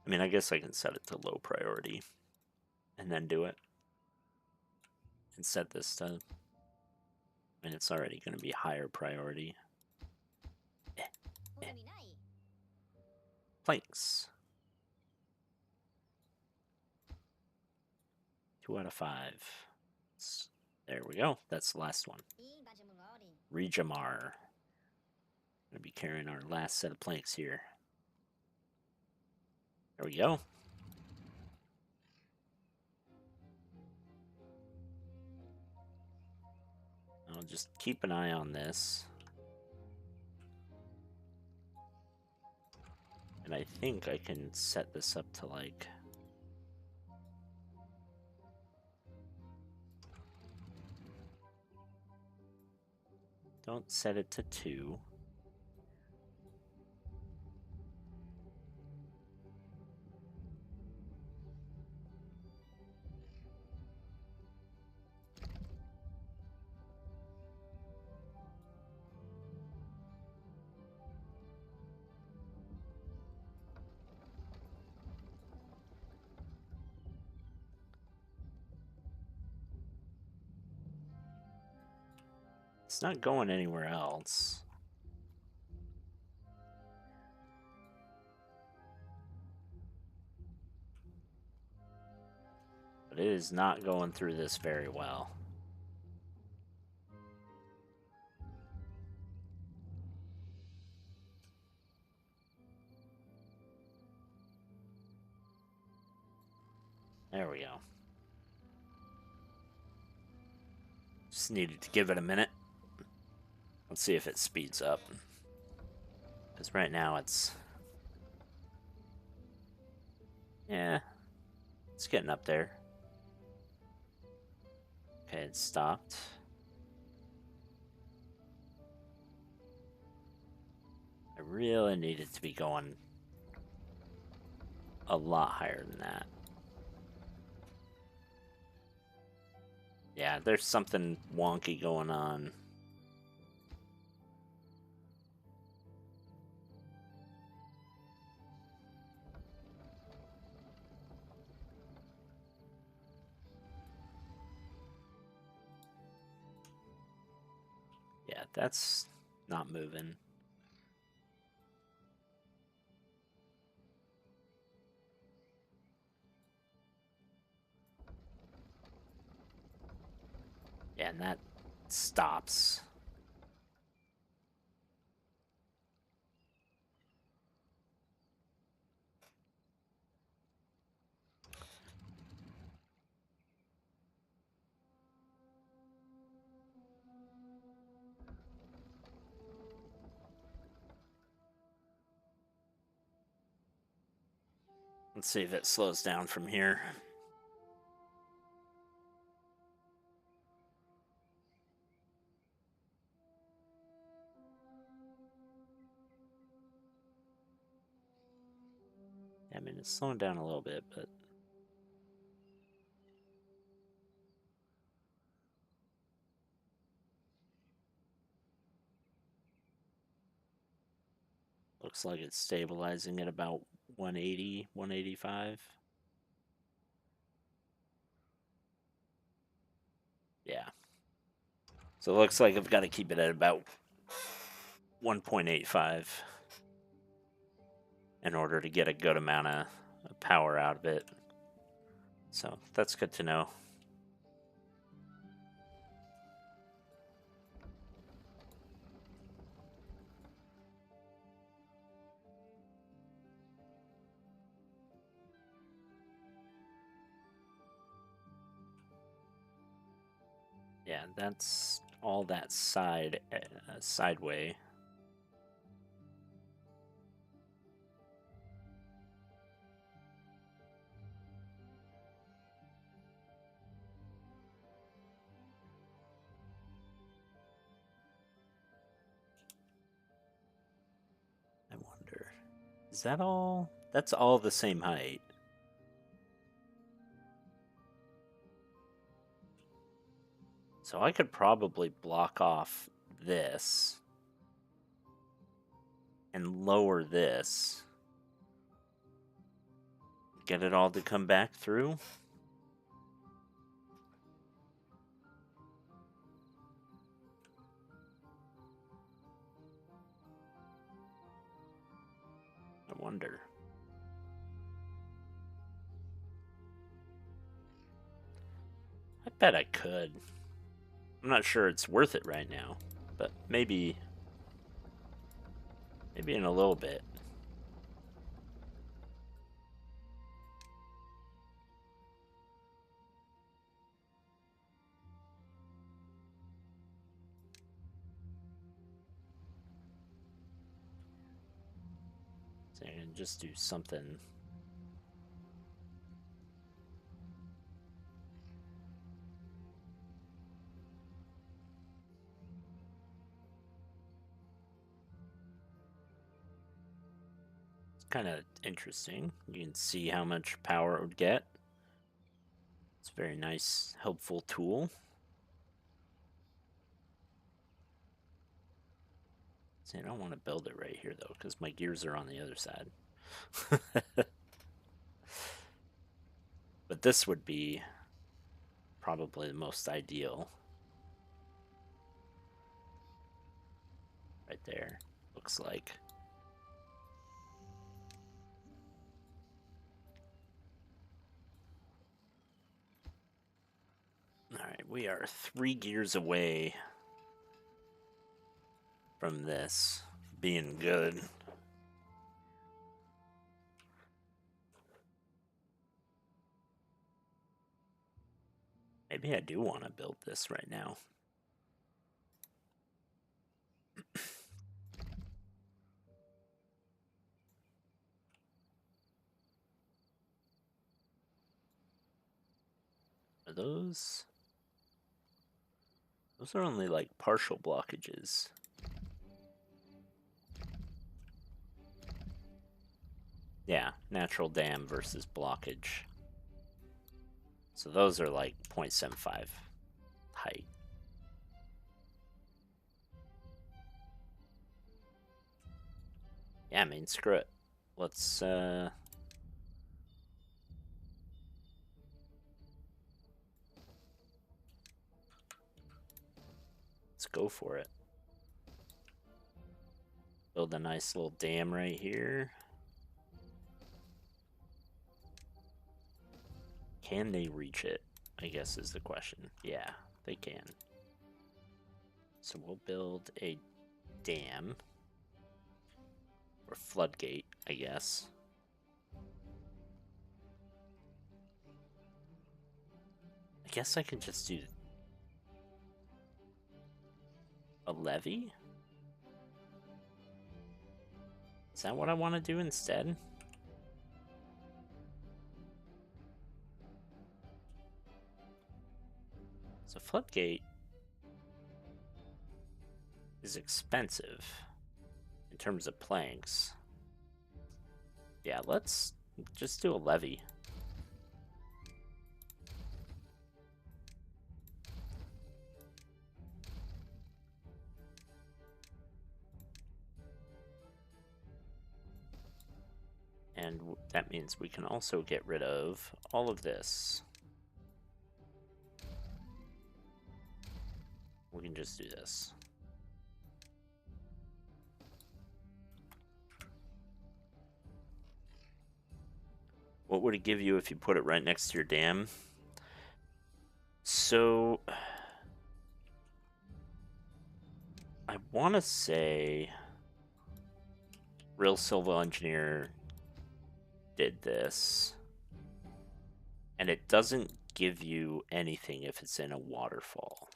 I mean, I guess I can set it to low priority and then do it. And set this to, I mean, it's already going to be higher priority. Planks. 2 out of 5. There we go. That's the last one. Rejamar. Gonna be carrying our last set of planks here. There we go. I'll just keep an eye on this. And I think I can set this up to like... Don't set it to 2. It's not going anywhere else. But it is not going through this very well. There we go. Just needed to give it a minute. Let's see if it speeds up. Because right now it's... Yeah, it's getting up there. Okay, it stopped. I really needed to be going a lot higher than that. Yeah, there's something wonky going on. Yeah, that's not moving. Yeah, and that stops. Let's see if it slows down from here. I mean, it's slowing down a little bit, but... Looks like it's stabilizing at about 180, 185. Yeah. So it looks like I've got to keep it at about 1.85 in order to get a good amount of power out of it. So that's good to know. Yeah, that's all that sideway. I wonder, is that all? That's all the same height. So I could probably block off this and lower this. Get it all to come back through. I wonder. I bet I could. I'm not sure it's worth it right now, but maybe in a little bit. So I can just do something. It's kind of interesting. You can see how much power it would get. It's a very nice, helpful tool. See, I don't want to build it right here, though, because my gears are on the other side. But this would be probably the most ideal. Right there, looks like. Alright, we are 3 gears away from this being good. Maybe I do want to build this right now. Are those? Those are only like partial blockages. Yeah, natural dam versus blockage. So those are like 0.75 height. Yeah, I mean, screw it. Let's go for it. Build a nice little dam right here. Can they reach it? I guess is the question. Yeah, they can. So we'll build a dam. Or floodgate, I guess. I guess I could just do a levee? Is that what I want to do instead? So floodgate is expensive in terms of planks. Yeah, let's just do a levee. And that means we can also get rid of all of this. We can just do this. What would it give you if you put it right next to your dam? So I want to say Real Silva Engineer did this, and it doesn't give you anything if it's in a waterfall.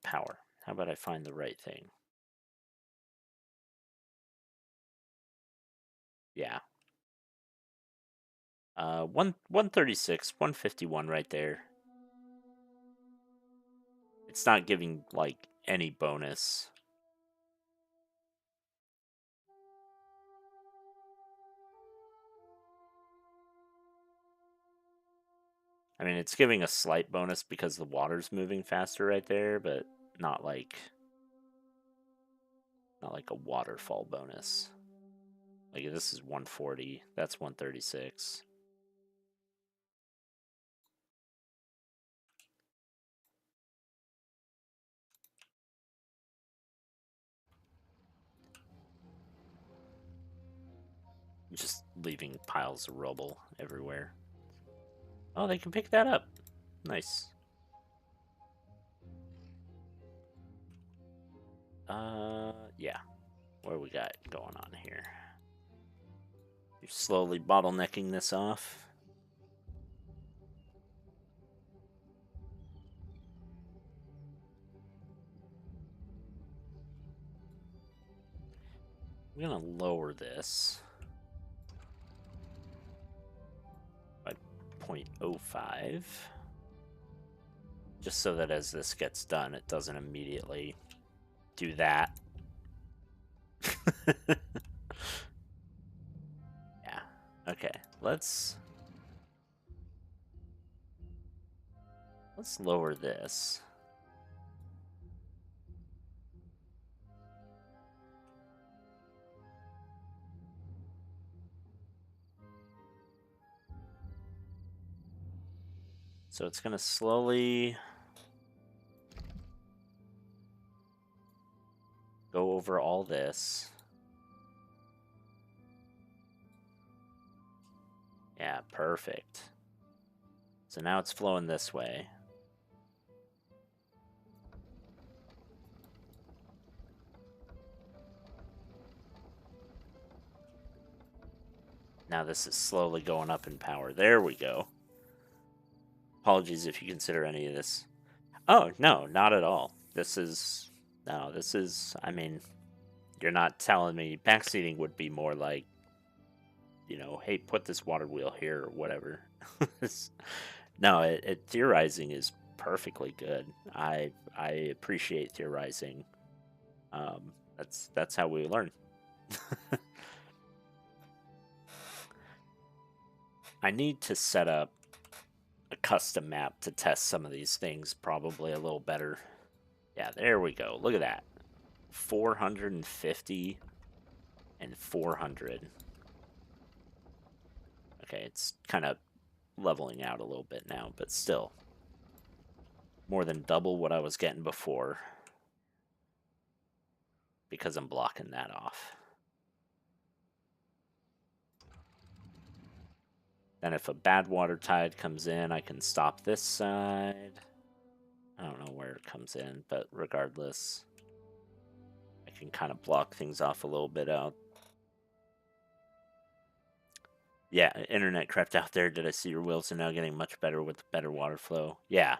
power. How about I find the right thing? Yeah. 136, 151 right there. It's not giving like any bonus. I mean, it's giving a slight bonus because the water's moving faster right there, but not like a waterfall bonus. Like this is 140, that's 136. Just leaving piles of rubble everywhere. Oh, they can pick that up. Nice. Yeah. What do we got going on here? You're slowly bottlenecking this off. I'm gonna lower this by 0.05. Just so that as this gets done, it doesn't immediately do that. Yeah. Okay. Let's lower this. So it's gonna slowly go over all this. Yeah, perfect. So now it's flowing this way. Now this is slowly going up in power. There we go. Apologies if you consider any of this. Oh, no, not at all. I mean, you're not telling me backseating would be more like, hey, put this water wheel here or whatever. No, theorizing is perfectly good. I appreciate theorizing. That's how we learn. I need to set up a custom map to test some of these things probably a little better. Yeah, there we go. Look at that. 450 and 400. Okay, it's kind of leveling out a little bit now, but still more than double what I was getting before because I'm blocking that off. Then if a bad water tide comes in, I can stop this side. I don't know where it comes in, but regardless, I can kind of block things off a little bit out. Yeah, internet crept out there. Did I see your wheels are now getting much better with better water flow? Yeah.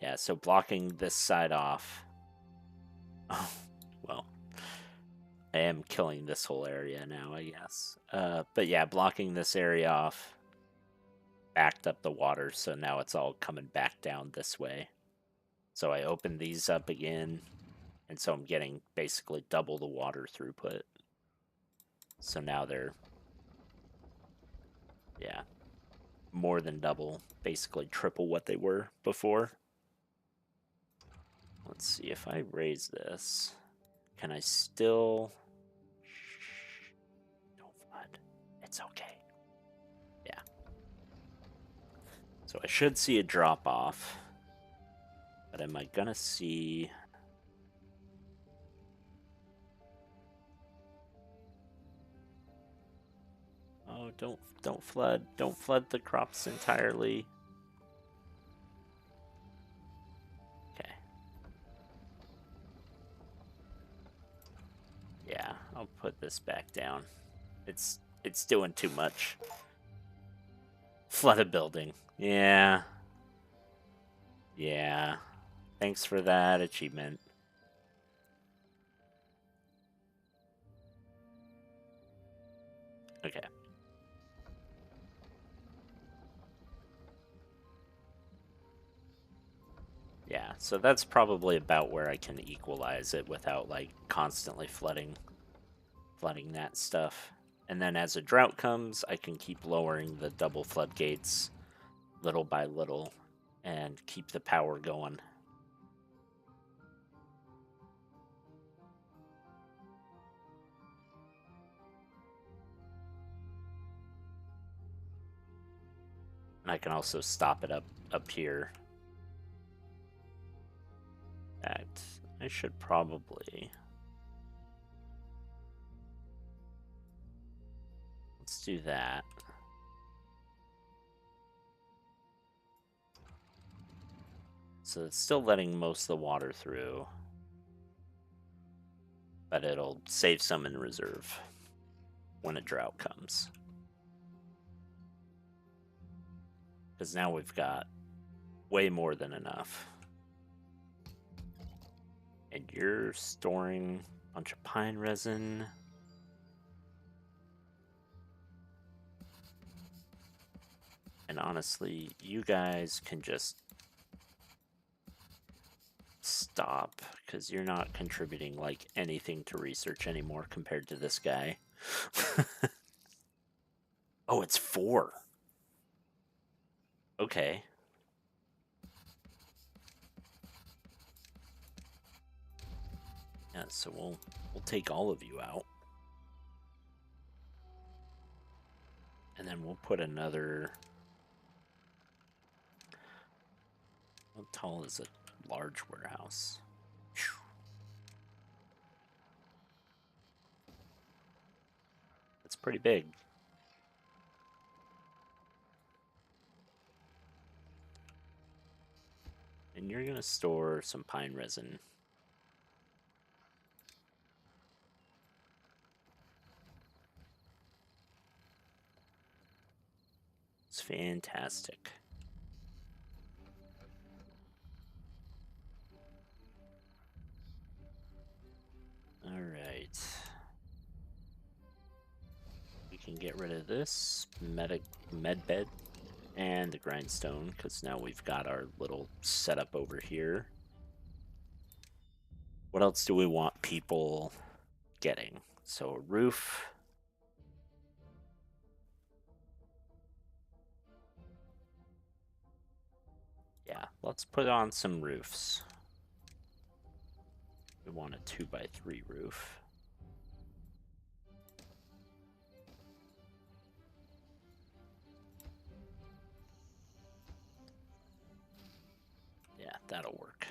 Yeah, so blocking this side off. Oh, well. I am killing this whole area now, I guess. But yeah, blocking this area off backed up the water, so now it's all coming back down this way. So I opened these up again, and so I'm getting basically double the water throughput. So now they're, yeah, more than double, basically triple what they were before. Let's see if I raise this. Can I still... Shh, don't flood. It's okay. Yeah. So I should see a drop off. But am I gonna see... Oh, don't flood. Don't flood the crops entirely. Okay. Yeah, I'll put this back down. It's doing too much. Flood a building. Yeah. Yeah. Thanks for that achievement. Okay. Yeah, so that's probably about where I can equalize it without like constantly flooding that stuff. And then as a drought comes, I can keep lowering the double floodgates little by little and keep the power going. And I can also stop it up here. That I should probably. Let's do that. So it's still letting most of the water through, but it'll save some in reserve when a drought comes. Because now we've got way more than enough. And you're storing a bunch of pine resin. And honestly, you guys can just stop, because you're not contributing like anything to research anymore compared to this guy. Oh, it's 4. Okay. Yeah, so we'll take all of you out. And then we'll put another. How tall is a large warehouse? Whew. It's pretty big. And you're gonna store some pine resin. It's fantastic. All right. We can get rid of this med bed and the grindstone, because now we've got our little setup over here. What else do we want people getting? So a roof. Yeah, let's put on some roofs. We want a 2x3 roof. Yeah, that'll work.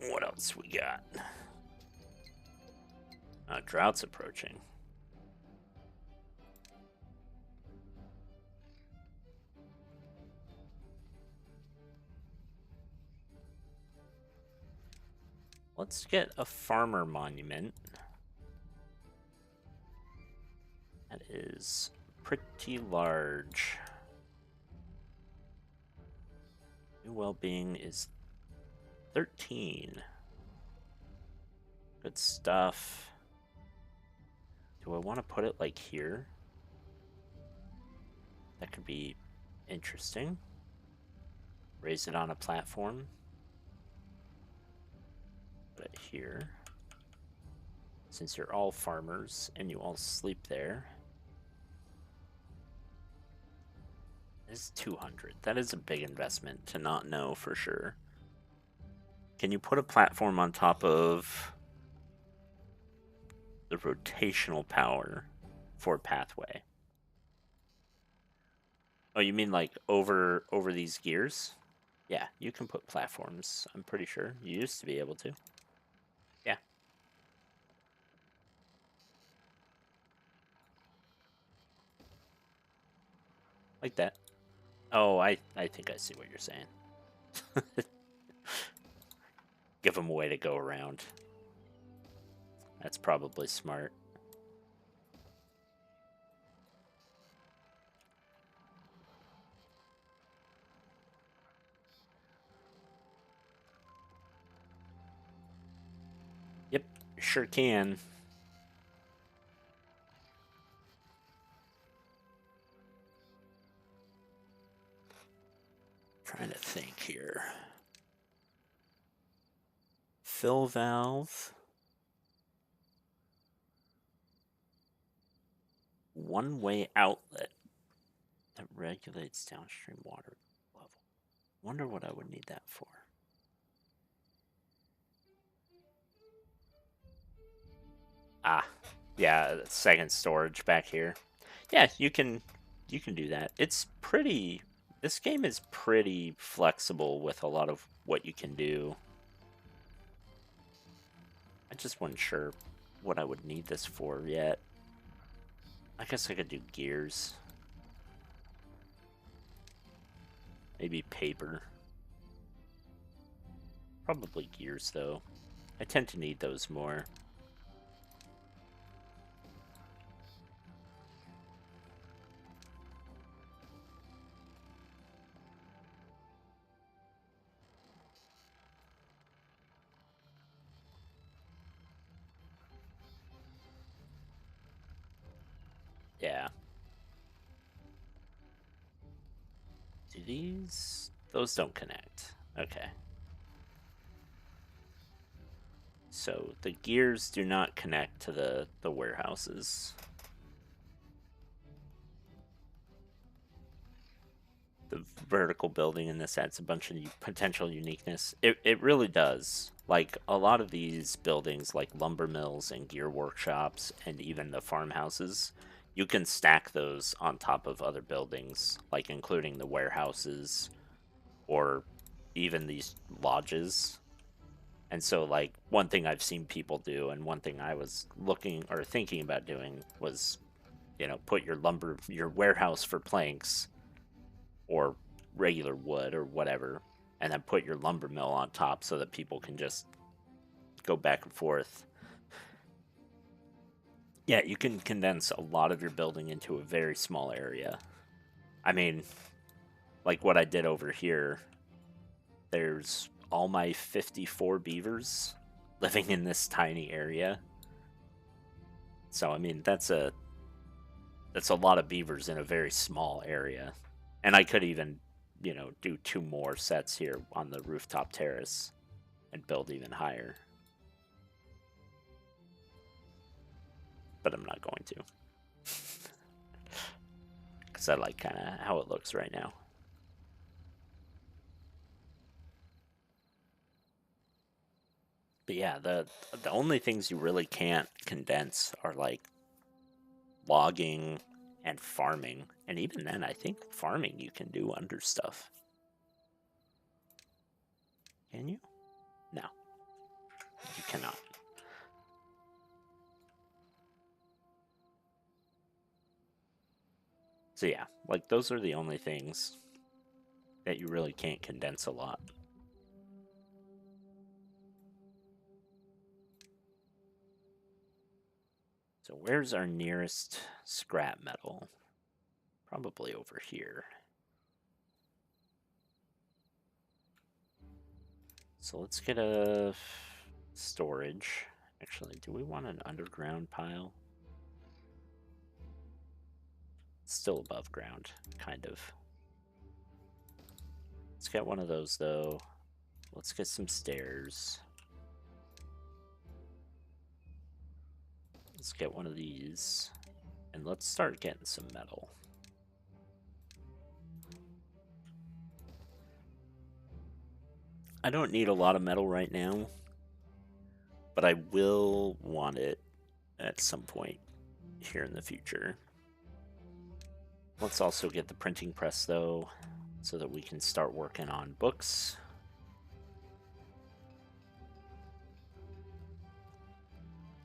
What else we got? Drought's approaching. Let's get a farmer monument. That is pretty large. New well-being is 13. Good stuff. Do I want to put it like here? That could be interesting. Raise it on a platform. Put it here. Since you're all farmers and you all sleep there. This is 200. That is a big investment to not know for sure. Can you put a platform on top of the rotational power for pathway? Oh, you mean like over these gears? Yeah, you can put platforms, I'm pretty sure. You used to be able to. Yeah. Like that. Oh, I think I see what you're saying. Give them a way to go around. That's probably smart. Yep, sure can. Trying to think here. Fill valve. One-way outlet that regulates downstream water level. Wonder what I would need that for. Ah, yeah, second storage back here. Yeah, you can do that. It's pretty. This game is pretty flexible with a lot of what you can do. I just wasn't sure what I would need this for yet. I guess I could do gears. Maybe paper. Probably gears, though. I tend to need those more. Yeah. Do these? Those don't connect. Okay. So the gears do not connect to the warehouses. The vertical building in this adds a bunch of potential uniqueness. It really does. Like a lot of these buildings, like lumber mills and gear workshops, and even the farmhouses, you can stack those on top of other buildings, like including the warehouses or even these lodges. And so, like, one thing I've seen people do, and one thing I was looking or thinking about doing was, put your warehouse for planks or regular wood or whatever, and then put your lumber mill on top so that people can just go back and forth. Yeah, you can condense a lot of your building into a very small area. I mean, like what I did over here, there's all my 54 beavers living in this tiny area. So I mean, that's a lot of beavers in a very small area. And I could even, do 2 more sets here on the rooftop terrace and build even higher. But I'm not going to. Because I like kind of how it looks right now. But yeah, the only things you really can't condense are like logging and farming. And even then, I think farming you can do under stuff. Can you? No. You cannot. So yeah, like those are the only things that you really can't condense a lot. So where's our nearest scrap metal? Probably over here. So let's get a storage. Actually, do we want an underground pile? It's still above ground, kind of. Let's get one of those, though. Let's get some stairs. Let's get one of these. And let's start getting some metal. I don't need a lot of metal right now, but I will want it at some point here in the future. Let's also get the printing press, though, so that we can start working on books.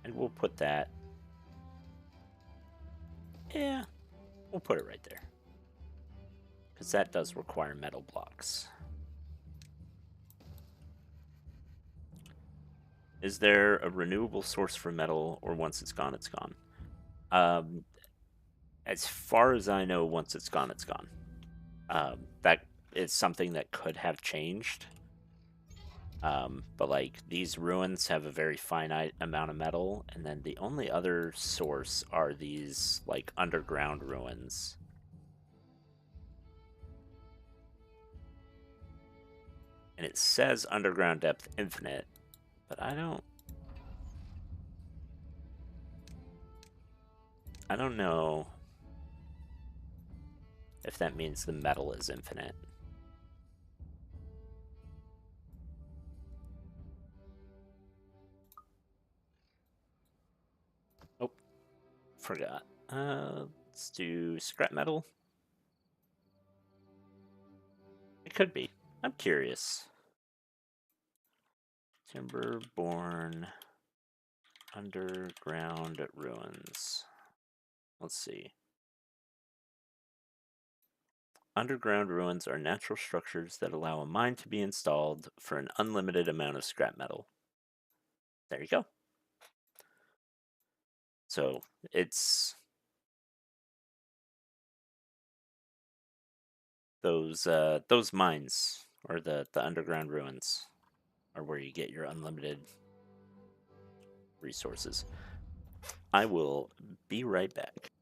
And we'll put that... Yeah, we'll put it right there. Because that does require metal blocks. Is there a renewable source for metal, or once it's gone, it's gone? Um, as far as I know, once it's gone, it's gone. That is something that could have changed. But like these ruins have a very finite amount of metal, and then the only other source are these like underground ruins. And it says underground depth infinite, but I don't know if that means the metal is infinite. Oh, forgot. Let's do scrap metal. It could be. I'm curious. Timberborn underground ruins. Let's see. Underground ruins are natural structures that allow a mine to be installed for an unlimited amount of scrap metal. There you go. So it's those mines or the underground ruins are where you get your unlimited resources. I will be right back.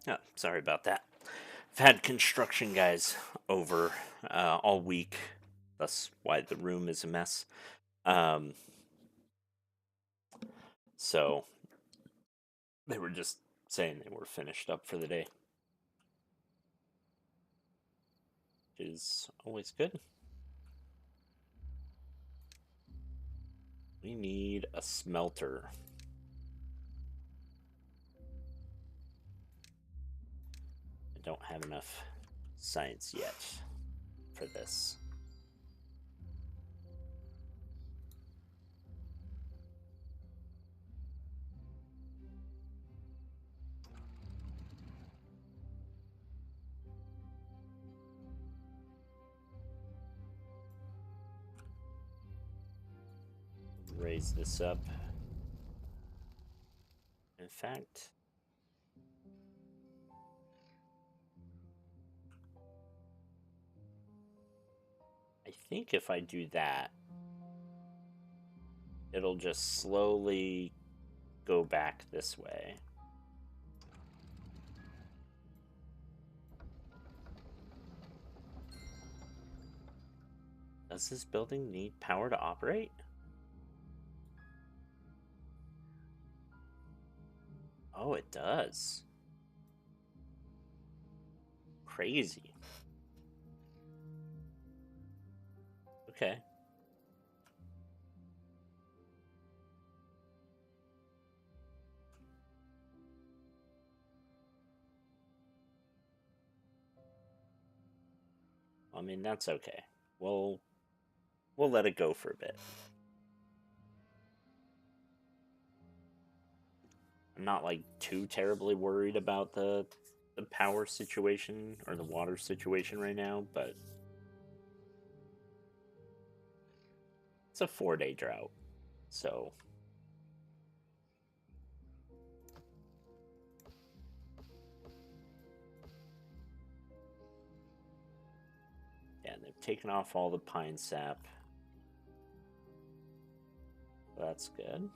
Oh, sorry about that. I've had construction guys over all week. That's why the room is a mess. Um, so they were just saying they were finished up for the day, which is always good. We need a smelter. I don't have enough science yet for this. Raise this up. In fact, I think if I do that, it'll just slowly go back this way. Does this building need power to operate? Oh, it does. Crazy. Okay. I mean, that's okay. We'll let it go for a bit. I'm not like too terribly worried about the power situation or the water situation right now, but it's a 4-day drought. So, yeah, and they've taken off all the pine sap. That's good.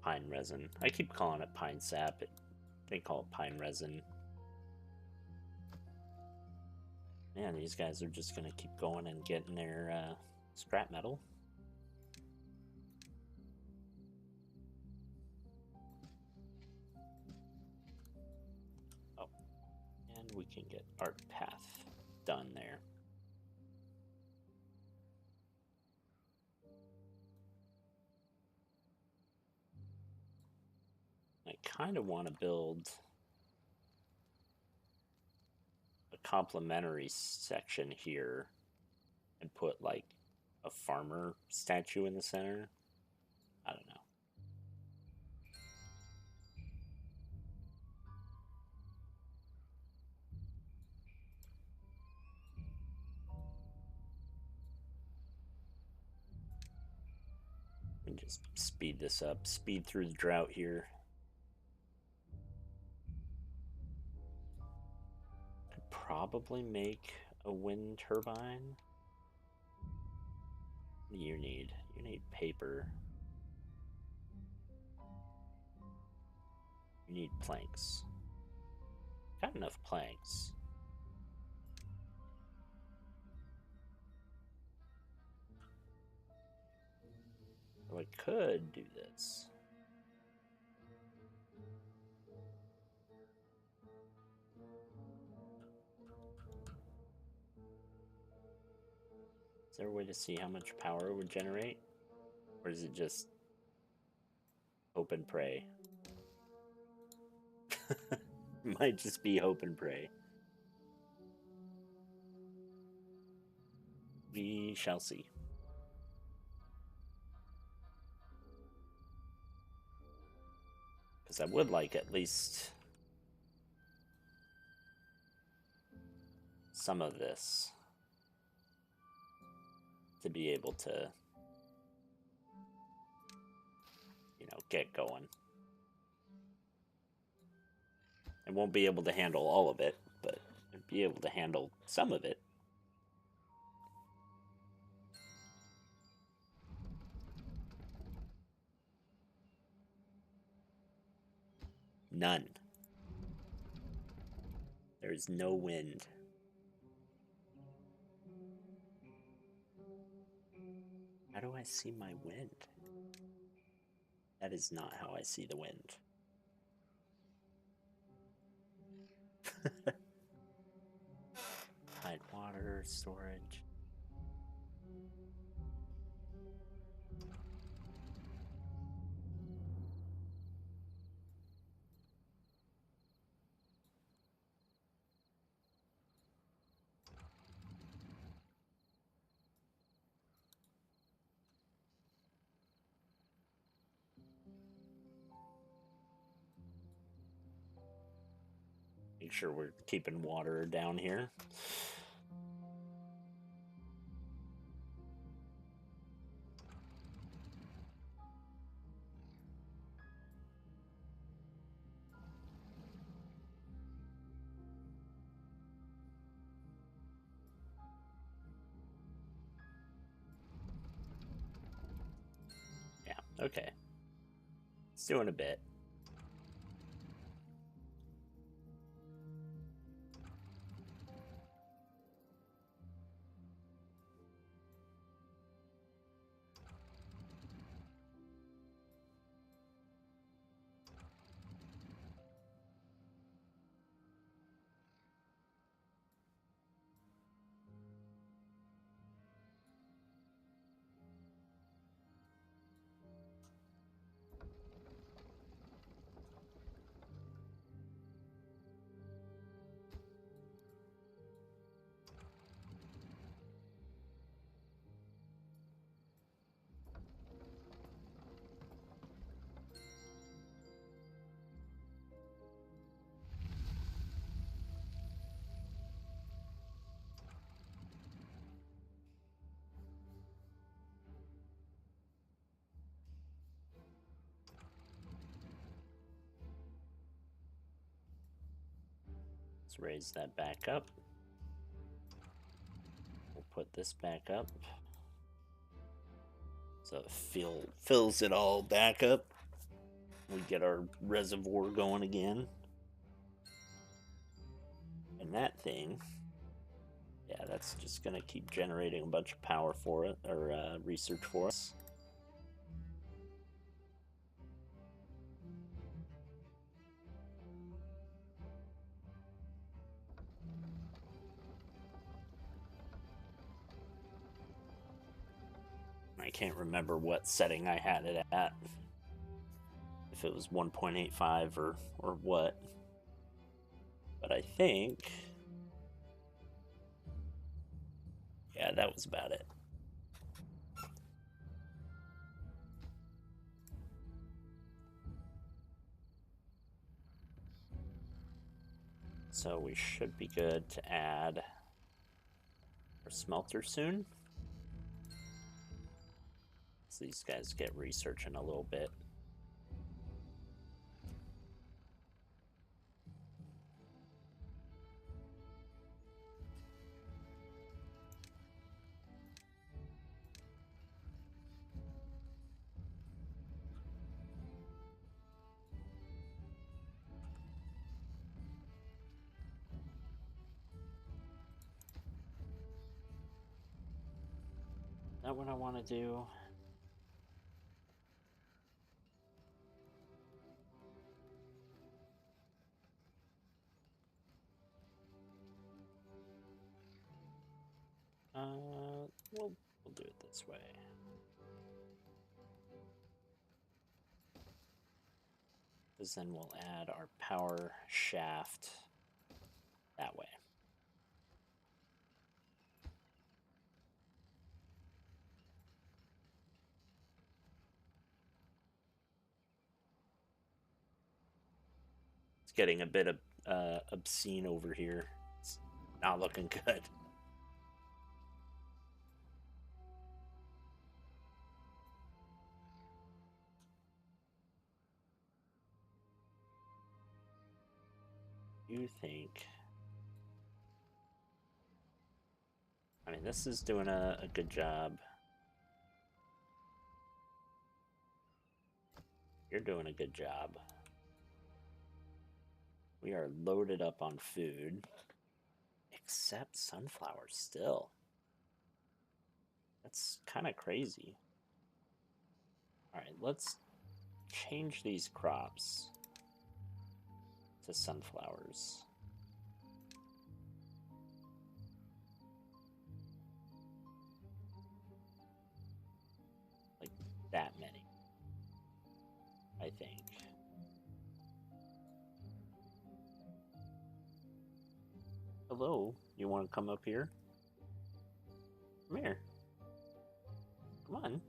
Pine resin. I keep calling it pine sap. They call it pine resin. Man, these guys are just gonna keep going and getting their scrap metal. Oh, and we can get art path done there. I kind of want to build a complementary section here and put like a farmer statue in the center. I don't know. And just speed this up, speed through the drought here. Could probably make a wind turbine. What do you need? You need paper. You need planks. Got enough planks. So I could do this. Is there a way to see how much power it would generate? Or is it just hope and pray? Might just be hope and pray. We shall see. Because I would like at least some of this to be able to, you know, get going. I won't be able to handle all of it, but I'd be able to handle some of it. None. There's no wind. How do I see my wind? That is not how I see the wind. Tide water storage. Make sure we're keeping water down here. Yeah, okay. It's doing a bit. Let's raise that back up. We'll put this back up. So it fills it all back up. We get our reservoir going again. And that thing Yeah, that's just gonna keep generating a bunch of power for it, or research for us. I can't remember what setting I had it at. If it was 1.85 or what. But I think, yeah, that was about it. So we should be good to add our smelter soon. So these guys get research in a little bit. Is that what I want to do? We'll do it this way. Because then we'll add our power shaft that way. It's getting a bit of obscene over here. It's not looking good. You think? I mean, this is doing a good job. You're doing a good job. We are loaded up on food. Except sunflowers still. That's kind of crazy. Alright, let's change these crops to sunflowers. Like that many, I think. Hello, you want to come up here? Come here. Come on.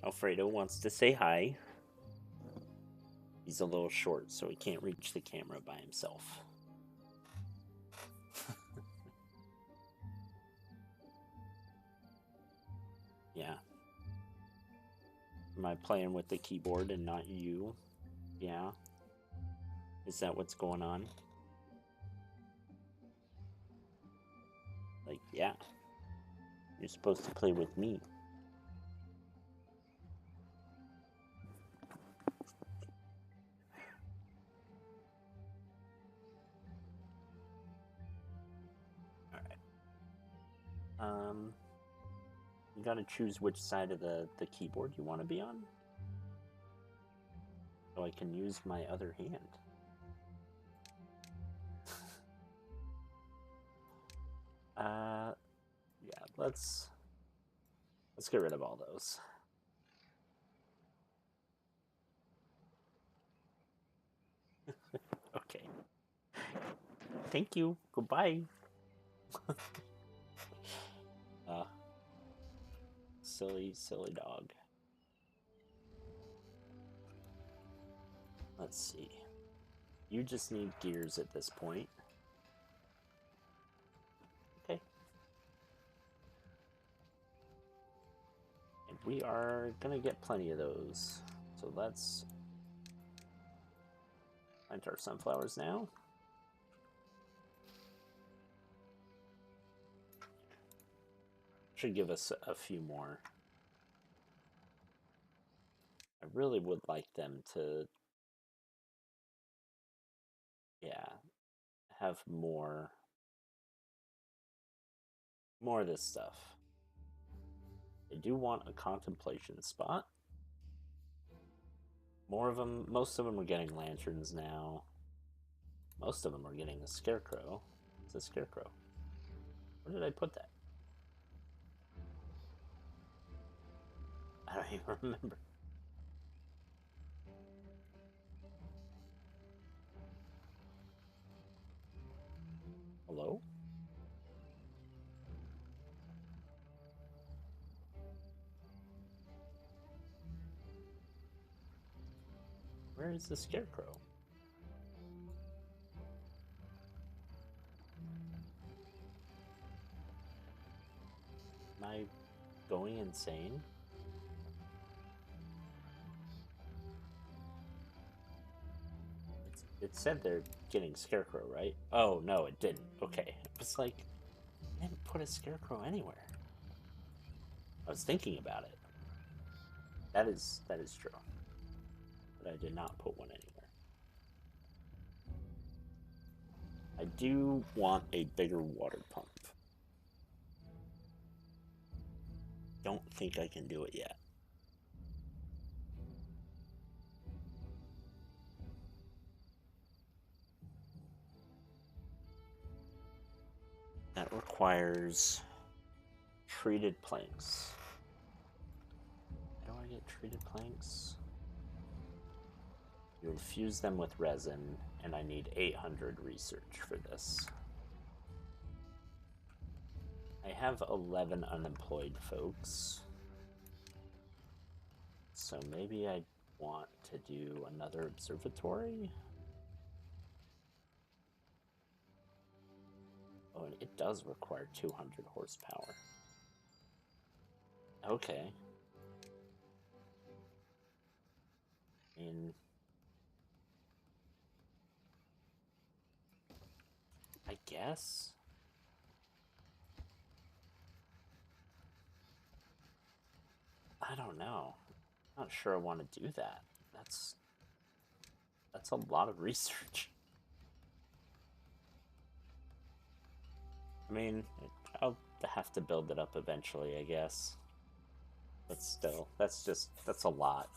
Alfredo wants to say hi. He's a little short, so he can't reach the camera by himself. Yeah. Am I playing with the keyboard and not you? Yeah. Is that what's going on? Like, yeah. You're supposed to play with me. You gotta choose which side of the keyboard you want to be on. So I can use my other hand. Yeah, let's get rid of all those. Okay. Thank you. Goodbye. Silly, silly dog. Let's see. You just need gears at this point. Okay. And we are gonna get plenty of those. So let's plant our sunflowers now. Should give us a few more. I really would like them to Yeah, have more of this stuff. I do want a contemplation spot. More of them, most of them are getting lanterns now. Most of them are getting a scarecrow. It's a scarecrow. Where did I put that? I don't even remember. Hello? Where is the scarecrow? Am I going insane? It said they're getting scarecrow, right? Oh, no, it didn't. Okay. It was like, I didn't put a scarecrow anywhere. I was thinking about it. That is true. But I did not put one anywhere. I do want a bigger water pump. Don't think I can do it yet. That requires treated planks. How do I get treated planks? You'll fuse them with resin, and I need 800 research for this. I have 11 unemployed folks. So maybe I want to do another observatory? Oh, and it does require 200 horsepower. Okay. I mean, I guess. I don't know. I'm not sure I want to do that. That's a lot of research. I mean, I'll have to build it up eventually, I guess. But still, that's a lot.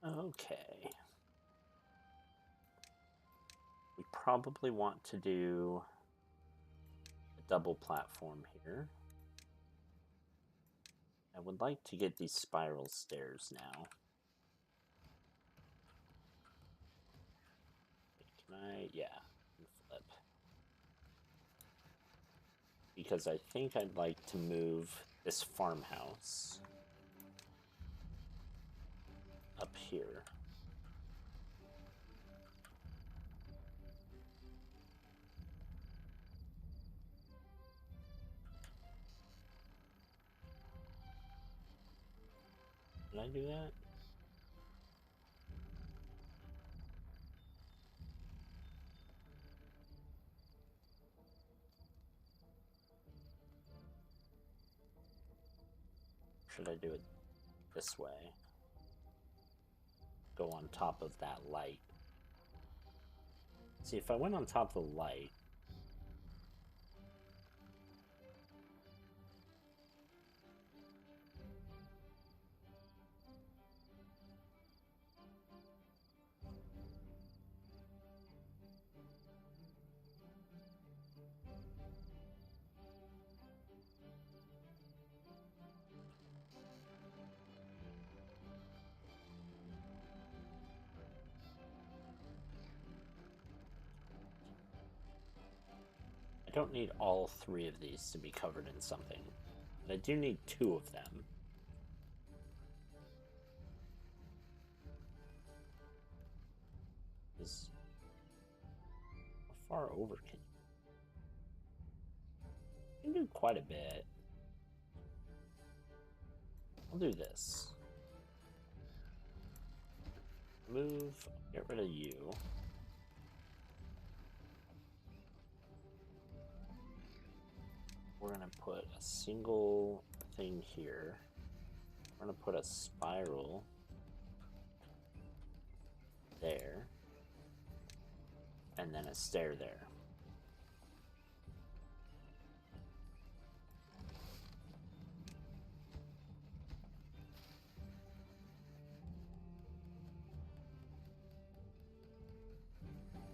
Okay. We probably want to do a double platform here. I would like to get these spiral stairs now. Can I? Yeah. Flip. Because I think I'd like to move this farmhouse up here. Did I do that? Should I do it this way? Go on top of that light. See, if I went on top of the light, I don't need all three of these to be covered in something. But I do need two of them. Is how far over can you can do quite a bit. I'll do this. Move, get rid of you. we're gonna put a single thing here. We're gonna put a spiral there, and then a stair there.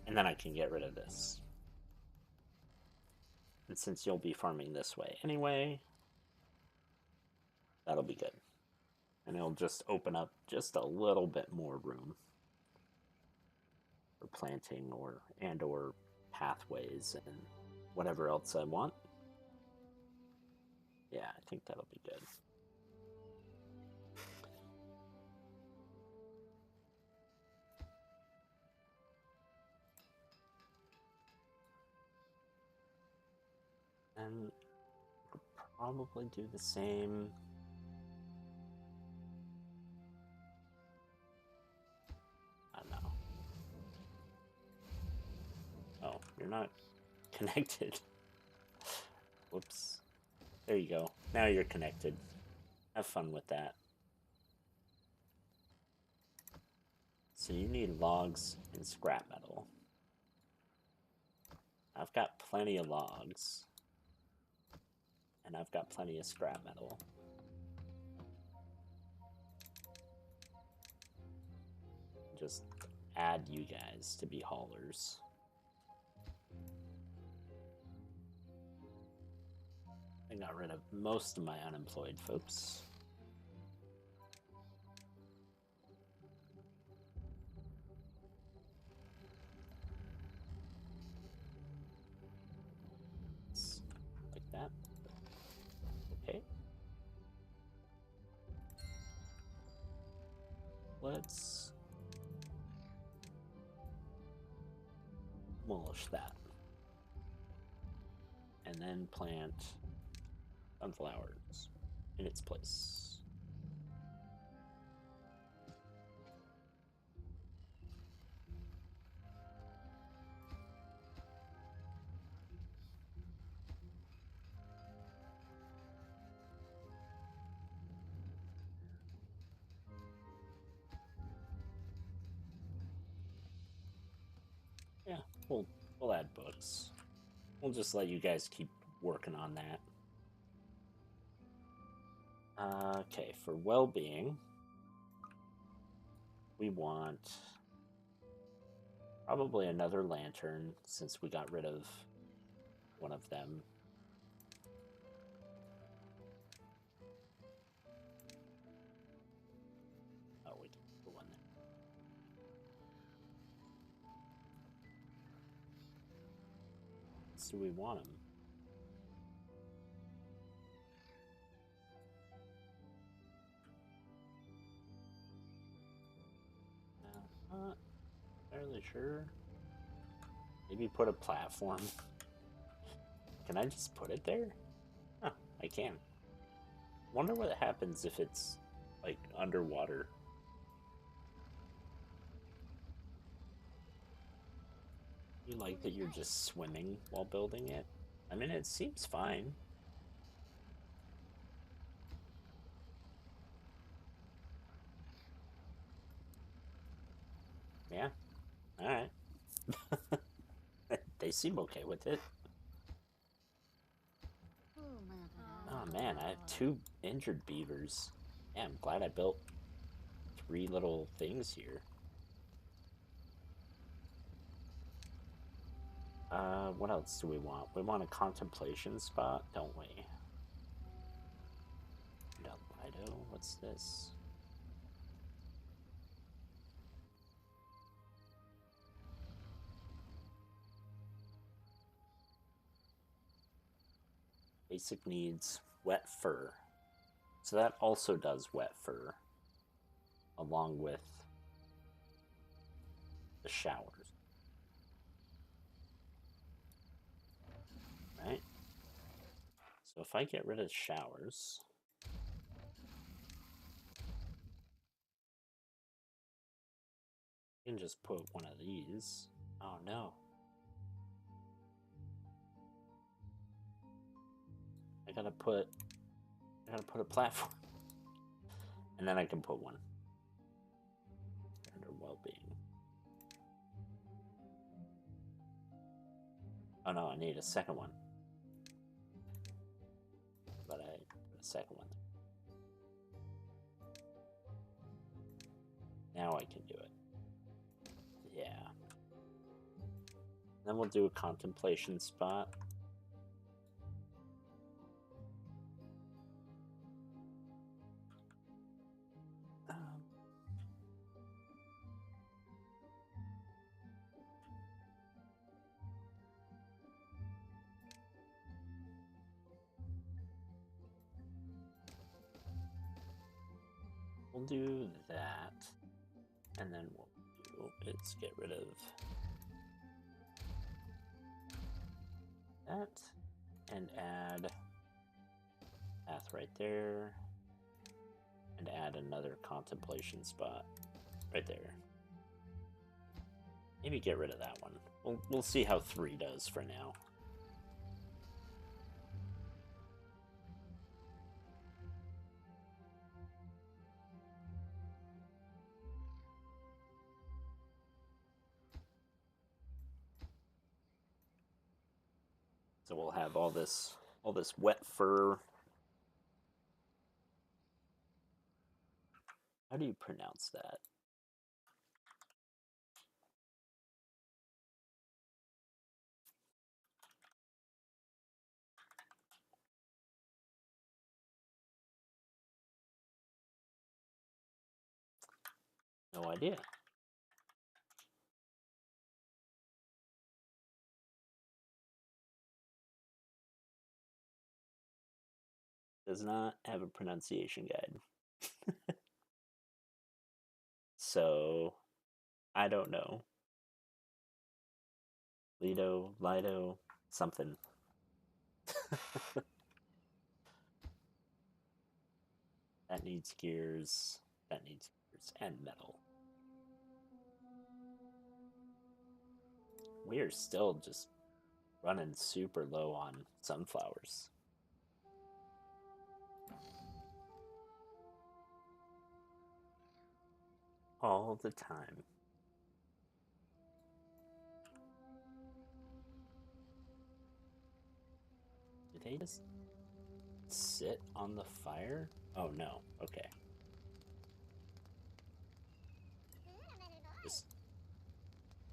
And then I can get rid of this. And since you'll be farming this way anyway, that'll be good. And it'll just open up just a little bit more room for planting or pathways and whatever else I want. Yeah, I think that'll be good. And we'll probably do the same. I don't know. Oh, you're not connected. Whoops. There you go. Now you're connected. Have fun with that. So you need logs and scrap metal. I've got plenty of logs. And I've got plenty of scrap metal. Just add you guys to be haulers. I got rid of most of my unemployed folks. Like that. Okay. Let's demolish that. And then plant sunflowers in its place. Yeah, we'll add books. We'll just let you guys keep working on that. Okay, for well-being, we want probably another lantern since we got rid of one of them. Oh, we didn't put one there. Do we want them? Not fairly sure. Maybe put a platform. Can I just put it there? Huh, I can. Wonder what happens if it's like underwater. You like that you're just swimming while building it? I mean, it seems fine. Yeah. Alright. They seem okay with it. Oh man, I have 2 injured beavers. Yeah, I'm glad I built 3 little things here. What else do we want? We want a contemplation spot, don't we? Lido, what's this? Basic needs, wet fur. So that also does wet fur, along with the showers. Right? So if I get rid of showers, I can just put one of these. Oh no. gotta put a platform. And then I can put one under well-being. Oh no, I need a second one. But I put a second one. Now I can do it. Yeah. Then we'll do a contemplation spot. We'll do that, and then what we'll do is get rid of that, and add path right there, and add another contemplation spot right there. Maybe get rid of that one. We'll see how 3 does for now. So we'll have all this wet fur. How do you pronounce that? No idea. Does not have a pronunciation guide. So, I don't know. Lido, something. That needs gears, and metal. We are still just running super low on sunflowers. All the time. Did they just sit on the fire? Oh no, okay. Just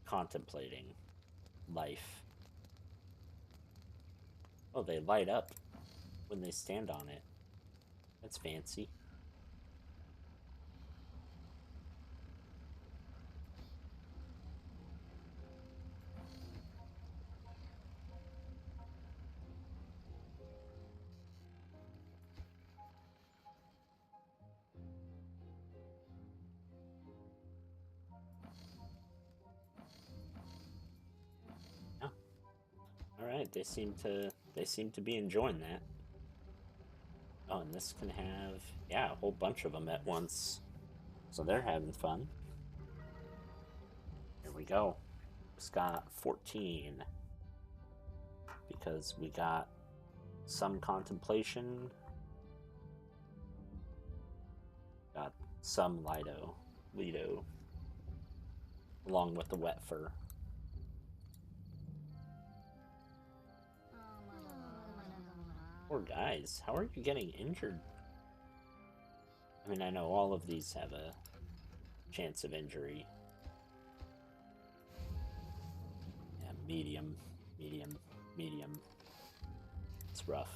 contemplating life. Oh, they light up when they stand on it. That's fancy. All right, they seem to be enjoying that. Oh, and this can have, yeah, a whole bunch of them at once. So they're having fun. Here we go. Just got 14 because we got some contemplation, got some Lido, along with the wet fur. Poor guys, how are you getting injured? I mean, I know all of these have a chance of injury. Yeah, medium. It's rough.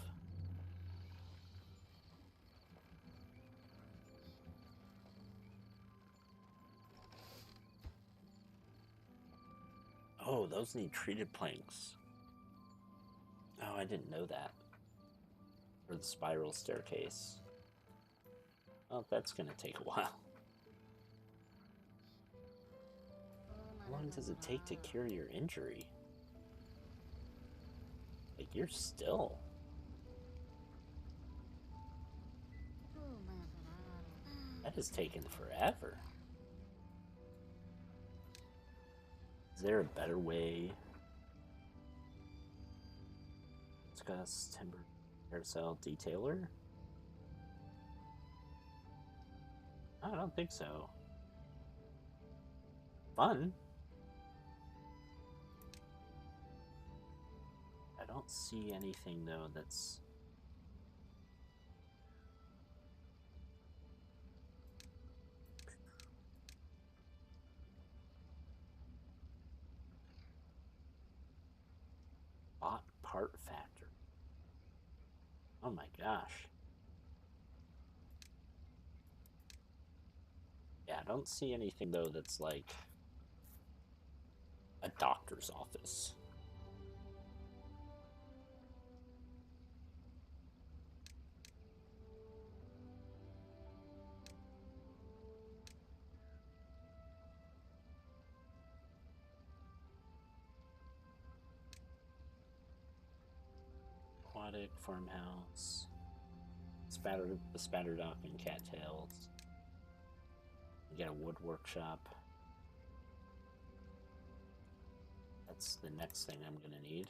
Oh, those need treated planks. Oh, I didn't know that. For the spiral staircase. Oh, that's gonna take a while. How long does it take to cure your injury? Like, you're still. That has taken forever. Is there a better way? Discuss timber. Carousel detailer? I don't think so. Fun? I don't see anything though that's... Bot part factor. Oh my gosh. Yeah, I don't see anything though that's like a doctor's office. Aquatic farmhouse. The spatter dock and cattails. You get a wood workshop. That's the next thing I'm gonna need.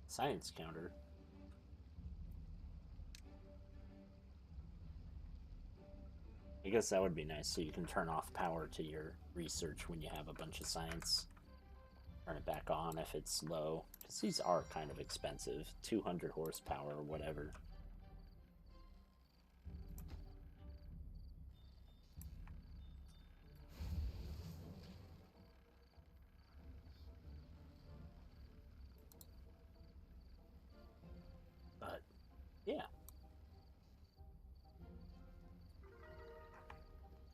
Science counter. I guess that would be nice, so you can turn off power to your research when you have a bunch of science. Turn it back on if it's low, because these are kind of expensive. 200 horsepower or whatever. But, yeah.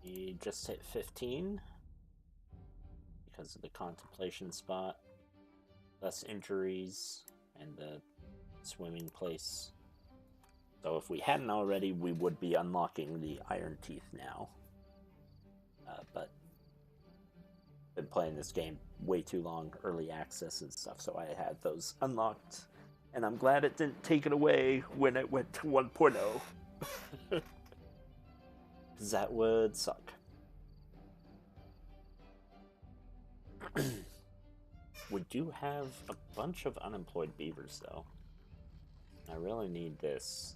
You just hit 15 because of the contemplation spot. Less injuries and the swimming place. So if we hadn't already, we would be unlocking the Iron Teeth now. But been playing this game way too long, early access and stuff, so I had those unlocked. And I'm glad it didn't take it away when it went to 1.0. Because that would suck. We do have a bunch of unemployed beavers, though. I really need this.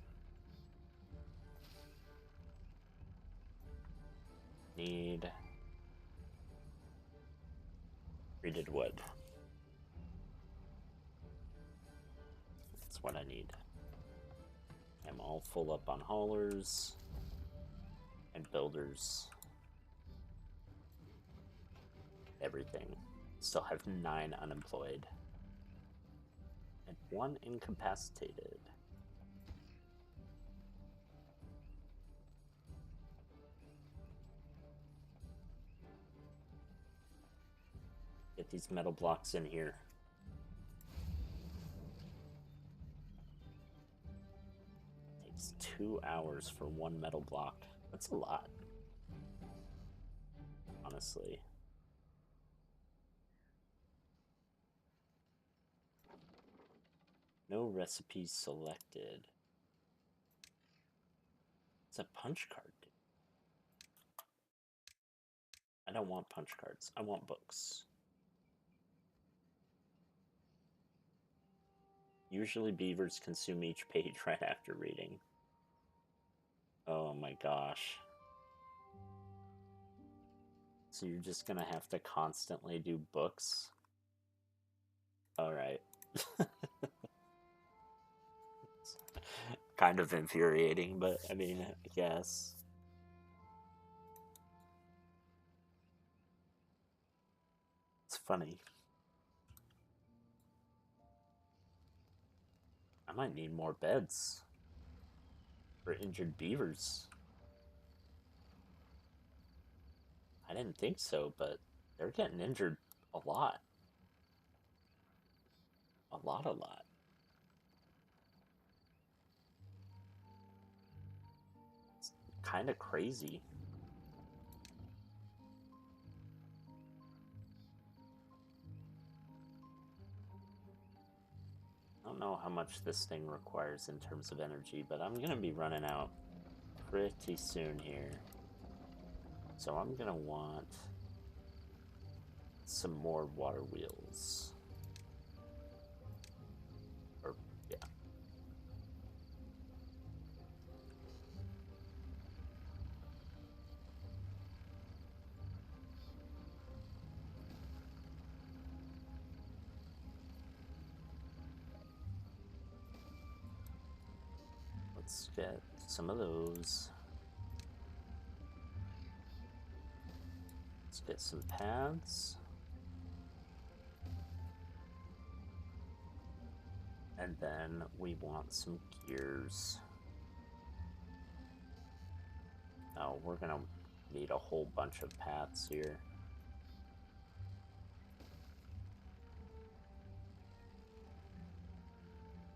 Need treated wood. That's what I need. I'm all full up on haulers and builders. Everything. Still have 9 unemployed. And 1 incapacitated. Get these metal blocks in here. Takes 2 hours for 1 metal block. That's a lot. Honestly. No recipes selected. It's a punch card. I don't want punch cards. I want books. Usually beavers consume each page right after reading. Oh my gosh. So you're just gonna have to constantly do books? Alright. Kind of infuriating, but I mean, I guess. It's funny. I might need more beds for injured beavers. I didn't think so, but they're getting injured a lot. A lot. It's kind of crazy. I don't know how much this thing requires in terms of energy, but I'm gonna be running out pretty soon here. So I'm gonna want some more water wheels. Or, yeah. Let's get some of those. Let's get some pads. And then we want some gears. Oh, we're gonna need a whole bunch of paths here.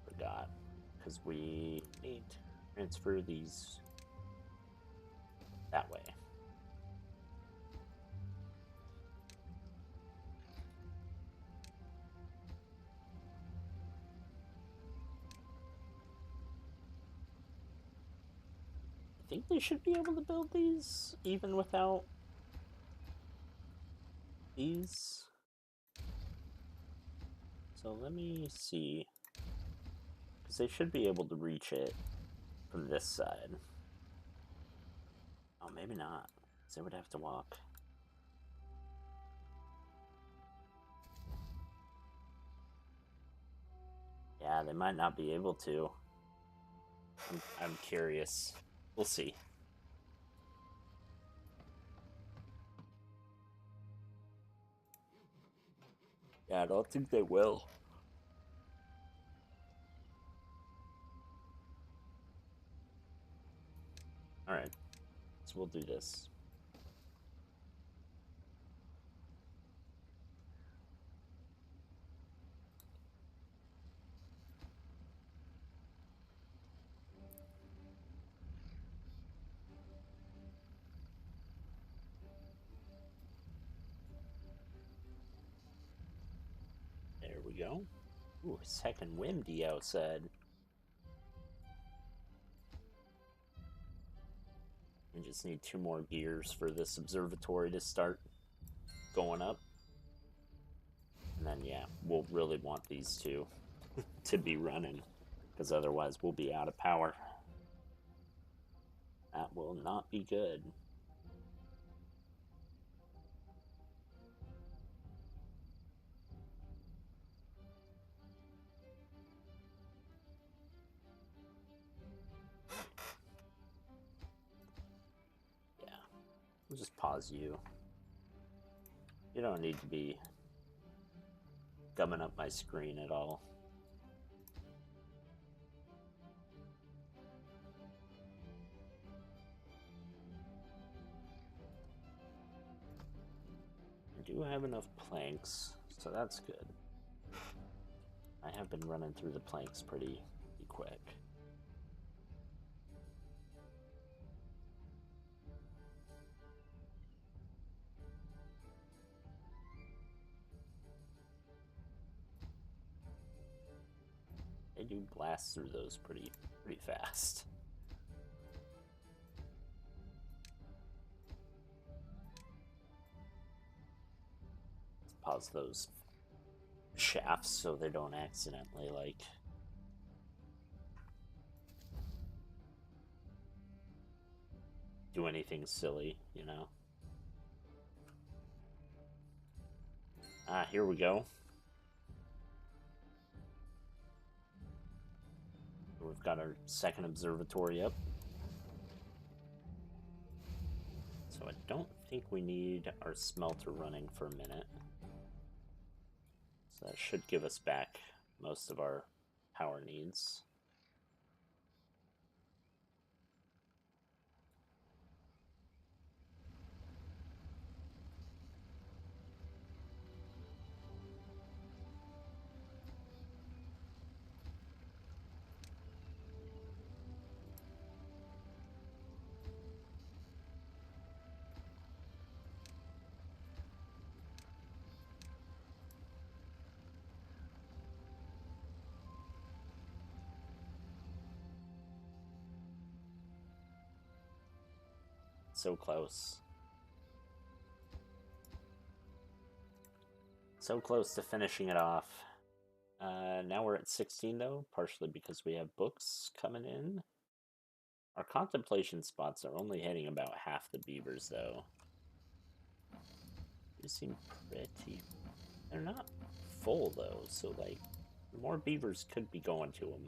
Forgot. Because we need to transfer these that way. I think they should be able to build these even without these. So let me see. Because they should be able to reach it from this side. Oh, maybe not. Because they would have to walk. Yeah, they might not be able to. I'm curious. We'll see. Yeah, I don't think they will. Alright. So we'll do this. There we go. Ooh, second windy outside. We just need 2 more gears for this observatory to start going up. And then, yeah, we'll really want these two to be running, because otherwise we'll be out of power. That will not be good. Yeah, we'll just pause you. You don't need to be gumming up my screen at all. I do have enough planks, so that's good. I have been running through the planks pretty quick. They do blast through those pretty fast. Let's pause those shafts so they don't accidentally, like, do anything silly, you know? Ah, here we go. We've got our second observatory up. So I don't think we need our smelter running for a minute. So that should give us back most of our power needs. So close. So close to finishing it off. Now we're at 16 though, partially because we have books coming in. Our contemplation spots are only hitting about half the beavers though. They seem pretty... They're not full though, so like more beavers could be going to them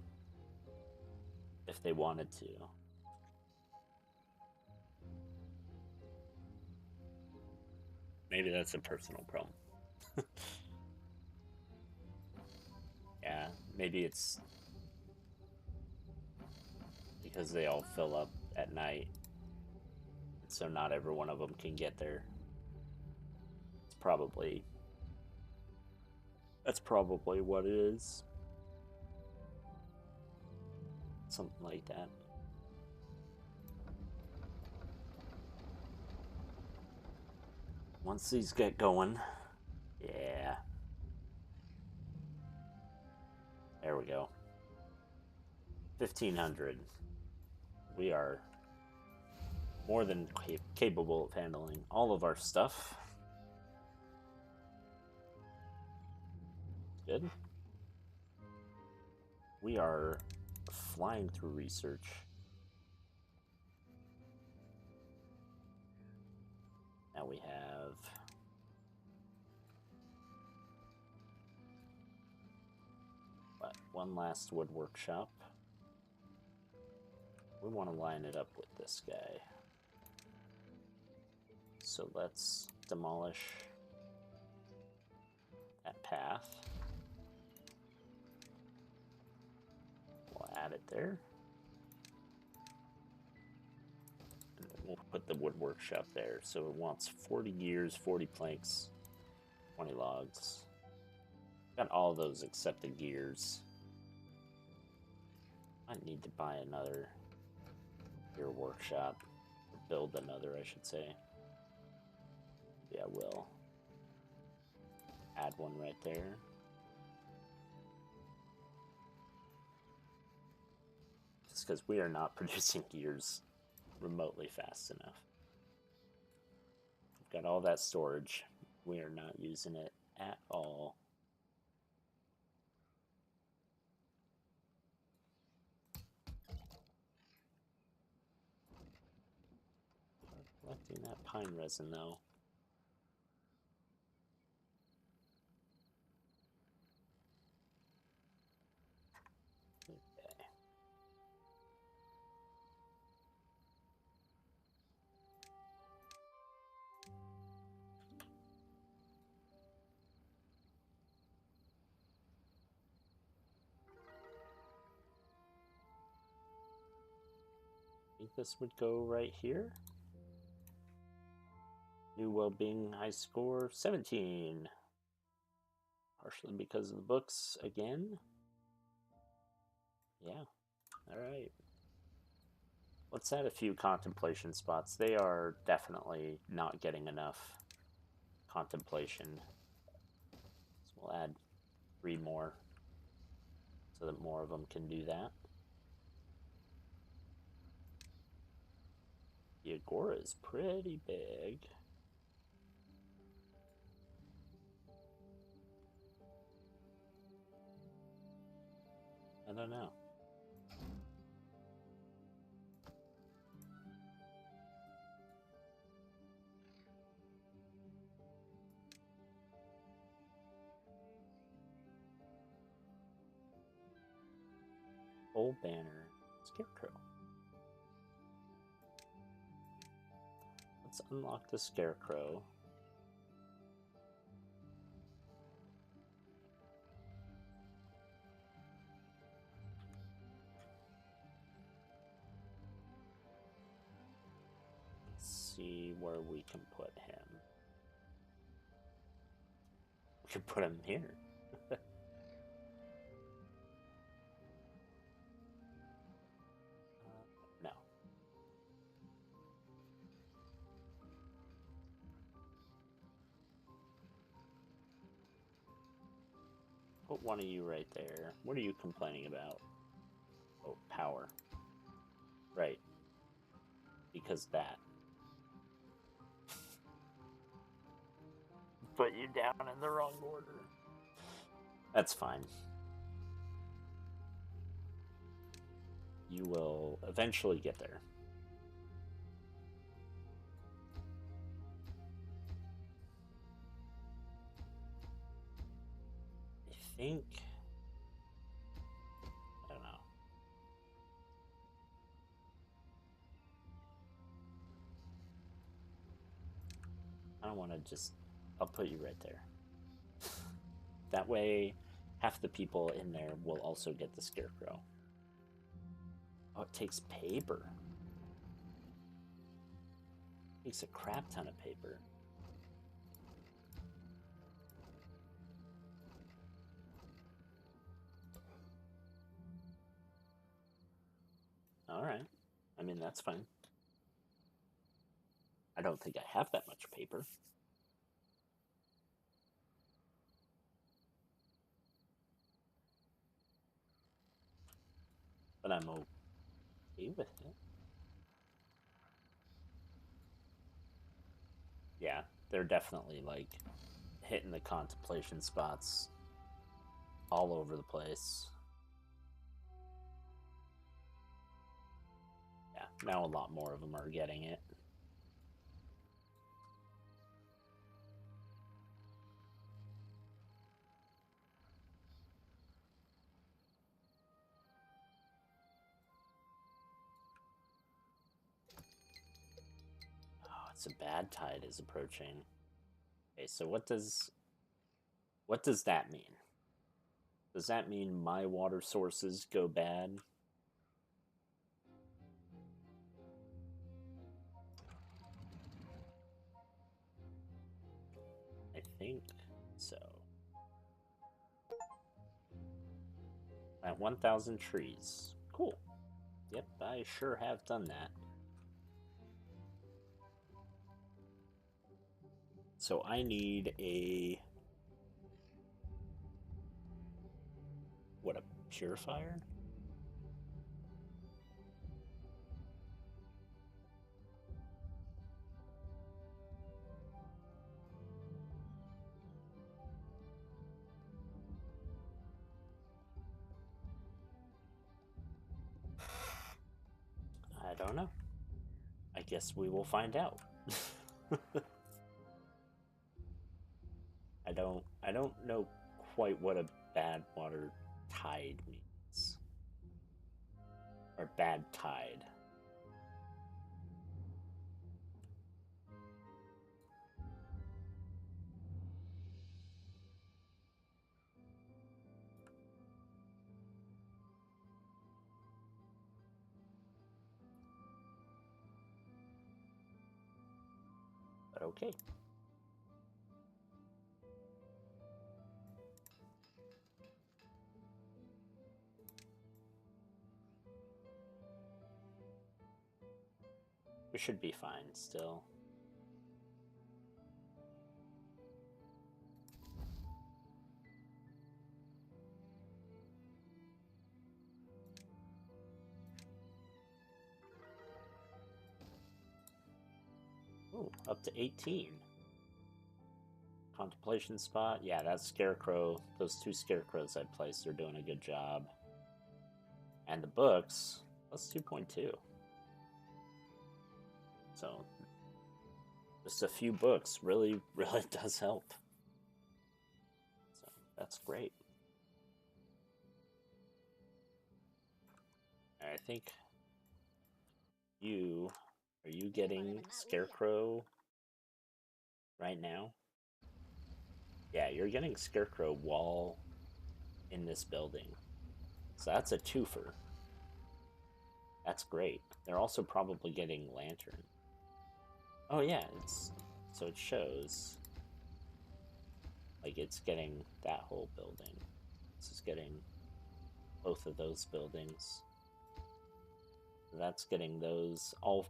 if they wanted to. Maybe that's a personal problem. Yeah, maybe it's because they all fill up at night, so not every one of them can get there. It's probably... That's probably what it is. Something like that. Once these get going, yeah. There we go. 1,500. We are more than capable of handling all of our stuff. Good. We are flying through research. Now we have... What, one last wood workshop. We want to line it up with this guy. So let's demolish that path. We'll add it there. And then we'll put the wood workshop there. So it wants 40 gears, 40 planks, 20 logs. Got all those except the gears. I need to buy another gear workshop. Or build another, I should say. Yeah, I will. Add one right there. Just because we are not producing gears remotely fast enough. We've got all that storage. We are not using it at all. Collecting that pine resin though. Okay. I think this would go right here. New well-being high score 17. Partially because of the books again. Yeah. Alright. Let's add a few contemplation spots. They are definitely not getting enough contemplation. So we'll add 3 more so that more of them can do that. The agora is pretty big. I don't know. Old banner. Scarecrow. Let's unlock the Scarecrow. Let's see where we can put him. We could put him here. No. Put one of you right there. What are you complaining about? Oh, power. Right. Because that. put you down in the wrong order. That's fine. You will eventually get there. I think... I don't know. I don't want to just... I'll put you right there. That way, half the people in there will also get the scarecrow. Oh, it takes paper. It takes a crap ton of paper. Alright. I mean, that's fine. I don't think I have that much paper. But I'm okay with it. Yeah, they're definitely, like, hitting the contemplation spots all over the place. Yeah, now a lot more of them are getting it. Oh, it's a bad tide is approaching. Okay, so what does that mean? Does that mean my water sources go bad? I think so. At 1,000 trees. Cool. Yep, I sure have done that. So I need a... What, a purifier? I don't know. I guess we will find out. I don't know quite what a bad water tide means. Or bad tide. But okay. We should be fine still. Ooh, up to 18. Contemplation spot. Yeah, that scarecrow, those 2 scarecrows I placed are doing a good job. And the books, plus 2.2. So, just a few books really does help. So, that's great. I think are you getting scarecrow right now? Yeah, you're getting scarecrow while in this building. So that's a twofer. That's great. They're also probably getting lantern. Oh yeah, so it shows like it's getting that whole building. This is getting both of those buildings. That's getting those all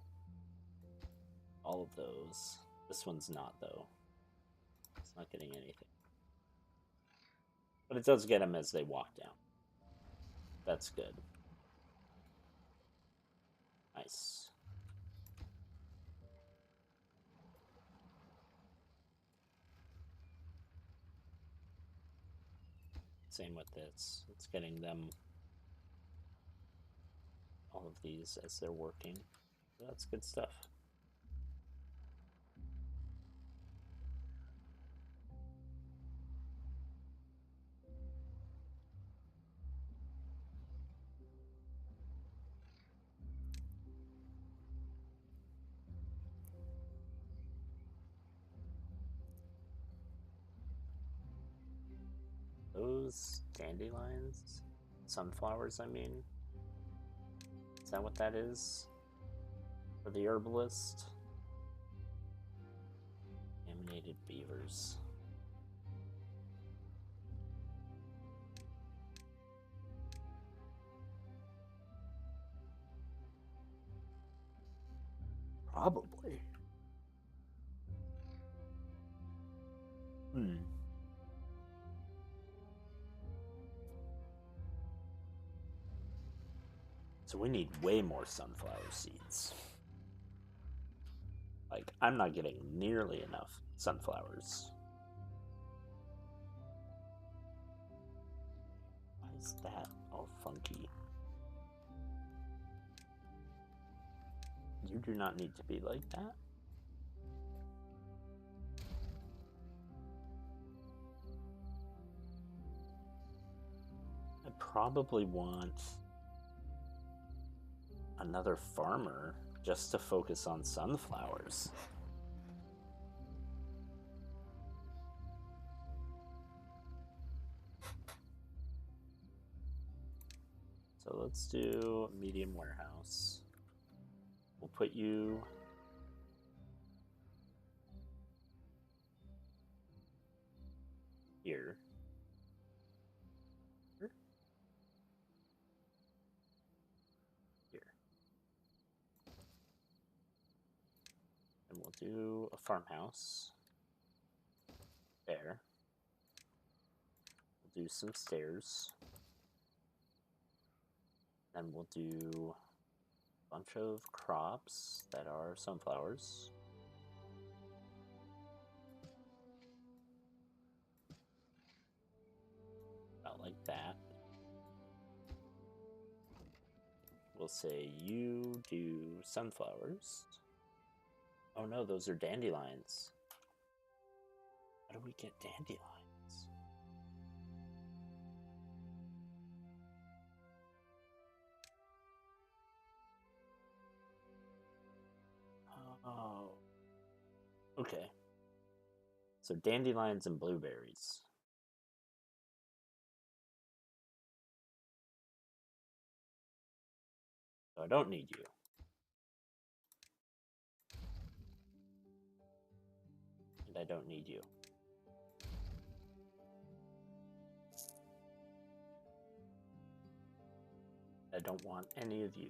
of those. This one's not though. It's not getting anything. But it does get them as they walk down. That's good. Nice. Same with this. It's getting them all of these as they're working. So that's good stuff. Those dandelions? Sunflowers, I mean. Is that what that is? For the herbalist? Animated beavers. Probably. So we need way more sunflower seeds. Like, I'm not getting nearly enough sunflowers. Why is that all funky? You do not need to be like that. I probably want another farmer just to focus on sunflowers. So let's do a medium warehouse. We'll put you here. Here. And we'll do a farmhouse there. We'll do some stairs. Then we'll do a bunch of crops that are sunflowers. About like that. We'll say you do sunflowers. Oh no, those are dandelions. How do we get dandelions? Oh. Okay. So dandelions and blueberries. So I don't need you. And I don't need you. I don't want any of you.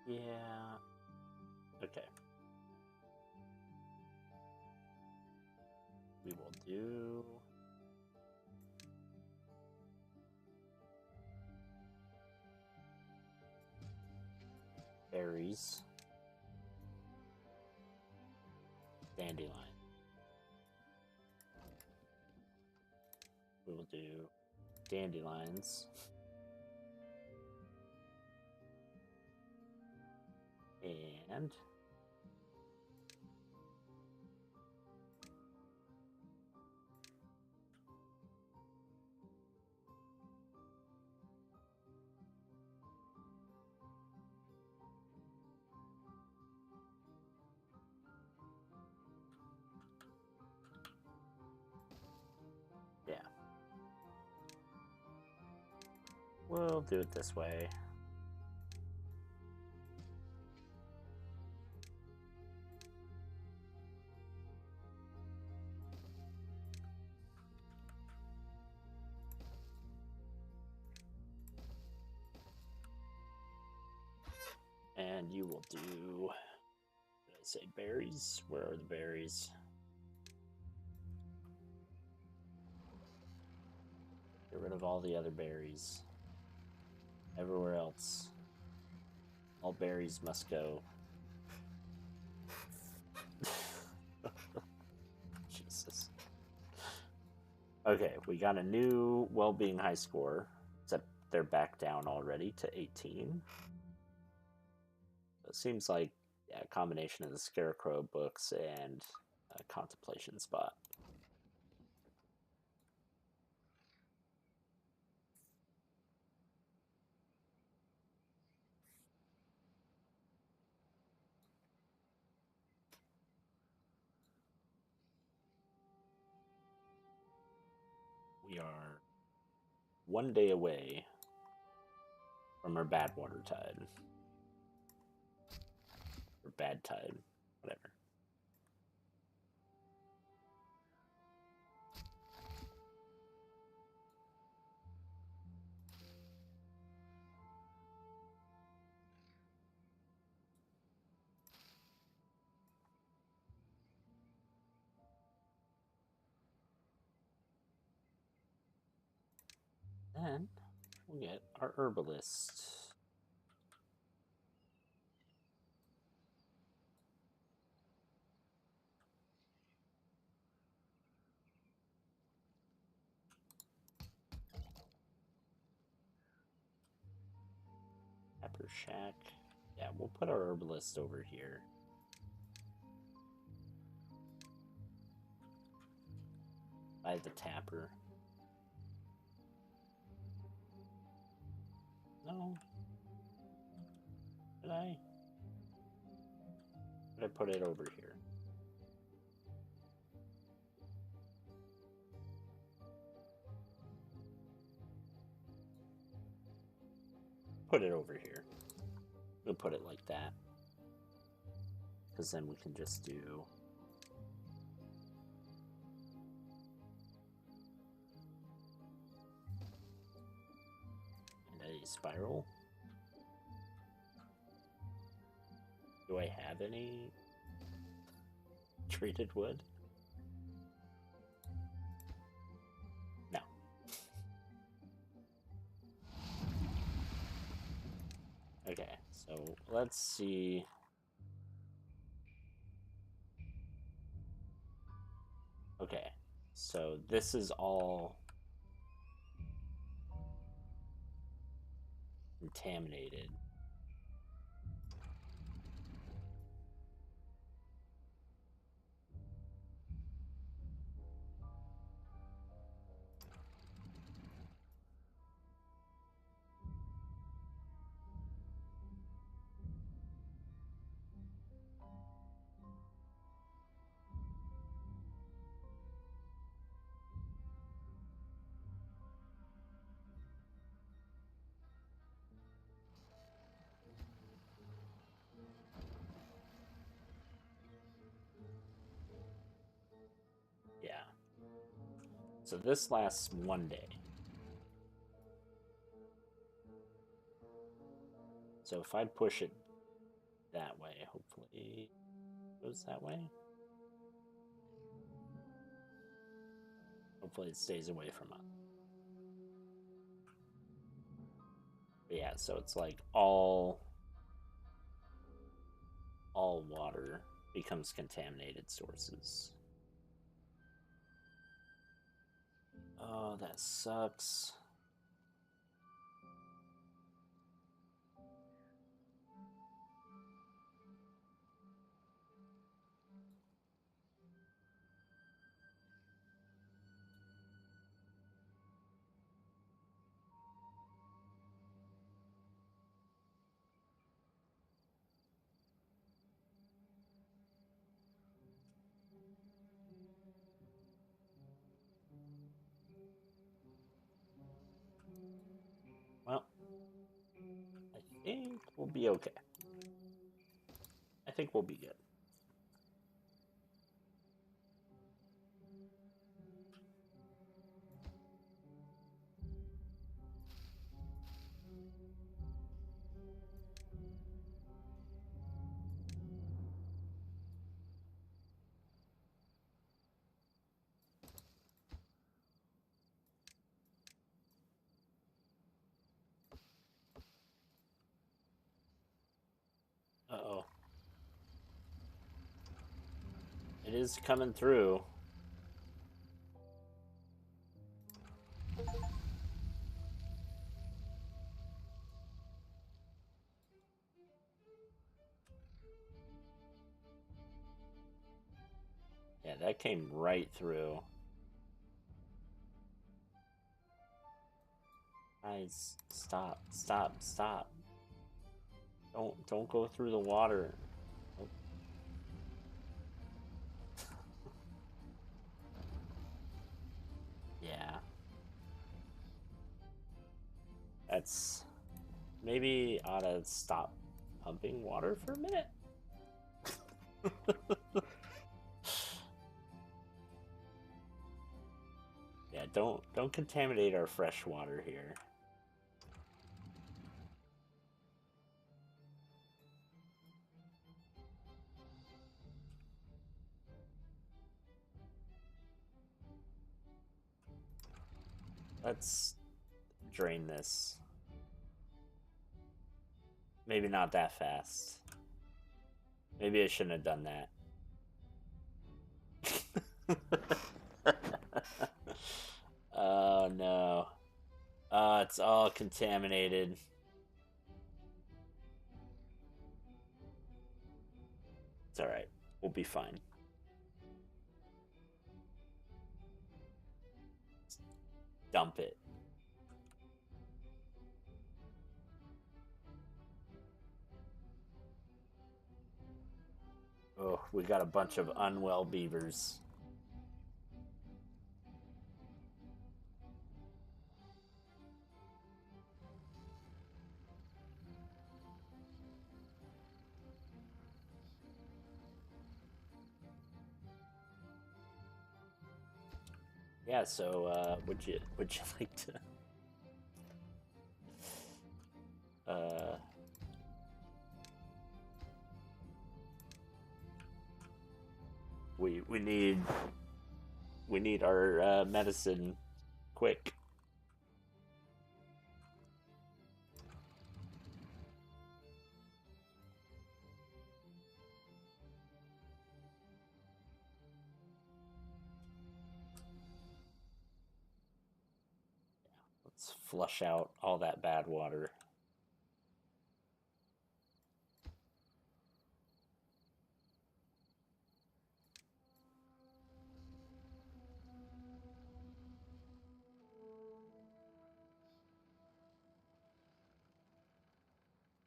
Yeah. Okay. We will do berries. Dandelion. We will do dandelions. And yeah. We'll do it this way. And you will do, did I say berries? Where are the berries? Get rid of all the other berries. Everywhere else. All berries must go. Jesus. Okay, we got a new well-being high score, except they're back down already to 18. So it seems like a combination of the Scarecrow books and a contemplation spot. We are 1 day away from our bad water tide. Or bad tide, whatever. Then we'll get our herbalist. Pepper Shack. Yeah, we'll put our herbalist over here. By the tapper. No. Did I? Did I put it over here? Put it over here. We'll put it like that. Because then we can just do... and a spiral. Do I have any treated wood? No. Okay, so let's see. Okay, so this is all contaminated. Yeah. So this lasts 1 day. So if I push it that way, hopefully it goes that way. Hopefully it stays away from us. But yeah, so it's like all water becomes contaminated sources. Oh, that sucks. Well, I think we'll be okay. I think we'll be good. is coming through. Yeah, that came right through. Guys, stop, stop, stop. Don't go through the water. Oh. Yeah. That's... Maybe ought to stop pumping water for a minute. Yeah, don't contaminate our fresh water here. Let's drain this. Maybe not that fast. Maybe I shouldn't have done that. Oh no. It's all contaminated. It's alright. We'll be fine. Dump it. Oh, we got a bunch of unwell beavers. Yeah, so would you like to we need our medicine quick. Let's flush out all that bad water.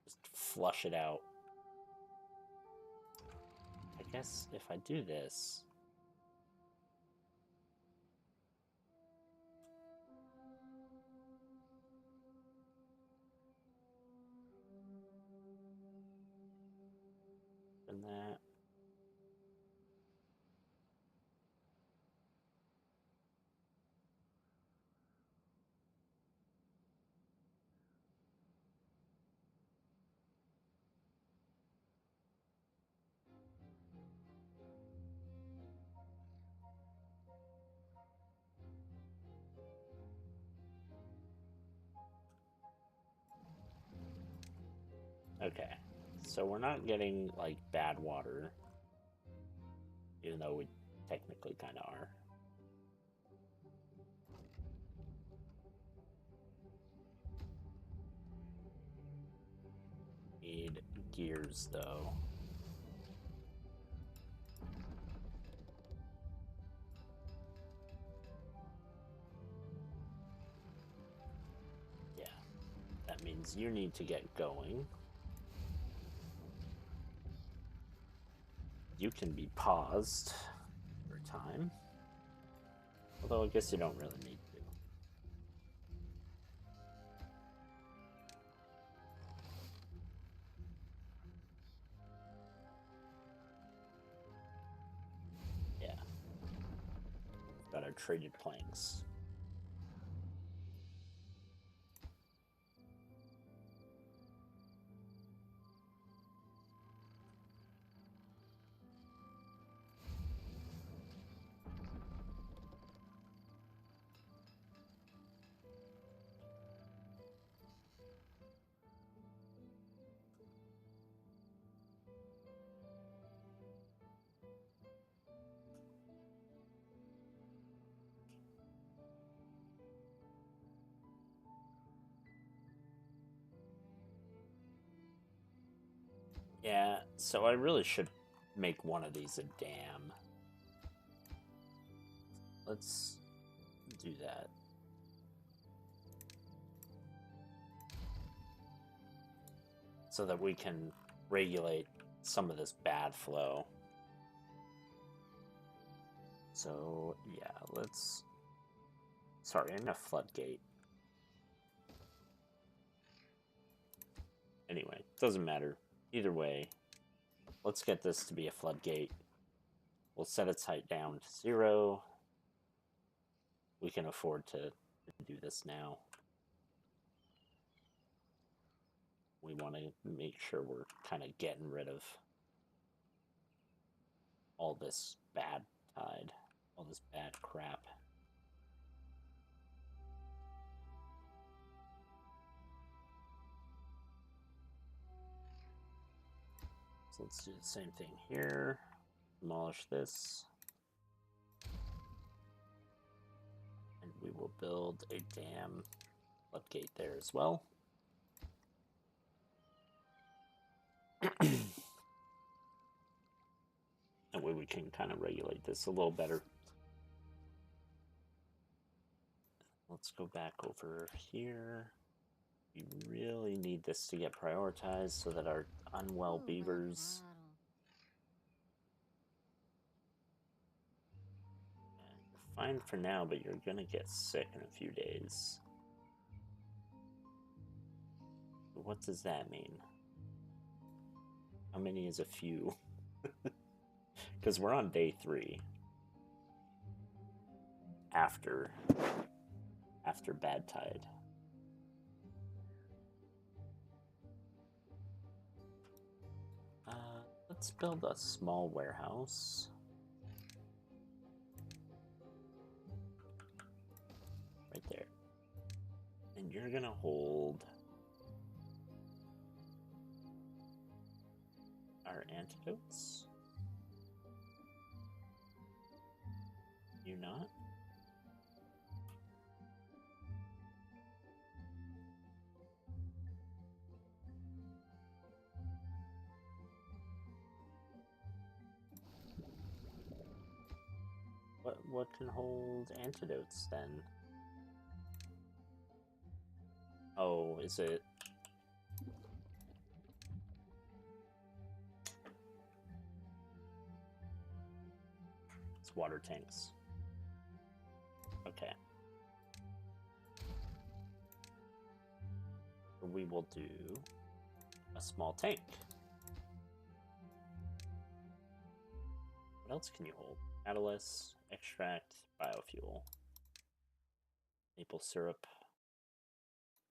Just flush it out. I guess if I do this... and that... Okay, so we're not getting, like, bad water, even though we technically kind of are. Need gears, though. Yeah, that means you need to get going. You can be paused for time. Although I guess you don't really need to. Yeah. Got our traded planks. Yeah, so I really should make one of these a dam. Let's do that. So that we can regulate some of this bad flow. So, yeah, let's... Sorry, I'm a floodgate. Anyway, doesn't matter. Either way, let's get this to be a floodgate. We'll set its height down to 0. We can afford to do this now. We want to make sure we're kind of getting rid of all this bad tide, all this bad crap. So let's do the same thing here. Demolish this. And we will build a dam floodgate there as well. That way we can kind of regulate this a little better. Let's go back over here. We really need this to get prioritized so that our unwell beavers... You're fine for now, but you're gonna get sick in a few days. What does that mean? How many is a few? Because we're on day 3. After bad tide. Let's build a small warehouse. Right there. And you're gonna hold our antidotes. You not? What can hold antidotes then? Oh, is it? It's water tanks. Okay. We will do a small tank. What else can you hold? Catalyst, extract, biofuel, maple syrup,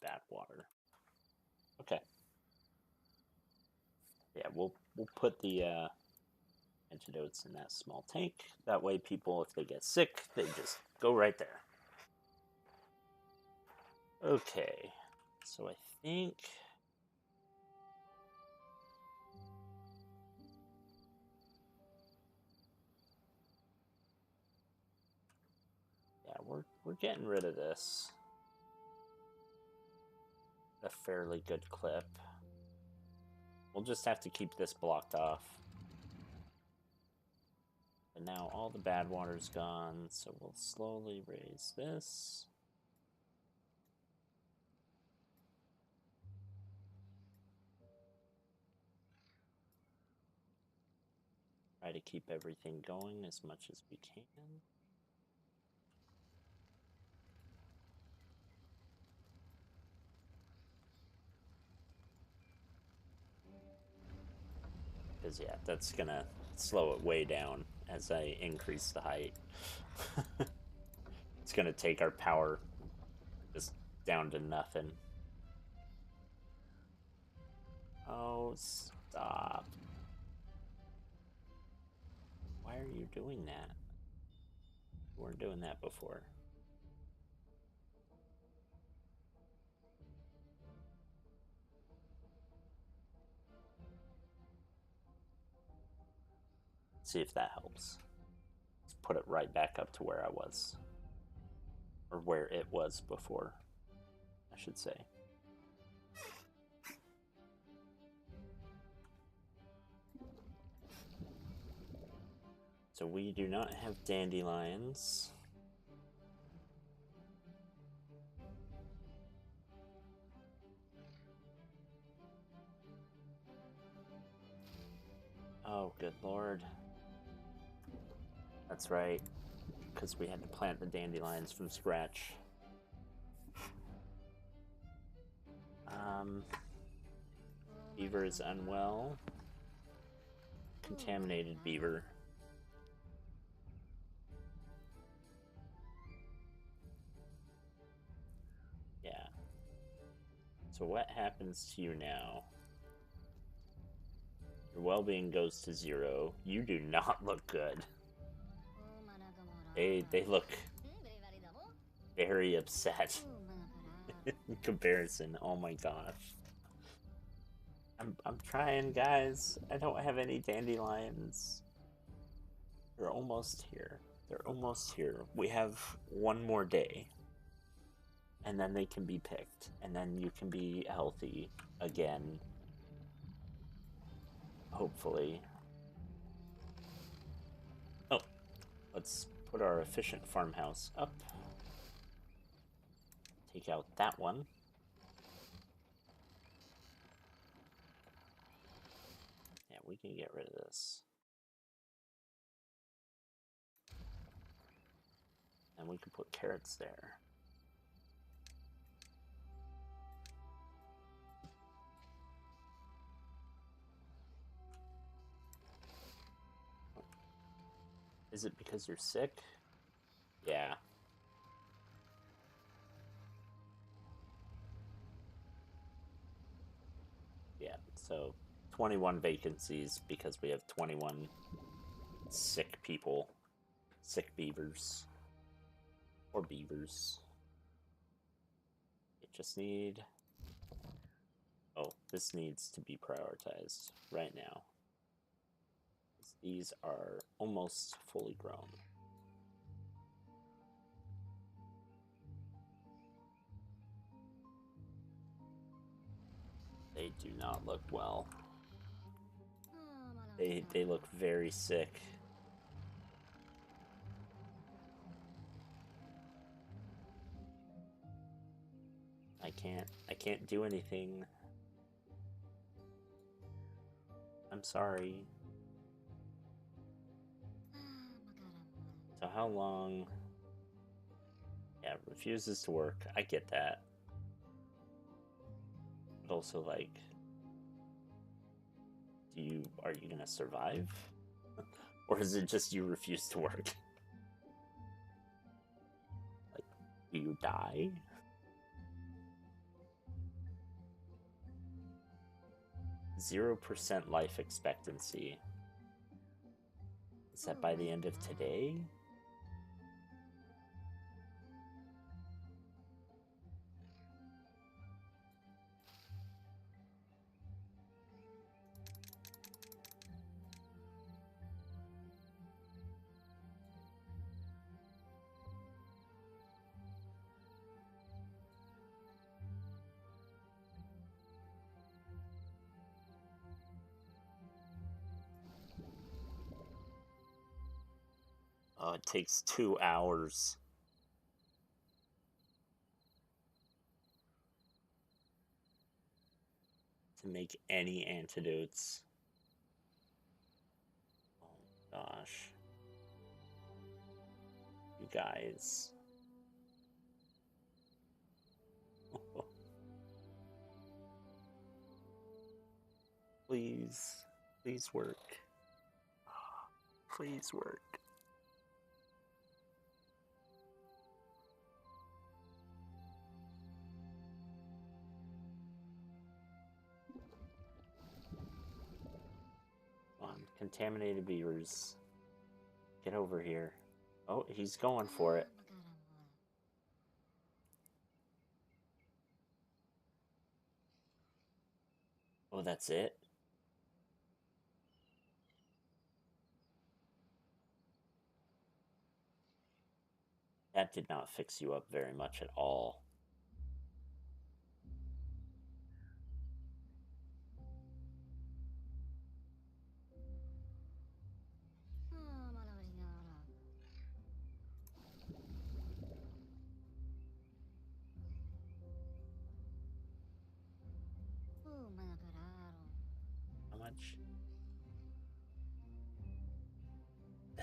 bad water. Okay. Yeah, we'll put the antidotes in that small tank. That way people, if they get sick, they just go right there. Okay. So I think... Yeah, we're getting rid of this. A fairly good clip. We'll just have to keep this blocked off. But now all the bad water's gone, so we'll slowly raise this. Try to keep everything going as much as we can. Because, yeah, that's gonna slow it way down as I increase the height. It's gonna take our power just down to nothing. Oh, stop. Why are you doing that? You weren't doing that before. See if that helps. Let's put it right back up to where I was. Or where it was before, I should say. So we do not have dandelions. Oh, good lord. That's right, because we had to plant the dandelions from scratch. Beaver is unwell. Contaminated beaver. Yeah. So what happens to you now? Your well-being goes to 0. You do not look good. They look very upset in comparison. Oh my gosh. I'm trying, guys. I don't have any dandelions. They're almost here. They're almost here. We have one more day. And then they can be picked. And then you can be healthy again. Hopefully. Oh, let's put our efficient farmhouse up. Take out that one. Yeah, we can get rid of this. And we can put carrots there. Is it because you're sick? Yeah. Yeah, so 21 vacancies because we have 21 sick people. Sick beavers. Or beavers. It just need... Oh, this needs to be prioritized right now. These are almost fully grown. They do not look well. They look very sick. I can't do anything. I'm sorry. So how long? Yeah, refuses to work. I get that. But also, like, are you gonna survive? Or is it just you refuse to work? Like, do you die? %0 life expectancy. Is that by the end of today? Oh, it takes 2 hours. To make any antidotes. Oh gosh. You guys. Please. Please work. Please work. Come on, contaminated beavers. Get over here. Oh, he's going for it. Oh, that's it? That did not fix you up very much at all.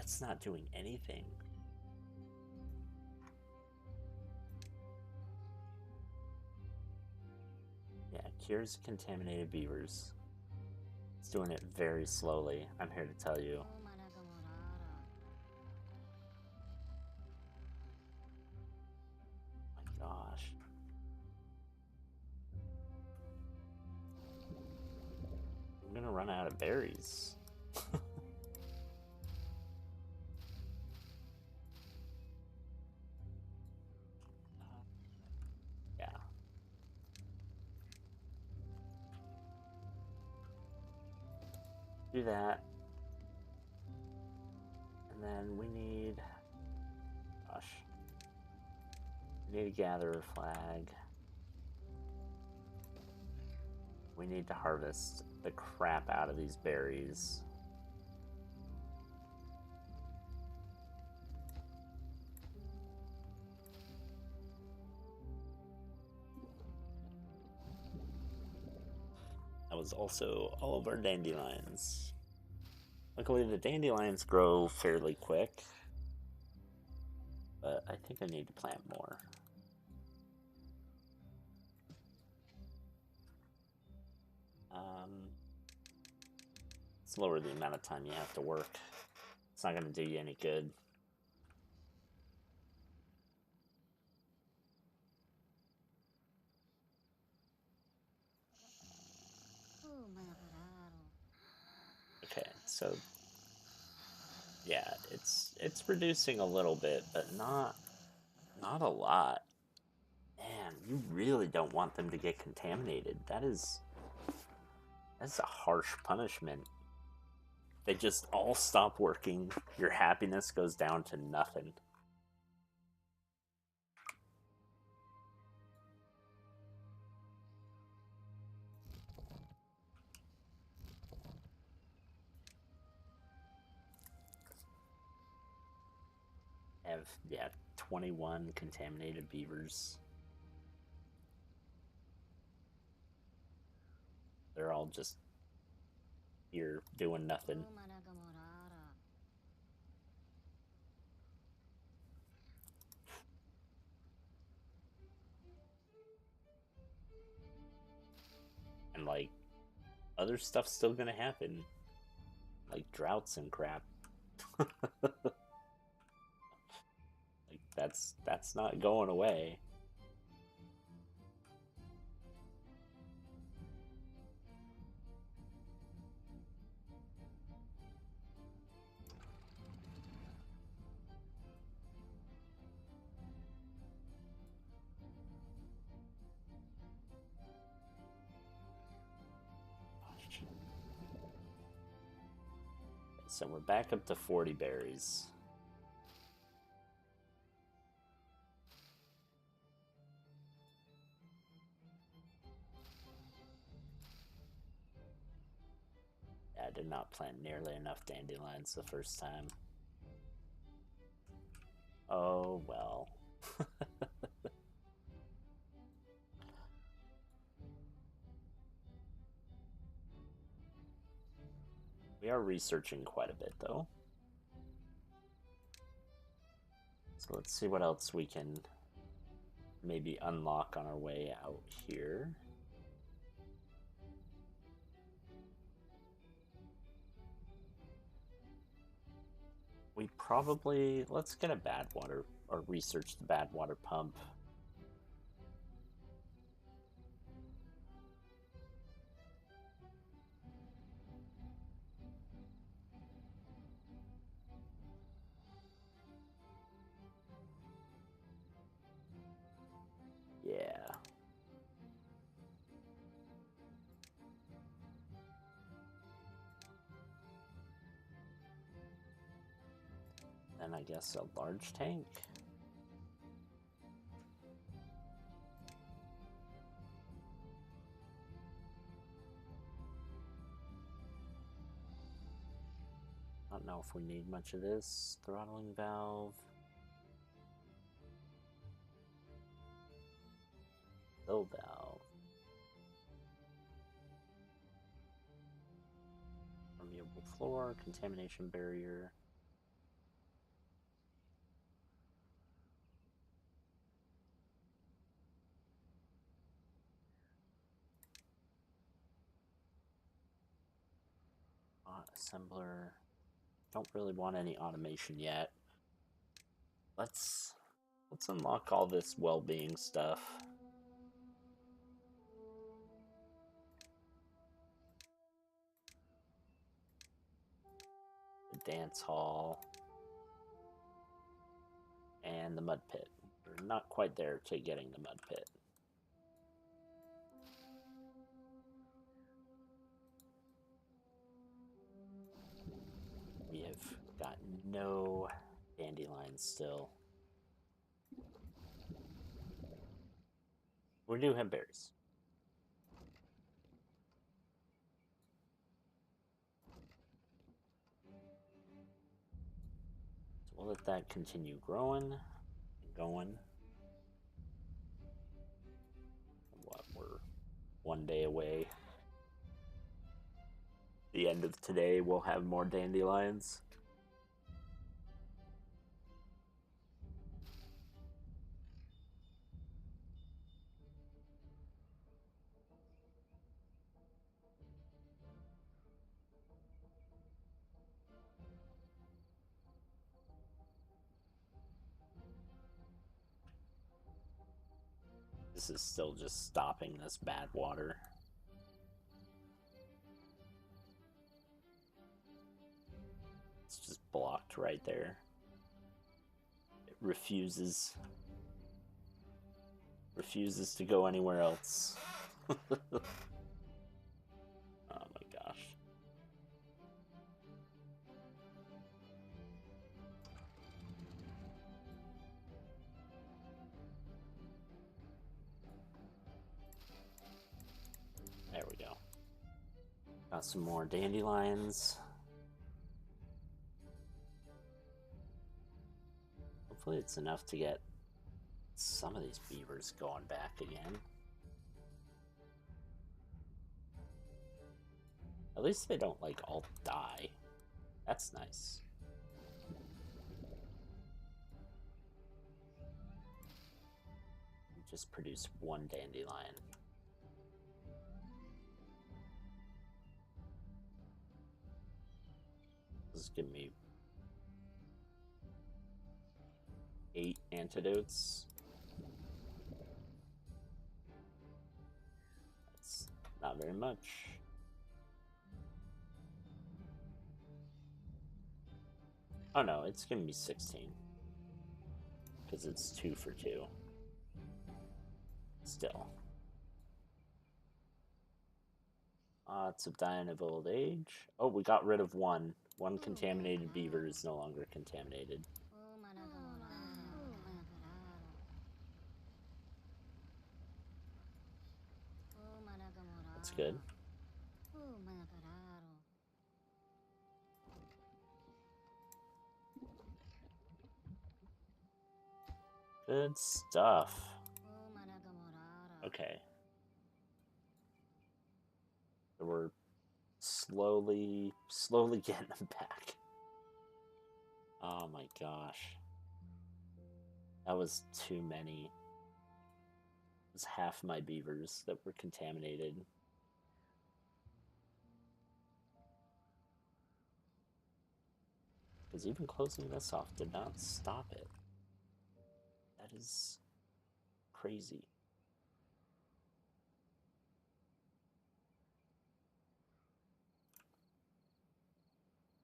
That's not doing anything. Yeah, cures contaminated beavers. It's doing it very slowly, I'm here to tell you. My gosh. I'm gonna run out of berries. Yeah. Do that. And then we need... Gosh. We need to gather a flag. We need to harvest the crap out of these berries. That was also all of our dandelions. Luckily, the dandelions grow fairly quick, but I think I need to plant more. Let's lower the amount of time you have to work. It's not going to do you any good. Okay, so yeah, it's reducing a little bit, but not a lot. Man, you really don't want them to get contaminated. That's a harsh punishment. They just all stop working. Your happiness goes down to nothing. Have, yeah, 21 contaminated beavers. They're all just here doing nothing. And like, other stuff's still gonna happen. Like droughts and crap. Like that's not going away. So we're back up to 40 berries. Yeah, I did not plant nearly enough dandelions the first time. Oh well. We are researching quite a bit though. So let's see what else we can maybe unlock on our way out here. We probably, let's get a bad water, or research the bad water pump. Yeah. Then I guess a large tank. I don't know if we need much of this. Throttling valve. Fill valve. Permeable floor, contamination barrier. Assembler. Don't really want any automation yet. Let's unlock all this well-being stuff. The dance hall. And the mud pit. We're not quite there to getting the mud pit. We have got no dandelions still. We do have berries. So we'll let that continue growing and going. What, we're 1 day away. The end of today, we'll have more dandelions. This is still just stopping this bad water. It's just blocked right there. It refuses to go anywhere else. Oh my gosh. There we go. Got some more dandelions. Hopefully it's enough to get some of these beavers going back again. At least they don't, like, all die. That's nice. Just produce 1 dandelion. This is giving me 8 antidotes. That's not very much. Oh no, it's gonna be 16. Because it's 2 for 2. Still. Odds of dying of old age. Oh, we got rid of 1. 1 contaminated beaver is no longer contaminated. That's good. Good stuff. Okay. So we're slowly getting them back. Oh my gosh. That was too many. It was half my beavers that were contaminated. Because even closing this off did not stop it. That is crazy.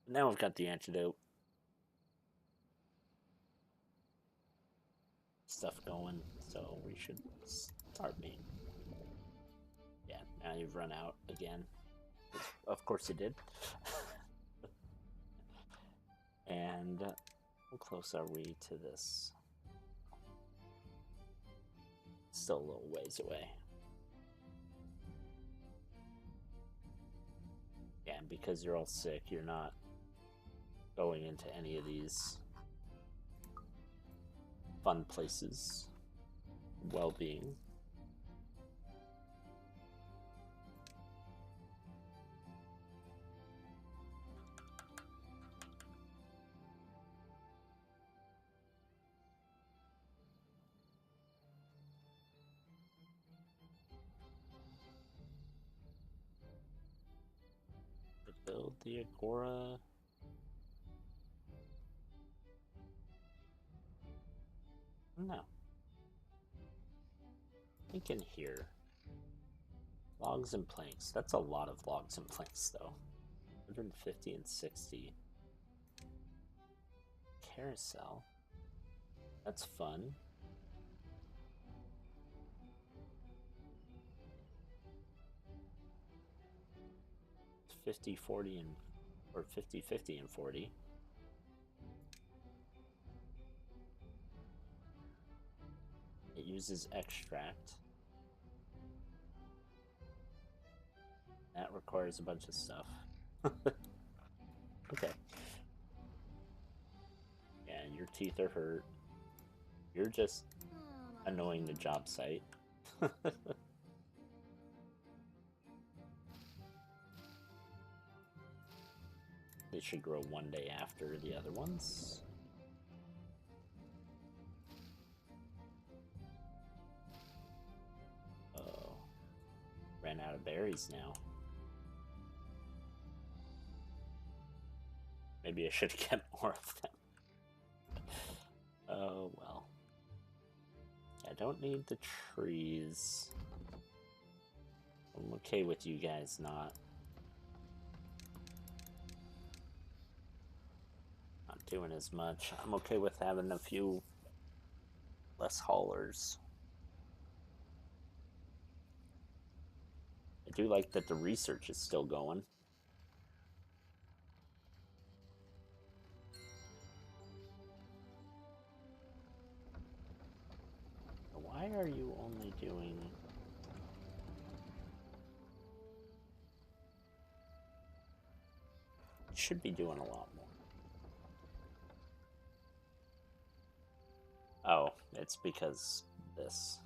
Now I've got the antidote stuff going, so we should start being. Yeah, now you've run out again. Of course you did. And how close are we to this? Still a little ways away. Yeah, and because you're all sick, you're not going into any of these fun places. Well-being. Build. the Agora? No. I think in here. Logs and planks. That's a lot of logs and planks, though. 150 and 60. Carousel. That's fun. It's 50, 40, and or 50, 50, and 40. It uses extract. That requires a bunch of stuff. Okay. Yeah, your teeth are hurt. You're just annoying the job site. They should grow one day after the other ones. Oh, ran out of berries now. Maybe I should have kept more of them. Oh well. I don't need the trees. I'm okay with you guys not doing as much. I'm okay with having a few less haulers. I do like that the research is still going. Why are you only doing... Should be doing a lot more. Oh, it's because this.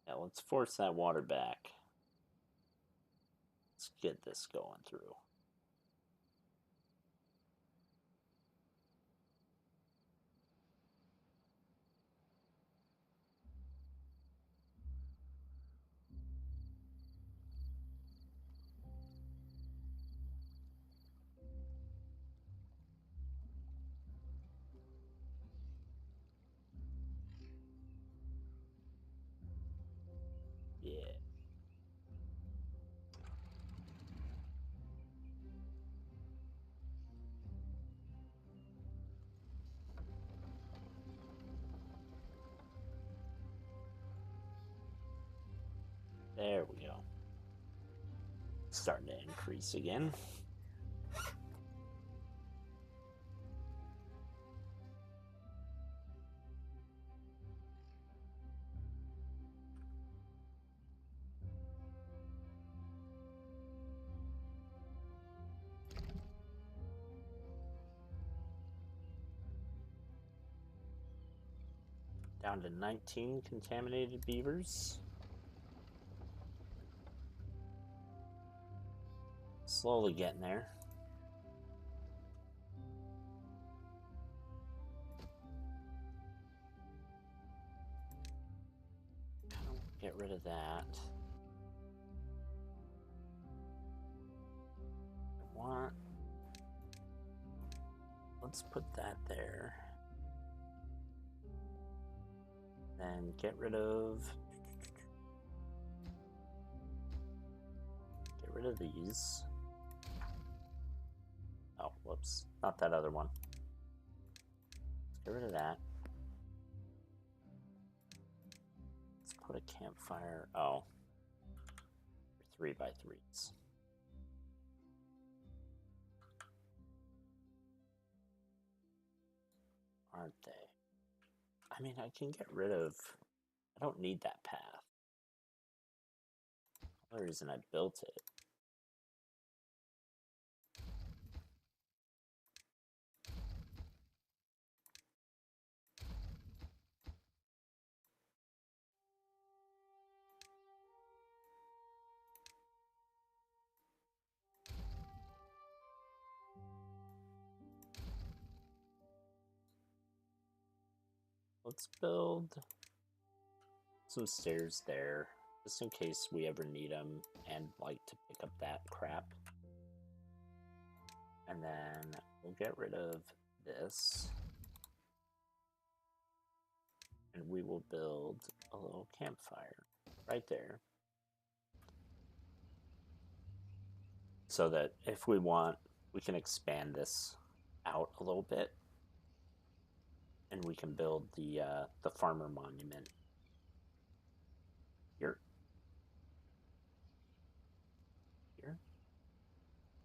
Yeah, let's force that water back. Let's get this going through. Yeah. There we go. Starting to increase again. Down to 19 contaminated beavers. Slowly getting there. Get rid of that. I want... Let's put that there. Then get rid of these. Oh, whoops. Not that other one. Let's get rid of that. Let's put a campfire. Oh. 3x3s. Aren't they? I mean, I can get rid of... I don't need that path. The reason I built it. let's build some stairs there, just in case we ever need them and like to pick up that crap. And then we'll get rid of this. And we will build a little campfire right there. So that if we want, we can expand this out a little bit. And we can build the farmer monument here. Here.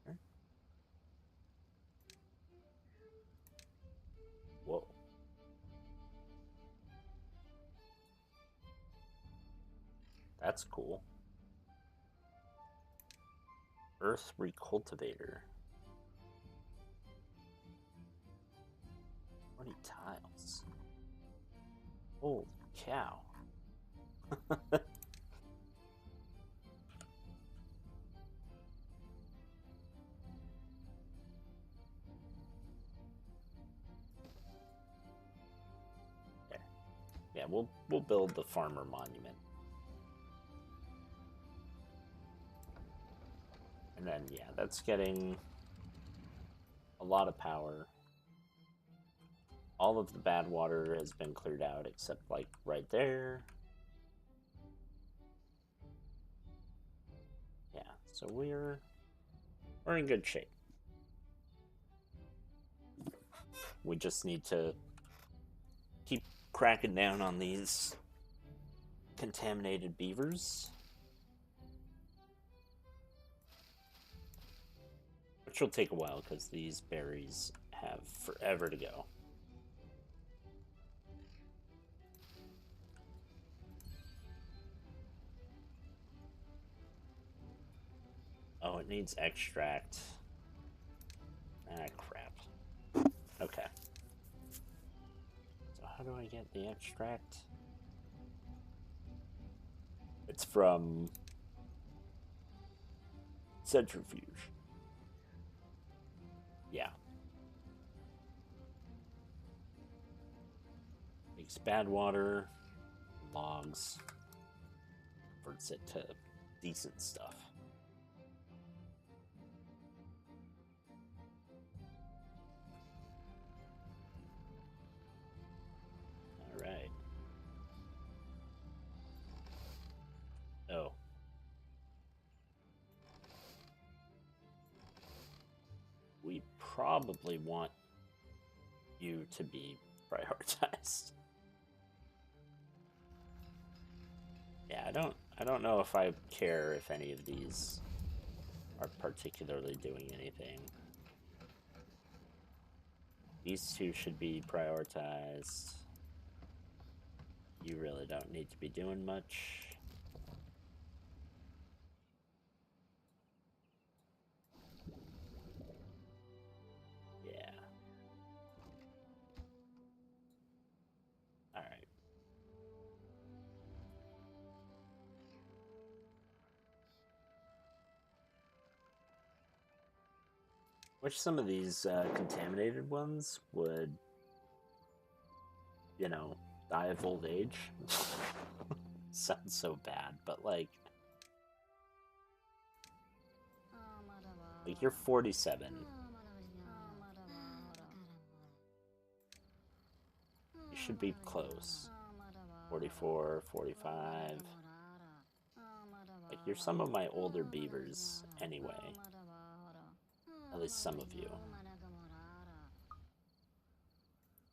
Here. Whoa. That's cool. Earth recultivator. 20 tiles. Holy cow. There. Yeah, we'll build the farmer monument. And then yeah, that's getting a lot of power. All of the bad water has been cleared out except like right there. Yeah, so we're in good shape. We just need to keep cracking down on these contaminated beavers. Which will take a while because these berries have forever to go. Oh, it needs extract. Ah, crap. Okay. So how do I get the extract? It's from centrifuge. Yeah. Makes bad water, logs, converts it to decent stuff. Alright. Oh. We probably want you to be prioritized. Yeah, I don't know if I care if any of these are particularly doing anything. These two should be prioritized. You really don't need to be doing much. Yeah. Alright. Wish some of these contaminated ones would, you know, die of old age. Sounds so bad, but like you're 47. You should be close. 44, 45. Like, you're some of my older beavers anyway. At least some of you.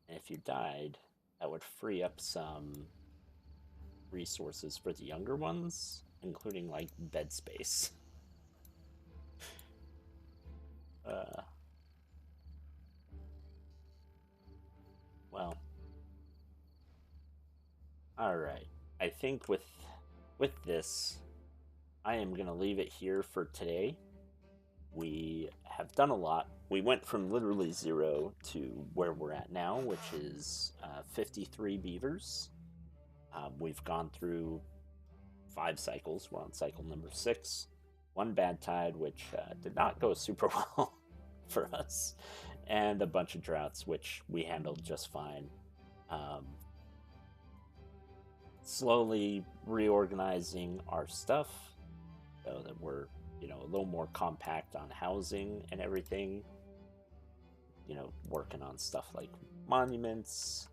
And if you died, that would free up some resources for the younger ones, including, like, bed space. Well. Alright. I think with this, I am going to leave it here for today. We have done a lot. We went from literally 0 to where we're at now, which is 53 beavers. We've gone through 5 cycles. We're on cycle number 6. One bad tide, which did not go super well for us. And a bunch of droughts, which we handled just fine. slowly reorganizing our stuff so that we're, a little more compact on housing and everything. Working on stuff like monuments,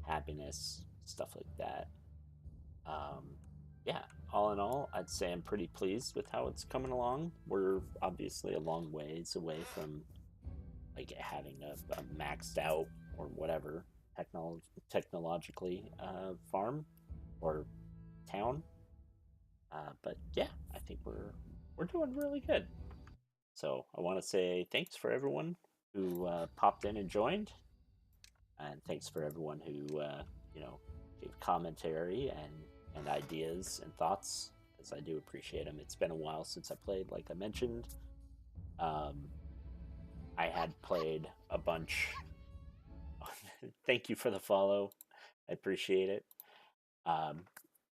happiness, stuff like that. Um, yeah, all in all, I'd say I'm pretty pleased with how it's coming along. We're obviously a long ways away from like having a maxed out or whatever technologically farm or town. But yeah, I think we're doing really good. So I want to say thanks for everyone who popped in and joined, and thanks for everyone who gave commentary and ideas and thoughts, because I do appreciate them. It's been a while since I played, like I mentioned. Um, I had played a bunch. Thank you for the follow. I appreciate it. Um,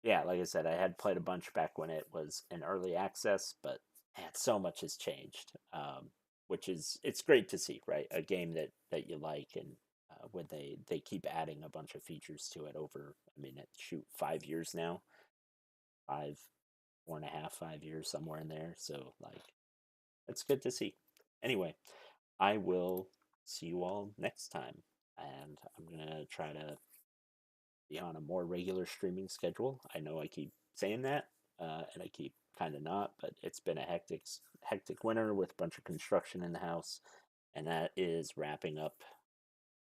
yeah, like I said, I had played a bunch back when it was in early access, but man, so much has changed. Which is it's great to see, right? A game that you like, and when they keep adding a bunch of features to it over, I mean, shoot, 5 years now, five, 4.5, 5 years, somewhere in there. So like, it's good to see. Anyway, I will see you all next time, and I'm gonna try to be on a more regular streaming schedule. I know I keep saying that, and I keep kind of not, but it's been a hectic winter with a bunch of construction in the house, and that is wrapping up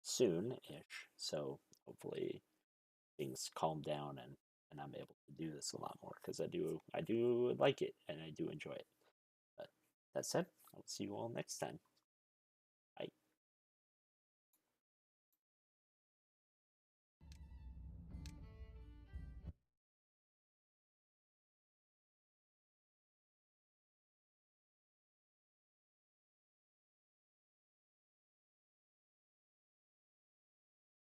soon-ish. So hopefully things calm down, and I'm able to do this a lot more, because I do like it and I do enjoy it. But that said, I'll see you all next time.